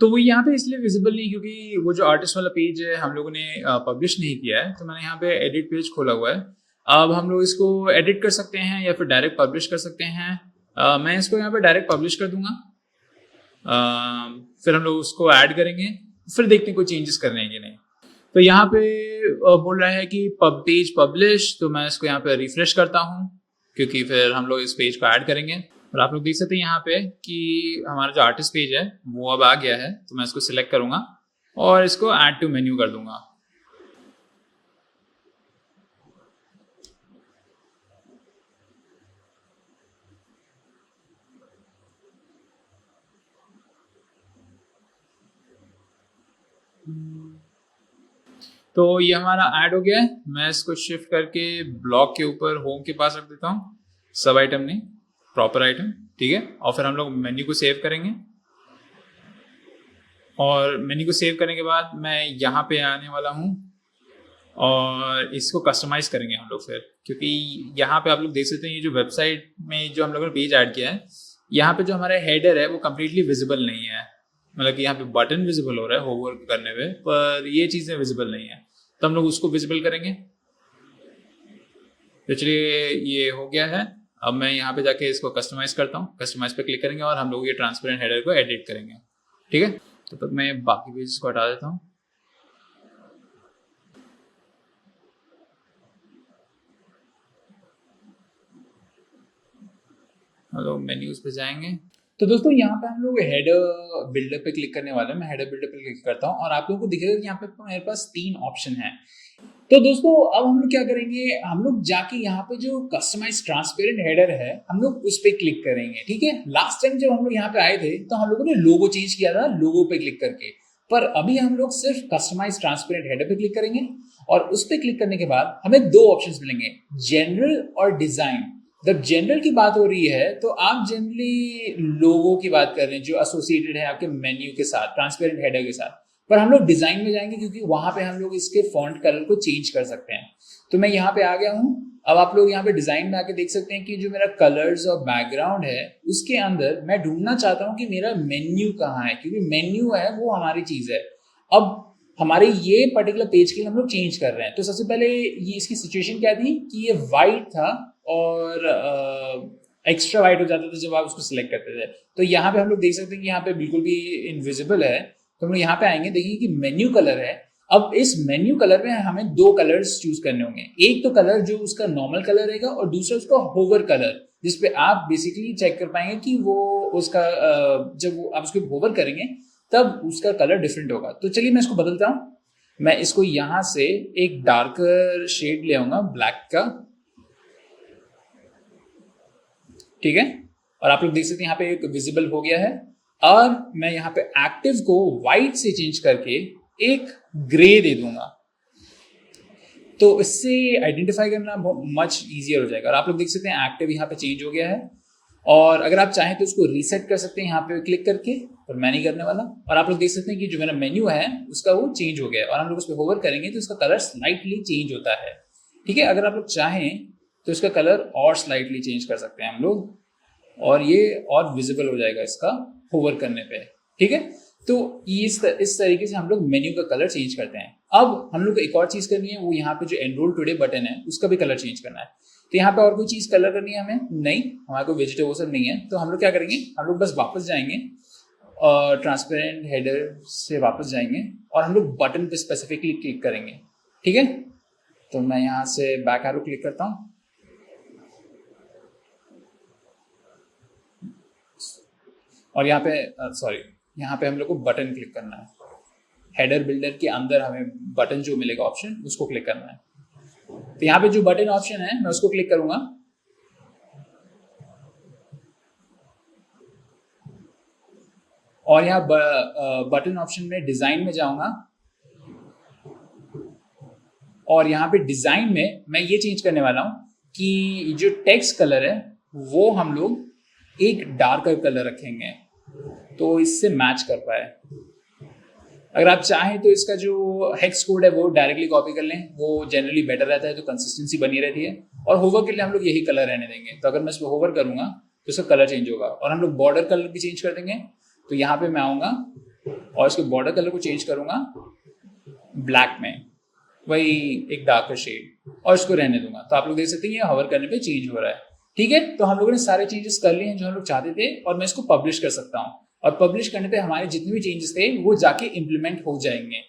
तो वो यहाँ पे इसलिए विजिबल नहीं क्योंकि वो जो आर्टिस्ट वाला पेज है हम लोगों ने पब्लिश नहीं किया है। तो मैंने यहाँ पे एडिट पेज खोला हुआ है। अब हम लोग इसको एडिट कर सकते हैं या फिर डायरेक्ट पब्लिश कर सकते हैं। मैं इसको यहाँ पे डायरेक्ट पब्लिश कर दूंगा। फिर हम लोग उसको ऐड करेंगे, फिर देखते हैं कोई चेंजेस करने हैं कि नहीं। तो यहाँ पे बोल रहा है कि पेज पब्लिश, तो मैं इसको यहाँ पे रिफ्रेश करता हूँ क्योंकि फिर हम लोग इस पेज को ऐड करेंगे। और आप लोग देख सकते हैं यहाँ पे कि हमारा जो आर्टिस्ट पेज है वो अब आ गया है। तो मैं इसको सिलेक्ट करूंगा और इसको ऐड टू मेन्यू कर दूंगा। तो ये हमारा ऐड हो गया है। मैं इसको शिफ्ट करके ब्लॉक के ऊपर होम के पास रख देता हूँ, सब आइटम नहीं, प्रॉपर आइटम, ठीक है। और फिर हम लोग मेन्यू को सेव करेंगे और मेन्यू को सेव करने के बाद मैं यहाँ पे आने वाला हूँ और इसको कस्टमाइज करेंगे हम लोग फिर, क्योंकि यहाँ पे आप लोग देख सकते हैं ये जो वेबसाइट में जो हम लोगों ने पेज ऐड किया है, यहाँ पे जो हमारा हेडर है वो कम्प्लीटली विजिबल नहीं है। मतलब कि यहाँ पे बटन विजिबल हो रहा है होवर करने पे, पर ये चीज़ें विजिबल नहीं है। तो हम लोग उसको विजिबल करेंगे। तो चलिए ये हो गया है। अब मैं यहाँ पे जाके इसको कस्टमाइज करता हूँ। कस्टमाइज पे क्लिक करेंगे और हम लोग ये ट्रांसपेरेंट हेडर को एडिट करेंगे, ठीक है। तो तब मैं बाकी पेजेस को हटा देता हूँ। हम लोग मेन्यूज पे जाएंगे। तो दोस्तों यहाँ पे हम लोग हेडर बिल्डर पे क्लिक करने वाले हैं। मैं हेडर बिल्डर पे क्लिक करता हूँ और आप लोगों को दिखेगा कि यहाँ पे मेरे पास 3 ऑप्शन है। तो दोस्तों अब हम लोग क्या करेंगे, हम लोग जाके यहाँ पे जो कस्टमाइज ट्रांसपेरेंट हेडर है हम लोग उस पे क्लिक करेंगे, ठीक है। लास्ट टाइम जब हम लोग यहाँ पे आए थे तो हम लोगों ने लोगो चेंज किया था लोगो पे क्लिक करके, पर अभी हम लोग सिर्फ कस्टमाइज ट्रांसपेरेंट हेडर पे क्लिक करेंगे और उस पे क्लिक करने के बाद हमें 2 ऑप्शंस मिलेंगे, जनरल और डिजाइन। जब जनरल की बात हो रही है तो आप जनरली लोगो की बात कर रहे हैं जो एसोसिएटेड है आपके मेन्यू के साथ, ट्रांसपेरेंट हेडर के साथ, पर हम लोग डिजाइन में जाएंगे क्योंकि वहां पे हम लोग इसके फॉन्ट कलर को चेंज कर सकते हैं। तो मैं यहाँ पे आ गया हूँ। अब आप लोग यहाँ पे डिजाइन में आके देख सकते हैं कि जो मेरा कलर्स और बैकग्राउंड है उसके अंदर मैं ढूंढना चाहता हूँ कि मेरा मेन्यू कहाँ है, क्योंकि मेन्यू है वो हमारी चीज है। अब हमारे ये पर्टिकुलर पेज के लिए हम लोग चेंज कर रहे हैं। तो सबसे पहले ये इसकी सिचुएशन क्या थी कि ये वाइट था और एक्स्ट्रा वाइट हो जाता था जब आप उसको सिलेक्ट करते थे। तो यहाँ पे हम लोग देख सकते हैं कि यहाँ पे बिल्कुल भी इनविजिबल है। तो हम लोग यहाँ पे आएंगे, देखिए कि मेन्यू कलर है। अब इस मेन्यू कलर में हमें 2 कलर्स चूज करने होंगे। एक तो कलर जो उसका नॉर्मल कलर रहेगा और दूसरा उसका होवर कलर, जिसपे आप बेसिकली चेक कर पाएंगे कि वो उसका जब आप उसको होवर करेंगे तब उसका कलर डिफरेंट होगा। तो चलिए मैं इसको बदलता हूँ। मैं इसको यहां से एक डार्कर शेड ले आऊंगा ब्लैक का, ठीक है। और आप लोग देख सकते हैं यहाँ पे एक विजिबल हो गया है। और मैं यहाँ पे एक्टिव को व्हाइट से चेंज करके एक ग्रे दे दूंगा, तो इससे आइडेंटिफाई करना मच इजियर हो जाएगा। और आप लोग देख सकते हैं एक्टिव यहाँ पे चेंज हो गया है। और अगर आप चाहें तो उसको रीसेट कर सकते हैं यहाँ पे क्लिक करके, पर मैं नहीं करने वाला। और आप लोग देख सकते हैं कि जो मेरा मेन्यू है उसका वो चेंज हो गया है और हम लोग उस पर होवर करेंगे तो उसका कलर स्लाइटली चेंज होता है, ठीक है। अगर आप लोग चाहें तो इसका कलर और स्लाइटली चेंज कर सकते हैं हम लोग, और ये और विजिबल हो जाएगा इसका होवर करने पे, ठीक है। तो इस तरीके से हम लोग मेन्यू का कलर चेंज करते हैं। अब हम लोग को एक और चीज करनी है, वो यहाँ पे जो एनरोल टुडे बटन है उसका भी कलर चेंज करना है। तो यहाँ पे और कोई चीज़ कलर करनी है हमें नहीं, हमारे को वेजिटेबल वो सब नहीं है। तो हम लोग क्या करेंगे, हम लोग बस वापस जाएंगे और ट्रांसपेरेंट हेडर से वापस जाएंगे और हम लोग बटन पे स्पेसिफिकली क्लिक करेंगे। ठीक है, तो मैं यहाँ से बैक एरो क्लिक करता हूँ और यहाँ पे यहाँ पे हम लोग को बटन क्लिक करना है। हेडर बिल्डर के अंदर हमें बटन जो मिलेगा ऑप्शन, उसको क्लिक करना है। तो यहाँ पे जो बटन ऑप्शन है मैं उसको क्लिक करूंगा और यहाँ बटन ऑप्शन में डिजाइन में जाऊंगा और यहाँ पे डिजाइन में मैं ये चेंज करने वाला हूं कि जो टेक्स्ट कलर है वो हम लोग एक डार्कर कलर रखेंगे तो इससे मैच कर पाए। अगर आप चाहें तो इसका जो हेक्स कोड है वो डायरेक्टली कॉपी कर लें, वो जनरली बेटर रहता है, तो कंसिस्टेंसी बनी रहती है। और होवर के लिए हम लोग यही कलर रहने देंगे। तो अगर मैं इस पर होवर करूंगा तो इसका कलर चेंज होगा और हम लोग बॉर्डर कलर भी चेंज कर देंगे। तो यहाँ पे मैं आऊंगा और इसके बॉर्डर कलर को चेंज करूंगा ब्लैक में, वही एक डार्कर शेड, और इसको रहने दूंगा। तो आप लोग देख सकते हैं ये होवर करने पे चेंज हो रहा है। ठीक है, तो हम लोगों ने सारे चेंजेस कर लिए हैं जो हम लोग चाहते थे और मैं इसको पब्लिश कर सकता हूँ और पब्लिश करने पे हमारे जितने भी चेंजेस थे वो जाके इम्प्लीमेंट हो जाएंगे।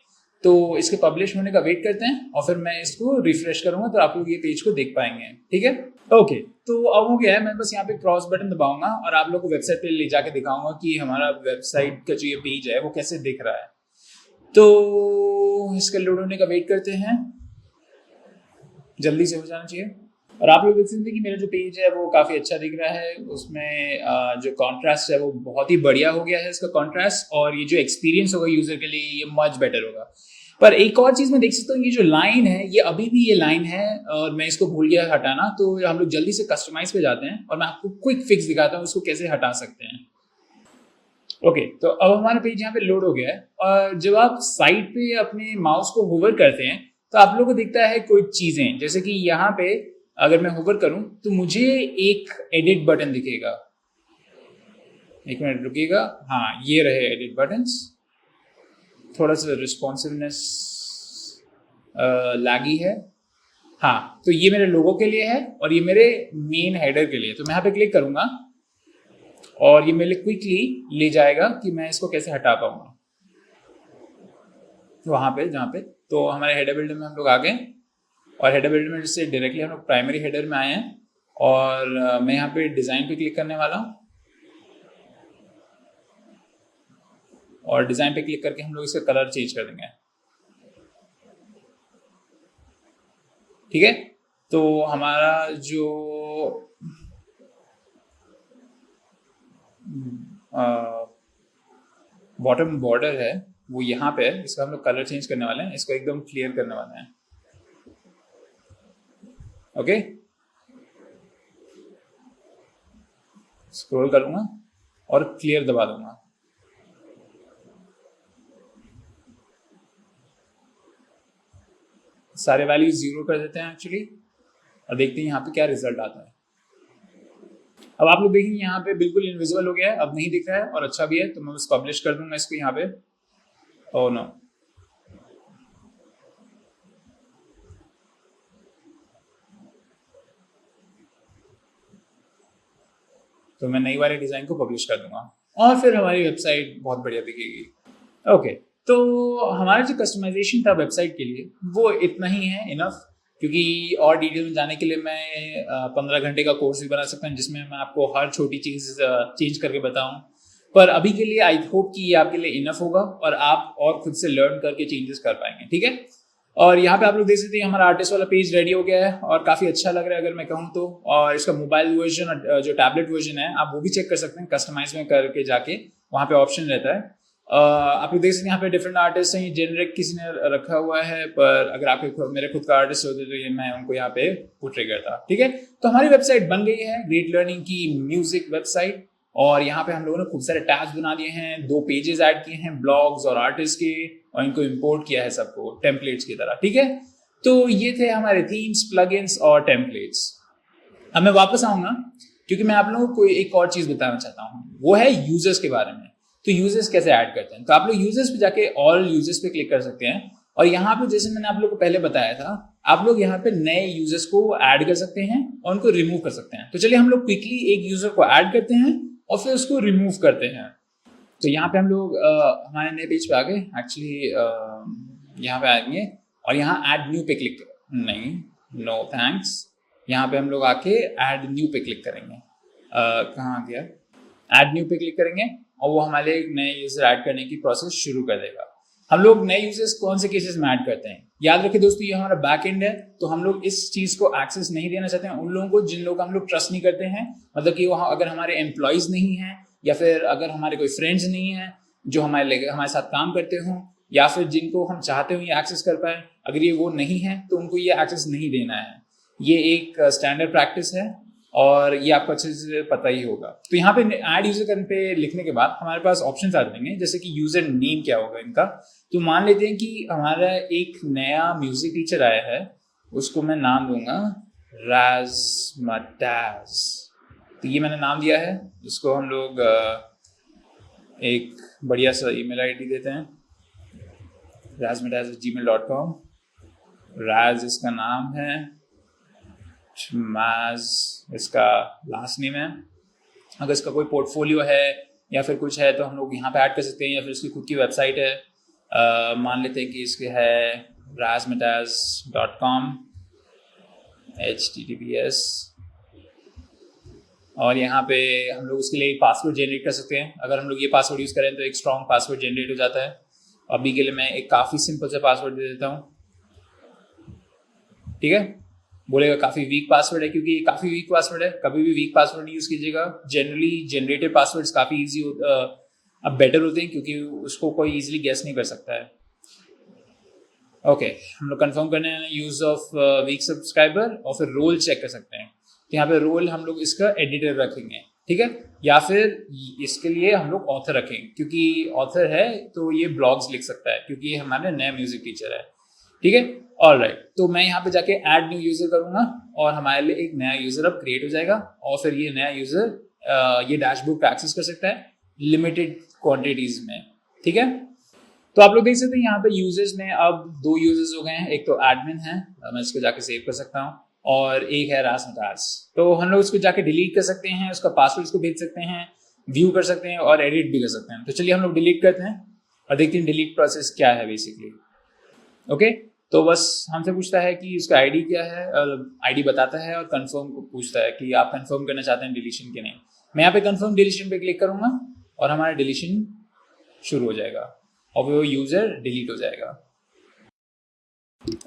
तो इसके पब्लिश होने का वेट करते हैं और फिर मैं इसको रिफ्रेश करूंगा तो आप लोग ये पेज को देख पाएंगे। ठीक है, ओके, तो अब हो गया है। मैं बस यहाँ पे क्रॉस बटन दबाऊंगा और आप लोग को वेबसाइट पे ले जाके दिखाऊंगा कि हमारा वेबसाइट का जो ये पेज है वो कैसे दिख रहा है। तो इसका लोड होने का वेट करते हैं, जल्दी से हो जाना चाहिए। और आप लोग देख सकते हैं कि मेरा जो पेज है वो काफ़ी अच्छा दिख रहा है। उसमें जो कॉन्ट्रास्ट है वो बहुत ही बढ़िया हो गया है इसका कॉन्ट्रास्ट, और ये जो एक्सपीरियंस होगा यूज़र के लिए ये मच बेटर होगा। पर एक और चीज़ मैं देख सकता हूँ, ये जो लाइन है ये अभी भी ये लाइन है और मैं इसको भूल गया हटाना। तो हम लोग जल्दी से कस्टमाइज पे जाते हैं और मैं आपको क्विक फिक्स दिखाता हूँ उसको कैसे हटा सकते हैं। ओके, तो अब हमारा पेज यहाँ पे लोड हो गया है और जब आप साइड पे अपने माउस को होवर करते हैं तो आप लोगों को दिखता है कुछ चीज़ें, जैसे कि यहाँ पे अगर मैं होवर करूं तो मुझे एक एडिट बटन दिखेगा। एक मिनट रुकिएगा, हाँ ये रहे एडिट बटन्स। थोड़ा सा रिस्पॉन्सिवनेस लैगी है। हाँ, तो ये मेरे लोगो के लिए है और ये मेरे मेन हेडर के लिए। तो मैं यहाँ पे क्लिक करूंगा और ये मेरे क्विकली ले जाएगा कि मैं इसको कैसे हटा पाऊंगा वहां पे जहाँ पे। तो हमारे हेडर बिल्डर में हम लोग आ गए और हेडर बिल्डर में से डायरेक्टली हम लोग प्राइमरी हेडर में आए हैं और मैं यहाँ पे डिज़ाइन पे क्लिक करने वाला हूँ और डिज़ाइन पे क्लिक करके हम लोग इसका कलर चेंज कर देंगे। ठीक है, तो हमारा जो बॉटम बॉर्डर है वो यहाँ पे है, इसका हम लोग कलर चेंज करने वाले हैं, इसको एकदम क्लियर करने वाले हैं। ओके, स्क्रॉल करूंगा और क्लियर दबा दूंगा। सारे वैल्यूज 0 कर देते हैं एक्चुअली और देखते हैं यहाँ पे क्या रिजल्ट आता है। अब आप लोग देखेंगे यहाँ पे बिल्कुल इनविजिबल हो गया है, अब नहीं दिख रहा है और अच्छा भी है। तो मैं बस पब्लिश कर दूंगा इसको यहाँ पे। ओह नो, तो मैं नई वाले डिज़ाइन को पब्लिश कर दूंगा और फिर हमारी वेबसाइट बहुत बढ़िया दिखेगी। ओके, तो हमारा जो कस्टमाइजेशन था वेबसाइट के लिए वो इतना ही है इनफ, क्योंकि और डिटेल में जाने के लिए मैं 15 घंटे का कोर्स भी बना सकता हूँ जिसमें मैं आपको हर छोटी चीज़ चेंज करके बताऊँ। पर अभी के लिए आई होप कि ये आपके लिए इनफ होगा और आप और खुद से लर्न करके चेंजेस कर पाएंगे। ठीक है, और यहाँ पे आप लोग देख सकते हैं हमारा आर्टिस्ट वाला पेज रेडी हो गया है और काफ़ी अच्छा लग रहा है अगर मैं कहूँ तो। और इसका मोबाइल वर्जन और जो टैबलेट वर्जन है आप वो भी चेक कर सकते हैं, कस्टमाइज में करके जाके वहाँ पे ऑप्शन रहता है। आप लोग देख सकते हैं यहाँ पे डिफरेंट आर्टिस्ट हैं, जेनरिक किसी ने रखा हुआ है, पर अगर आपके मेरे खुद का आर्टिस्ट होते तो ये मैं उनको यहाँ पे पोर्ट्रे करता। ठीक है, तो हमारी वेबसाइट बन गई है, ग्रेट लर्निंग की म्यूजिक वेबसाइट। और यहाँ पे हम लोगों ने खूब सारे टैब्स बना दिए हैं, 2 पेजेस ऐड किए हैं ब्लॉग्स और आर्टिस्ट के, और इनको इंपोर्ट किया है सबको टेम्पलेट्स की तरह। ठीक है, तो ये थे हमारे थीम्स, प्लगइन्स और टेम्पलेट्स। अब मैं वापस आऊंगा क्योंकि मैं आप लोगों को एक और चीज बताना चाहता हूँ, वो है यूजर्स के बारे में। तो यूजर्स कैसे ऐड करते हैं, तो आप लोग यूजर्स पे जाके ऑल यूजर्स पे क्लिक कर सकते हैं और यहाँ पे जैसे मैंने आप लोग को पहले बताया था, आप लोग यहाँ पे नए यूजर्स को ऐड कर सकते हैं और उनको रिमूव कर सकते हैं। तो चलिए हम लोग क्विकली एक यूजर को ऐड करते हैं और फिर उसको रिमूव करते हैं। तो यहाँ पे हम लोग हमारे नए पेज पे आ गए। एक्चुअली यहाँ पे आएंगे और यहाँ ऐड न्यू पे क्लिक नहीं, नो थैंक्स। यहाँ पे हम लोग आके ऐड न्यू पे क्लिक करेंगे। कहाँ गया? ऐड न्यू पे क्लिक करेंगे और वो हमारे एक नए यूजर ऐड करने की प्रोसेस शुरू कर देगा। हम लोग नए यूजर्स कौन से केसेस में ऐड करते हैं? याद रखिए दोस्तों, ये हमारा बैक एंड है, तो हम लोग इस चीज को एक्सेस नहीं देना चाहते हैं उन लोगों को जिन लोगों का हम लोग ट्रस्ट नहीं करते हैं। मतलब कि वहाँ अगर हमारे एम्प्लॉयज नहीं है या फिर अगर हमारे कोई फ्रेंड्स नहीं है जो हमारे साथ काम करते हों, या फिर जिनको हम चाहते हो ये एक्सेस कर पाए, अगर ये वो नहीं है तो उनको ये एक्सेस नहीं देना है। ये एक स्टैंडर्ड प्रैक्टिस है और ये आपको अच्छे से पता ही होगा। तो यहाँ पे ऐड यूजर करने पे लिखने के बाद हमारे पास ऑप्शंस आ जाएंगे, जैसे कि यूजर नेम क्या होगा इनका। तो मान लेते हैं कि हमारा एक नया म्यूजिक टीचर आया है, उसको मैं नाम दूंगा राजमदास। तो ये मैंने नाम दिया है, इसको हम लोग एक बढ़िया सा ईमेल आईडी देते हैं, razmadass@gmail.com। राज इसका नाम है, माज इसका लास्ट नेम है। अगर इसका कोई पोर्टफोलियो है या फिर कुछ है तो हम लोग यहाँ पे ऐड कर सकते हैं, या फिर इसकी खुद की वेबसाइट है। मान लेते हैं कि इसके है razmadass.com https, और यहाँ पे हम लोग उसके लिए एक पासवर्ड जनरेट कर सकते हैं। अगर हम लोग ये पासवर्ड यूज़ करें तो एक स्ट्रॉन्ग पासवर्ड जनरेट हो जाता है। अभी के लिए मैं एक काफ़ी सिंपल सा पासवर्ड दे देता हूँ, ठीक है। बोलेगा काफ़ी वीक पासवर्ड है, क्योंकि ये काफ़ी वीक पासवर्ड है, कभी भी वीक पासवर्ड नहीं यूज़ कीजिएगा। जनरली जनरेटेड पासवर्ड्स काफ़ी ईजी अब बेटर होते हैं, क्योंकि उसको कोई ईजिली गेस नहीं कर सकता है। ओके, हम लोग कंफर्म करने हैं यूज ऑफ वीक सब्सक्राइबर, और फिर रोल चेक कर सकते हैं। तो यहाँ पे रोल हम लोग इसका एडिटर रखेंगे, ठीक है, या फिर इसके लिए हम लोग ऑथर रखेंगे, क्योंकि ऑथर है तो ये ब्लॉग्स लिख सकता है, क्योंकि ये हमारा नया म्यूजिक टीचर है, ठीक है। ऑलराइट, तो मैं यहाँ पे जाके ऐड न्यू यूजर करूंगा और हमारे लिए एक नया यूजर अब क्रिएट हो जाएगा, और फिर ये नया यूजर ये डैशबोर्ड को एक्सेस कर सकता है लिमिटेड क्वांटिटीज में, ठीक है। तो आप लोग देख सकते हैं यहाँ पे यूजर्स में अब 2 यूजर्स हो गए हैं। एक तो एडमिन है, मैं इसको जाके सेव कर सकता हूँ, और एक है राजमदास। तो हम लोग इसको जाके डिलीट कर सकते हैं, उसका पासवर्ड इसको भेज सकते हैं, व्यू कर सकते हैं और एडिट भी कर सकते हैं। तो चलिए हम लोग डिलीट करते हैं और देखते हैं डिलीट प्रोसेस क्या है बेसिकली। ओके, तो बस हमसे पूछता है कि उसका आईडी क्या है, आईडी बताता है और कंफर्म को पूछता है कि आप कंफर्म करना चाहते हैं डिलीशन के नहीं। मैं यहाँ पे कंफर्म डिलीशन पे क्लिक करूंगा और हमारा डिलीशन शुरू हो जाएगा और वो यूजर डिलीट हो जाएगा।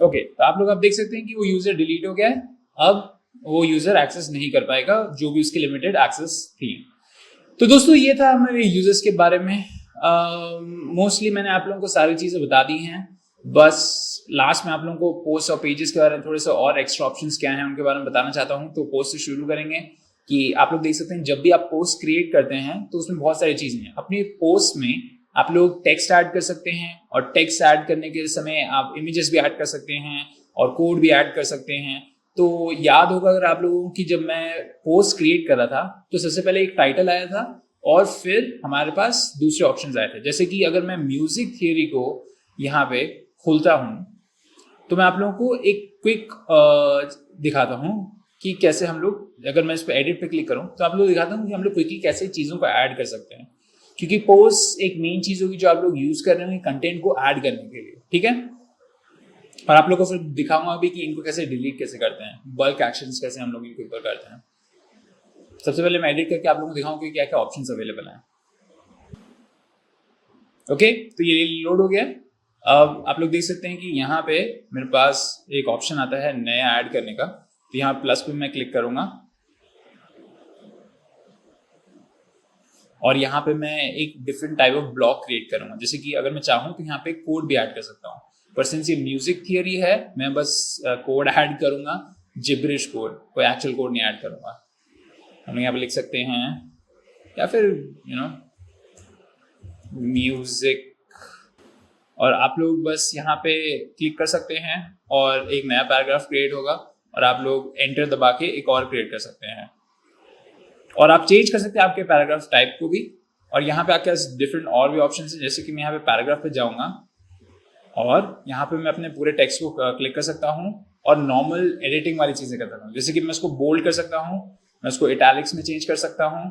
ओके, तो आप लोग अब देख सकते हैं कि वो यूजर डिलीट हो गया है। अब वो यूजर एक्सेस नहीं कर पाएगा जो भी उसकी लिमिटेड एक्सेस थी। तो दोस्तों ये था हमारे यूजर्स के बारे में। मोस्टली मैंने आप लोगों को सारी चीजें बता दी हैं। बस लास्ट में आप लोगों को पोस्ट और पेजेस के बारे में थोड़े से और एक्स्ट्रा ऑप्शंस क्या हैं उनके बारे में बताना चाहता हूँ। तो पोस्ट से शुरू करेंगे कि आप लोग देख सकते हैं जब भी आप पोस्ट क्रिएट करते हैं तो उसमें बहुत सारी चीजें हैं। अपनी पोस्ट में आप लोग टेक्स्ट ऐड कर सकते हैं, और टेक्स्ट ऐड करने के समय आप इमेजेस भी ऐड कर सकते हैं और कोड भी ऐड कर सकते हैं। तो याद होगा अगर आप लोगों की, जब मैं पोस्ट क्रिएट कर रहा था तो सबसे पहले एक टाइटल आया था और फिर हमारे पास दूसरे ऑप्शंस आए थे। जैसे कि अगर मैं म्यूजिक थियरी को यहाँ पे खोलता हूँ तो मैं आप लोगों को एक क्विक दिखाता हूँ कि कैसे हम लोग, अगर मैं इस पर एडिट पे क्लिक करूँ तो आप लोग दिखाता हूँ कि हम लोग क्विकली कैसे चीज़ों को ऐड कर सकते हैं, क्योंकि पोस्ट एक मेन चीज होगी जो आप लोग यूज कर रहे हैं कंटेंट को ऐड करने के लिए, ठीक है। और आप लोग को फिर दिखाऊंगा भी कि इनको कैसे डिलीट कैसे करते हैं, बल्क एक्शंस कैसे हम लोग इनके ऊपर करते हैं। सबसे पहले मैं एडिट करके आप लोगों को दिखाऊंगा कि क्या क्या ऑप्शंस अवेलेबल हैं। ओके, तो ये लोड हो गया। अब आप लोग देख सकते हैं कि यहाँ पे मेरे पास एक ऑप्शन आता है नया ऐड करने का। तो यहाँ प्लस पे मैं क्लिक करूंगा और यहाँ पे मैं एक different type of block create करूंगा। जैसे कि अगर मैं चाहूँ तो यहाँ पे कोड भी ऐड कर सकता हूँ, पर सिंस ये म्यूजिक थियरी है मैं बस कोड ऐड करूंगा, जिब्रिश कोड, कोई एक्चुअल कोड नहीं ऐड करूंगा। हम यहाँ पे लिख सकते हैं, या फिर म्यूजिक, और आप लोग बस यहाँ पे क्लिक कर सकते हैं और एक नया पैराग्राफ क्रिएट होगा और आप लोग एंटर दबा के एक और क्रिएट कर सकते हैं। और आप चेंज कर सकते हैं आपके पैराग्राफ टाइप को भी। और यहाँ पे आपके पास डिफरेंट और भी ऑप्शन है, जैसे कि मैं यहाँ पे पैराग्राफ पे जाऊंगा और यहाँ पे मैं अपने पूरे टेक्स्ट को क्लिक कर सकता हूँ और नॉर्मल एडिटिंग वाली चीजें कर सकता हूँ, जैसे कि मैं उसको बोल्ड कर सकता हूँ, मैं उसको इटैलिक्स में चेंज कर सकता हूँ,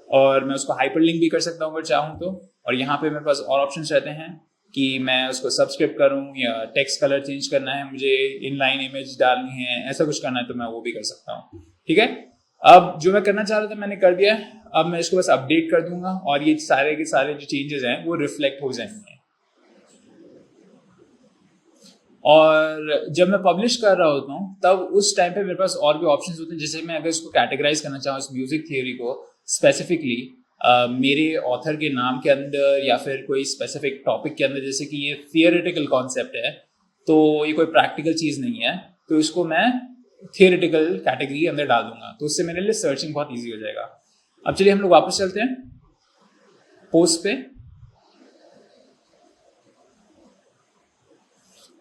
और मैं उसको हाइपरलिंक भी कर सकता हूँ अगर चाहूँ तो। और यहाँ पे मेरे पास और ऑप्शंस रहते हैं कि मैं उसको सब्सक्रिप्ट करूँ या टेक्स्ट कलर चेंज करना है, मुझे इनलाइन इमेज डालनी है, ऐसा कुछ करना है तो मैं वो भी कर सकता हूँ। ठीक है, अब जो मैं करना चाह रहा था मैंने कर दिया है, अब मैं इसको बस अपडेट कर दूंगा और ये सारे के सारे जो चेंजेस हैं वो रिफ्लेक्ट हो जाएंगे। और जब मैं पब्लिश कर रहा होता हूँ तब उस टाइम पे मेरे पास और भी ऑप्शंस होते हैं, जैसे मैं अगर इसको कैटेगराइज करना चाहूँ इस म्यूजिक थियोरी को स्पेसिफिकली मेरे ऑथर के नाम के अंदर या फिर कोई स्पेसिफिक टॉपिक के अंदर, जैसे कि ये थियोरेटिकल कॉन्सेप्ट है तो ये कोई प्रैक्टिकल चीज़ नहीं है, तो इसको मैं थियोरेटिकल कैटेगरी के अंदर डाल दूंगा, तो उससे मेरे लिए सर्चिंग बहुत ईजी हो जाएगा। अब चलिए हम लोग वापस चलते हैं पोस्ट पे,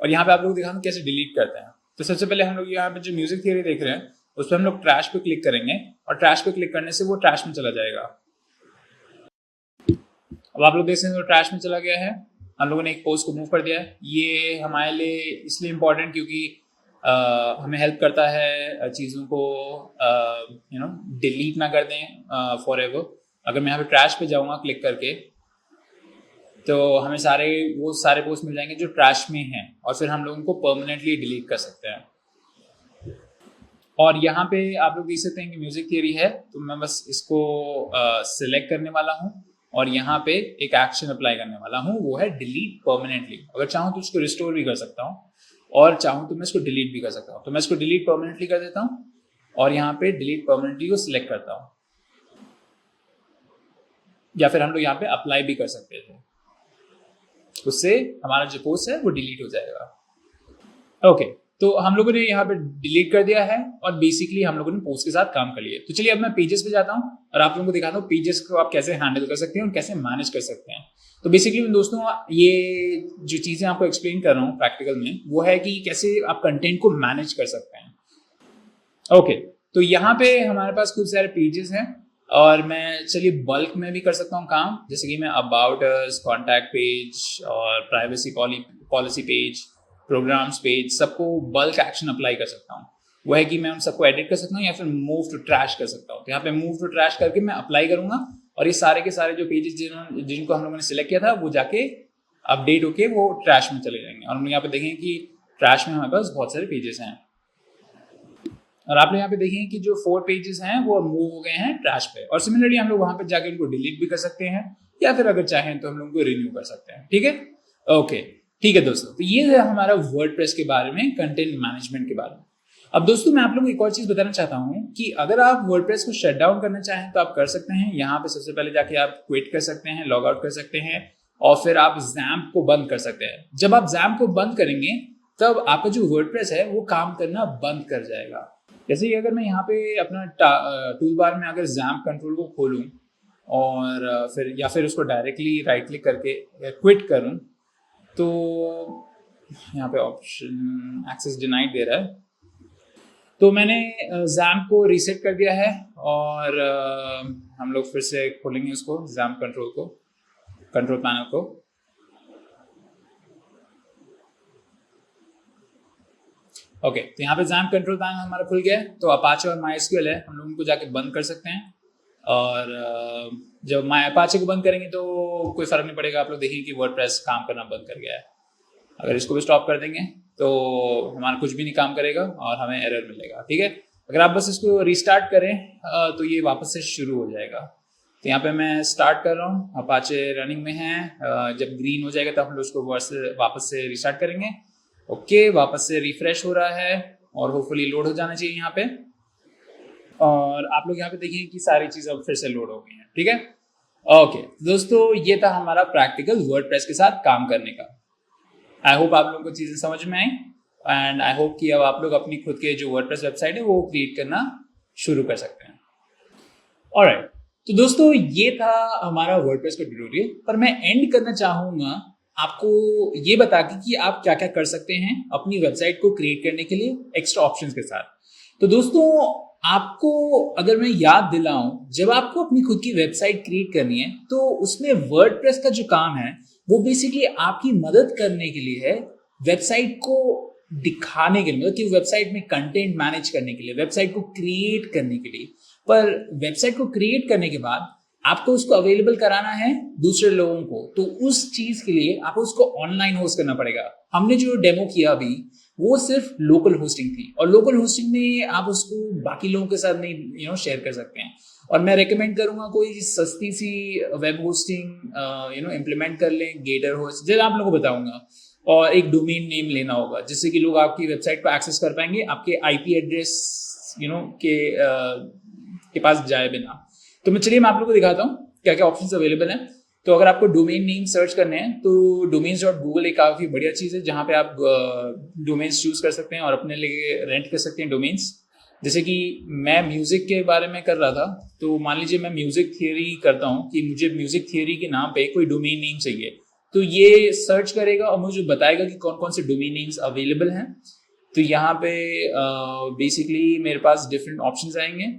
और यहाँ पे आप लोग दिखाना कैसे डिलीट करते हैं। तो सबसे पहले हम लोग यहाँ पे जो म्यूजिक थियरी देख रहे हैं उस पर हम लोग ट्रैश पे क्लिक करेंगे और ट्रैश पे क्लिक करने से वो ट्रैश में चला जाएगा। अब आप लोग देख सकते हैं तो ट्रैश में चला गया है, हम लोगों ने एक पोस्ट को मूव कर दिया है। ये हमारे लिए इसलिए इम्पोर्टेंट क्योंकि हमें हेल्प करता है चीज़ों को डिलीट ना कर दें फॉर एवर। अगर मैं यहाँ पे ट्रैश पे जाऊँगा क्लिक करके तो हमें वो सारे पोस्ट मिल जाएंगे जो ट्रैश में हैं, और फिर हम लोग उनको परमानेंटली डिलीट कर सकते हैं। और यहाँ पे आप लोग देख सकते हैं कि म्यूजिक थियरी है, तो मैं बस इसको सिलेक्ट करने वाला हूँ और यहाँ पे एक एक्शन अप्लाई करने वाला हूँ, वो है डिलीट परमानेंटली। अगर चाहूँ तो इसको रिस्टोर भी कर सकता हूँ और चाहूँ तो मैं इसको डिलीट भी कर सकता हूँ। तो मैं इसको डिलीट परमानेंटली कर देता हूँ और यहाँ पे डिलीट परमानेंटली को सिलेक्ट करता हूँ, या फिर हम लोग यहाँ पे अप्लाई भी कर सकते थे, उससे हमारा जो पोस्ट है वो डिलीट हो जाएगा। ओके, तो हम लोगों ने यहाँ पे डिलीट कर दिया है और बेसिकली हम लोगों ने पोस्ट के साथ काम कर लिया। तो चलिए अब मैं पेजेस पे जाता हूँ और आप लोगों को दिखाता हूँ पेजेस को आप कैसे हैंडल कर सकते हैं और कैसे मैनेज कर सकते हैं। तो बेसिकली दोस्तों ये जो चीजें आपको एक्सप्लेन कर रहा हूँ प्रैक्टिकल में, वो है कि कैसे आप कंटेंट को मैनेज कर सकते हैं। ओके, तो यहाँ पे हमारे पास खूब सारे पेजेस हैं और मैं चलिए बल्क में भी कर सकता हूँ काम, जैसे कि मैं अबाउट अस, कॉन्टैक्ट पेज और privacy policy page, programs page, सबको बल्क एक्शन अप्लाई कर सकता हूँ। वो है कि मैं उन सबको एडिट कर सकता हूँ या फिर मूव टू ट्रैश कर सकता हूँ। तो यहाँ पे मूव टू ट्रैश करके मैं अप्लाई करूंगा और ये सारे के सारे जो पेजेस जिनको हम लोगों ने सिलेक्ट किया था वो जाके अपडेट होके वो ट्रैश में चले जाएंगे। और हम लोग यहाँ पे देखेंगे कि ट्रैश में हमारे पास बहुत सारे पेजेस हैं और आप लोग यहाँ पे देखेंगे कि जो 4 पेजेस हैं वो मूव हो गए हैं ट्रैश पे। और सिमिलरली हम लोग वहां पे जाके उनको डिलीट भी कर सकते हैं या फिर अगर चाहें तो हम लोग उनको रिन्यू कर सकते हैं। ठीक है, ओके, ठीक है दोस्तों, तो ये है हमारा वर्डप्रेस के बारे में, कंटेंट मैनेजमेंट के बारे में। अब दोस्तों मैं आप लोगों को एक और चीज बताना चाहता हूँ कि अगर आप वर्डप्रेस को शट डाउन करना चाहें तो आप कर सकते हैं। यहाँ पे सबसे पहले जाके आप क्विट कर सकते हैं, लॉग आउट कर सकते हैं और फिर आप ज़ैम्प को बंद कर सकते हैं। जब आप ज़ैम्प को बंद करेंगे तब आपका जो वर्डप्रेस है वो काम करना बंद कर जाएगा। जैसे कि अगर मैं यहाँ पे अपना टूल बार में अगर ज़ैम्प कंट्रोल को खोलूँ और फिर या फिर उसको डायरेक्टली राइट क्लिक करके क्विट करूँ तो यहाँ पे ऑप्शन एक्सेस डिनाइड दे रहा है, तो मैंने ज़ैम्प को रीसेट कर दिया है और हम लोग फिर से खोलेंगे उसको ज़ैम्प कंट्रोल पैनल को। ओके, तो यहाँ पे ज़ैम्प कंट्रोल पैनल हमारा खुल गया है। तो अपाचे और MySQL है, हम लोग उनको जाके बंद कर सकते हैं और जब अपाचे को बंद करेंगे तो कोई फर्क नहीं पड़ेगा। आप लोग देखेंगे कि वर्डप्रेस काम करना बंद कर गया है। अगर इसको भी स्टॉप कर देंगे तो हमारा कुछ भी नहीं काम करेगा और हमें एरर मिलेगा। ठीक है, अगर आप बस इसको रिस्टार्ट करें तो ये वापस से शुरू हो जाएगा। तो यहाँ पे मैं स्टार्ट कर रहा हूँ, अपाचे रनिंग में है, जब ग्रीन हो जाएगा तो हम लोग उसको वापस से रिस्टार्ट करेंगे। ओके, वापस से रिफ्रेश हो रहा है और होपफुली लोड हो जाना चाहिए यहाँ पे, और आप लोग यहाँ पे देखिए कि सारी चीज़ अब फिर से लोड हो गई हैं। ठीक है, ओके दोस्तों, ये था हमारा प्रैक्टिकल वर्डप्रेस के साथ काम करने का। आई होप आप लोगों को चीज़ें समझ में आई एंड आई होप कि अब आप लोग अपनी खुद के जो वर्डप्रेस वेबसाइट है वो क्रिएट करना शुरू कर सकते हैं। ऑलराइट, तो दोस्तों ये था हमारा वर्डप्रेस का ट्यूटोरियल, पर मैं एंड करना चाहूँगा आपको ये बता के कि आप क्या क्या कर सकते हैं अपनी वेबसाइट को क्रिएट करने के लिए एक्स्ट्रा ऑप्शंस के साथ। तो दोस्तों आपको अगर मैं याद दिलाऊं, जब आपको अपनी खुद की वेबसाइट क्रिएट करनी है तो उसमें वर्डप्रेस का जो काम है वो बेसिकली आपकी मदद करने के लिए है, वेबसाइट को दिखाने के लिए, मतलब कि वेबसाइट में कंटेंट मैनेज करने के लिए, वेबसाइट को क्रिएट करने के लिए। पर वेबसाइट को क्रिएट करने के बाद आपको उसको अवेलेबल कराना है दूसरे लोगों को, तो उस चीज के लिए आपको उसको ऑनलाइन होस्ट करना पड़ेगा। हमने जो डेमो किया अभी वो सिर्फ लोकल होस्टिंग थी, और लोकल होस्टिंग में आप उसको बाकी लोगों के साथ नहीं शेयर कर सकते हैं। और मैं रेकमेंड करूंगा कोई सस्ती सी वेब होस्टिंग इम्प्लीमेंट कर लें, गेटर होस्ट, जैसे आप लोगों को बताऊंगा। और एक डोमेन नेम लेना होगा जिससे कि लोग आपकी वेबसाइट को एक्सेस कर पाएंगे आपके आईपी एड्रेस के पास जाए बिना। तो चलिए मैं आप लोगों को दिखाता हूँ क्या क्या ऑप्शंस अवेलेबल हैं। तो अगर आपको डोमेन नेम सर्च करने हैं तो domains.google एक काफ़ी बढ़िया चीज़ है जहाँ पे आप डोमेन्स चूज कर सकते हैं और अपने लिए रेंट कर सकते हैं डोमेन्स। जैसे कि मैं म्यूजिक के बारे में कर रहा था, तो मान लीजिए मैं म्यूजिक थियरी करता हूँ कि मुझे म्यूजिक थियरी के नाम पे कोई डोमेन नेम चाहिए, तो ये सर्च करेगा और मुझे बताएगा कि कौन कौन से डोमेन नेम्स अवेलेबल हैं। तो यहाँ पे बेसिकली मेरे पास डिफरेंट ऑप्शंस आएंगे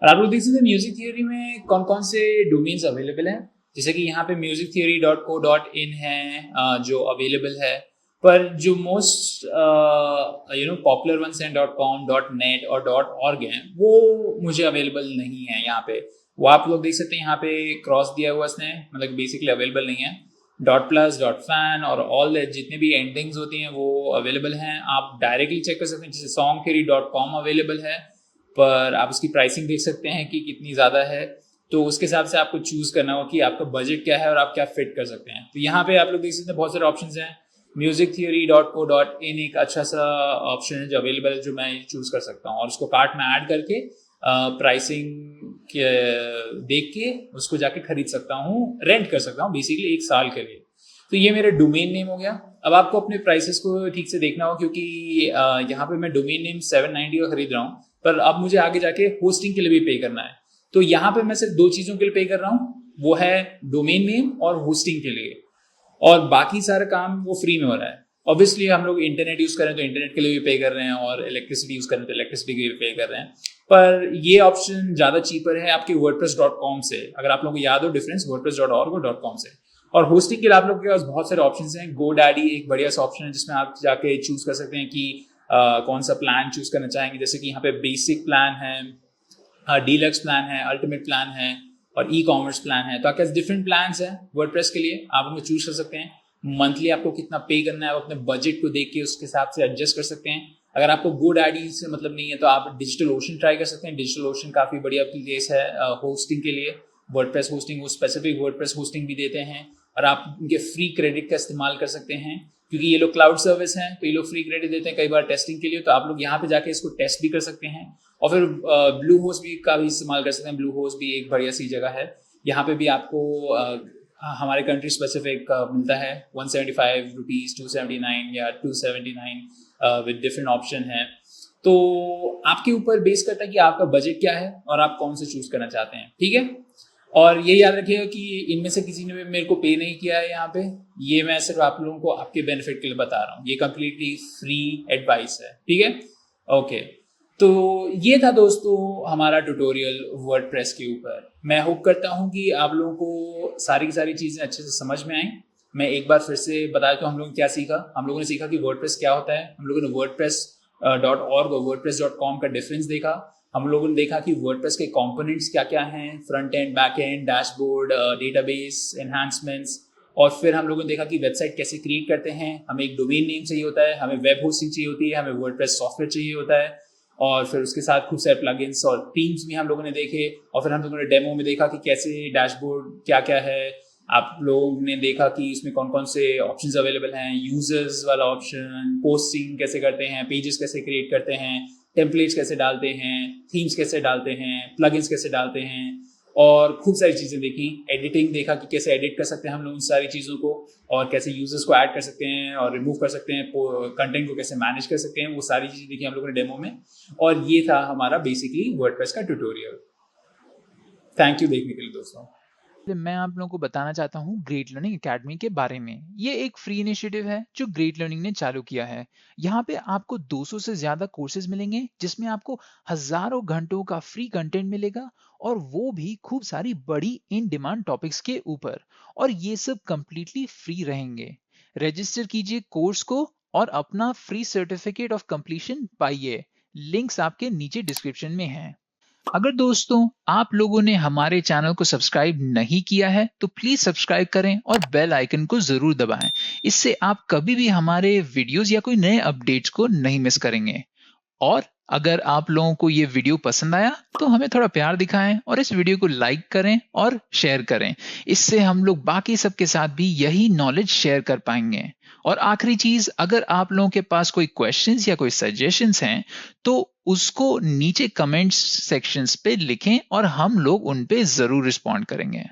और आप लोग देख सकते हैं म्यूजिक थियरी में कौन कौन से डोमेन्स अवेलेबल हैं। जैसे कि यहाँ पे musictheory.co.in है जो अवेलेबल है, पर जो मोस्ट पॉपुलर वंस हैं .com, .net और .org हैं वो मुझे अवेलेबल नहीं है यहाँ पे। वो आप लोग देख सकते हैं यहाँ पे क्रॉस दिया हुआ इसने, मतलब बेसिकली अवेलेबल नहीं है। .plus, .fan और ऑल जितने भी एंडिंग्स होती हैं वो अवेलेबल हैं। आप डायरेक्टली चेक कर सकते हैं, जैसे songtheory.com अवेलेबल है, पर आप उसकी प्राइसिंग देख सकते हैं कि कितनी ज़्यादा है, तो उसके हिसाब से आपको चूज करना होगा कि आपका बजट क्या है और आप क्या फिट कर सकते हैं। तो यहाँ पे आप लोग देख सकते हैं बहुत सारे ऑप्शंस हैं। musictheory.co.in एक अच्छा सा ऑप्शन है जो अवेलेबल है, जो मैं चूज कर सकता हूँ और उसको कार्ट में ऐड करके प्राइसिंग देख के उसको जाके खरीद सकता हूँ, रेंट कर सकता हूँ बेसिकली 1 साल के लिए। तो ये मेरा डोमेन नेम हो गया। अब आपको अपने प्राइसेस को ठीक से देखना हो, क्योंकि यहाँ पे मैं डोमेन नेम 790 का खरीद रहा हूँ, पर अब मुझे आगे जाके होस्टिंग के लिए भी पे करना है। तो यहाँ पे मैं सिर्फ 2 चीज़ों के लिए पे कर रहा हूँ, वो है डोमेन नेम और होस्टिंग के लिए, और बाकी सारा काम वो फ्री में हो रहा है। ऑब्वियसली हम लोग इंटरनेट यूज़ करें तो इंटरनेट के लिए भी पे कर रहे हैं, और इलेक्ट्रिसिटी यूज़ करें तो इलेक्ट्रिसिटी के लिए पे कर रहे हैं, पर ये ऑप्शन ज़्यादा चीपर है आपके wordpress.com से। अगर आप लोगों को याद हो डिफरेंस wordpress.org और .com से। और होस्टिंग के लिए आप लोगों के पास बहुत सारे ऑप्शन हैं। GoDaddy एक बढ़िया सा ऑप्शन है जिसमें आप जाके चूज कर सकते हैं कि कौन सा प्लान चूज करना चाहेंगे। जैसे कि यहाँ पे बेसिक प्लान है, डीलक्स प्लान है, अल्टीमेट प्लान है और ई कॉमर्स प्लान है। तो आपके पास डिफरेंट प्लान्स हैं वर्डप्रेस के लिए, आप उनको चूज कर सकते हैं। मंथली आपको कितना पे करना है, आप अपने बजट को देख के उसके हिसाब से एडजस्ट कर सकते हैं। अगर आपको GoDaddy से मतलब नहीं है तो आप डिजिटल ओशन ट्राई कर सकते हैं। डिजिटल ओशन काफ़ी बढ़िया प्लेस है होस्टिंग के लिए, वर्डप्रेस होस्टिंग, वो स्पेसिफिक वर्डप्रेस होस्टिंग भी देते हैं और आप उनके फ्री क्रेडिट का इस्तेमाल कर सकते हैं, क्योंकि ये लोग क्लाउड सर्विस हैं तो ये लोग फ्री क्रेडिट देते हैं कई बार टेस्टिंग के लिए। तो आप लोग यहाँ पे जाके इसको टेस्ट भी कर सकते हैं। और फिर ब्लू होस्ट भी का भी इस्तेमाल कर सकते हैं। ब्लू होस्ट भी एक बढ़िया सी जगह है, यहाँ पे भी आपको हमारे कंट्री स्पेसिफिक मिलता है 175 रुपीज़, 279 या 279 विद डिफरेंट ऑप्शन है। तो आपके ऊपर बेस करता है कि आपका बजट क्या है और आप कौन से चूज करना चाहते हैं, ठीक है। और ये याद रखिएगा कि इनमें से किसी ने भी मेरे को पे नहीं किया है यहाँ पे, ये मैं सिर्फ आप लोगों को आपके बेनिफिट के लिए बता रहा हूँ, ये कंप्लीटली फ्री एडवाइस है, ठीक है। ओके, तो ये था दोस्तों हमारा ट्यूटोरियल वर्डप्रेस के ऊपर। मैं होप करता हूँ कि आप लोगों को सारी की सारी चीज़ें अच्छे से समझ में आएँ। मैं एक बार फिर से बताया तो हम लोगों ने क्या सीखा। हम लोगों ने सीखा कि वर्डप्रेस क्या होता है, हम लोगों ने wordpress.org और wordpress.com का डिफरेंस देखा। हम लोगों ने देखा कि वर्डप्रेस के कंपोनेंट्स क्या क्या हैं, front end, back and, dashboard, database, enhancements. और फिर हम लोगों ने देखा कि वेबसाइट कैसे क्रिएट करते हैं। हमें एक डोमेन नेम चाहिए होता है, हमें वेब होस्टिंग चाहिए होती है, हमें वर्डप्रेस सॉफ्टवेयर चाहिए होता है, और फिर उसके साथ खूब सारे प्लगइन्स और थीम्स भी हम लोगों ने देखे। और फिर हम लोगों ने डेमो में देखा कि कैसे डैशबोर्ड क्या क्या है। आप लोगों ने देखा कि इसमें कौन कौन से ऑप्शंस अवेलेबल हैं, यूजर्स वाला ऑप्शन, पोस्टिंग कैसे करते हैं, पेजेस कैसे क्रिएट करते हैं, टेम्पलेट्स कैसे डालते हैं, थीम्स कैसे डालते हैं, प्लगइन्स कैसे डालते हैं, और खूब सारी चीज़ें देखी। एडिटिंग देखा कि कैसे एडिट कर सकते हैं हम लोग उन सारी चीज़ों को, और कैसे यूजर्स को ऐड कर सकते हैं और रिमूव कर सकते हैं, कंटेंट को कैसे मैनेज कर सकते हैं, वो सारी चीज़ें देखी हम लोगों ने डेमो में। और ये था हमारा बेसिकली वर्डप्रेस का ट्यूटोरियल। थैंक यू देखने के लिए दोस्तों। मैं आप लोगों को बताना चाहता हूँ ग्रेट लर्निंग एकेडमी के बारे में। ये एक फ्री इनिशिएटिव है जो ग्रेट लर्निंग ने चालू किया है। यहाँ पे आपको 200 से ज्यादा कोर्सेज मिलेंगे जिसमें आपको हजारों घंटों का फ्री कंटेंट मिलेगा और वो भी खूब सारी बड़ी इन डिमांड टॉपिक्स के ऊपर, और ये सब कंप्लीटली फ्री रहेंगे। रजिस्टर कीजिए कोर्स को और अपना फ्री सर्टिफिकेट ऑफ कंप्लीशन पाइए। लिंक्स आपके नीचे डिस्क्रिप्शन में हैं। अगर दोस्तों आप लोगों ने हमारे चैनल को सब्सक्राइब नहीं किया है तो प्लीज सब्सक्राइब करें और बेल आइकन को जरूर दबाएं। इससे आप कभी भी हमारे वीडियोस या कोई नए अपडेट्स को नहीं मिस करेंगे। और अगर आप लोगों को ये वीडियो पसंद आया तो हमें थोड़ा प्यार दिखाएं और इस वीडियो को लाइक करें और शेयर करें। इससे हम लोग बाकी सबके साथ भी यही नॉलेज शेयर कर पाएंगे। और आखिरी चीज, अगर आप लोगों के पास कोई क्वेश्चंस या कोई सजेशंस हैं तो उसको नीचे कमेंट्स सेक्शंस पे लिखें और हम लोग उन पे जरूर रिस्पॉन्ड करेंगे।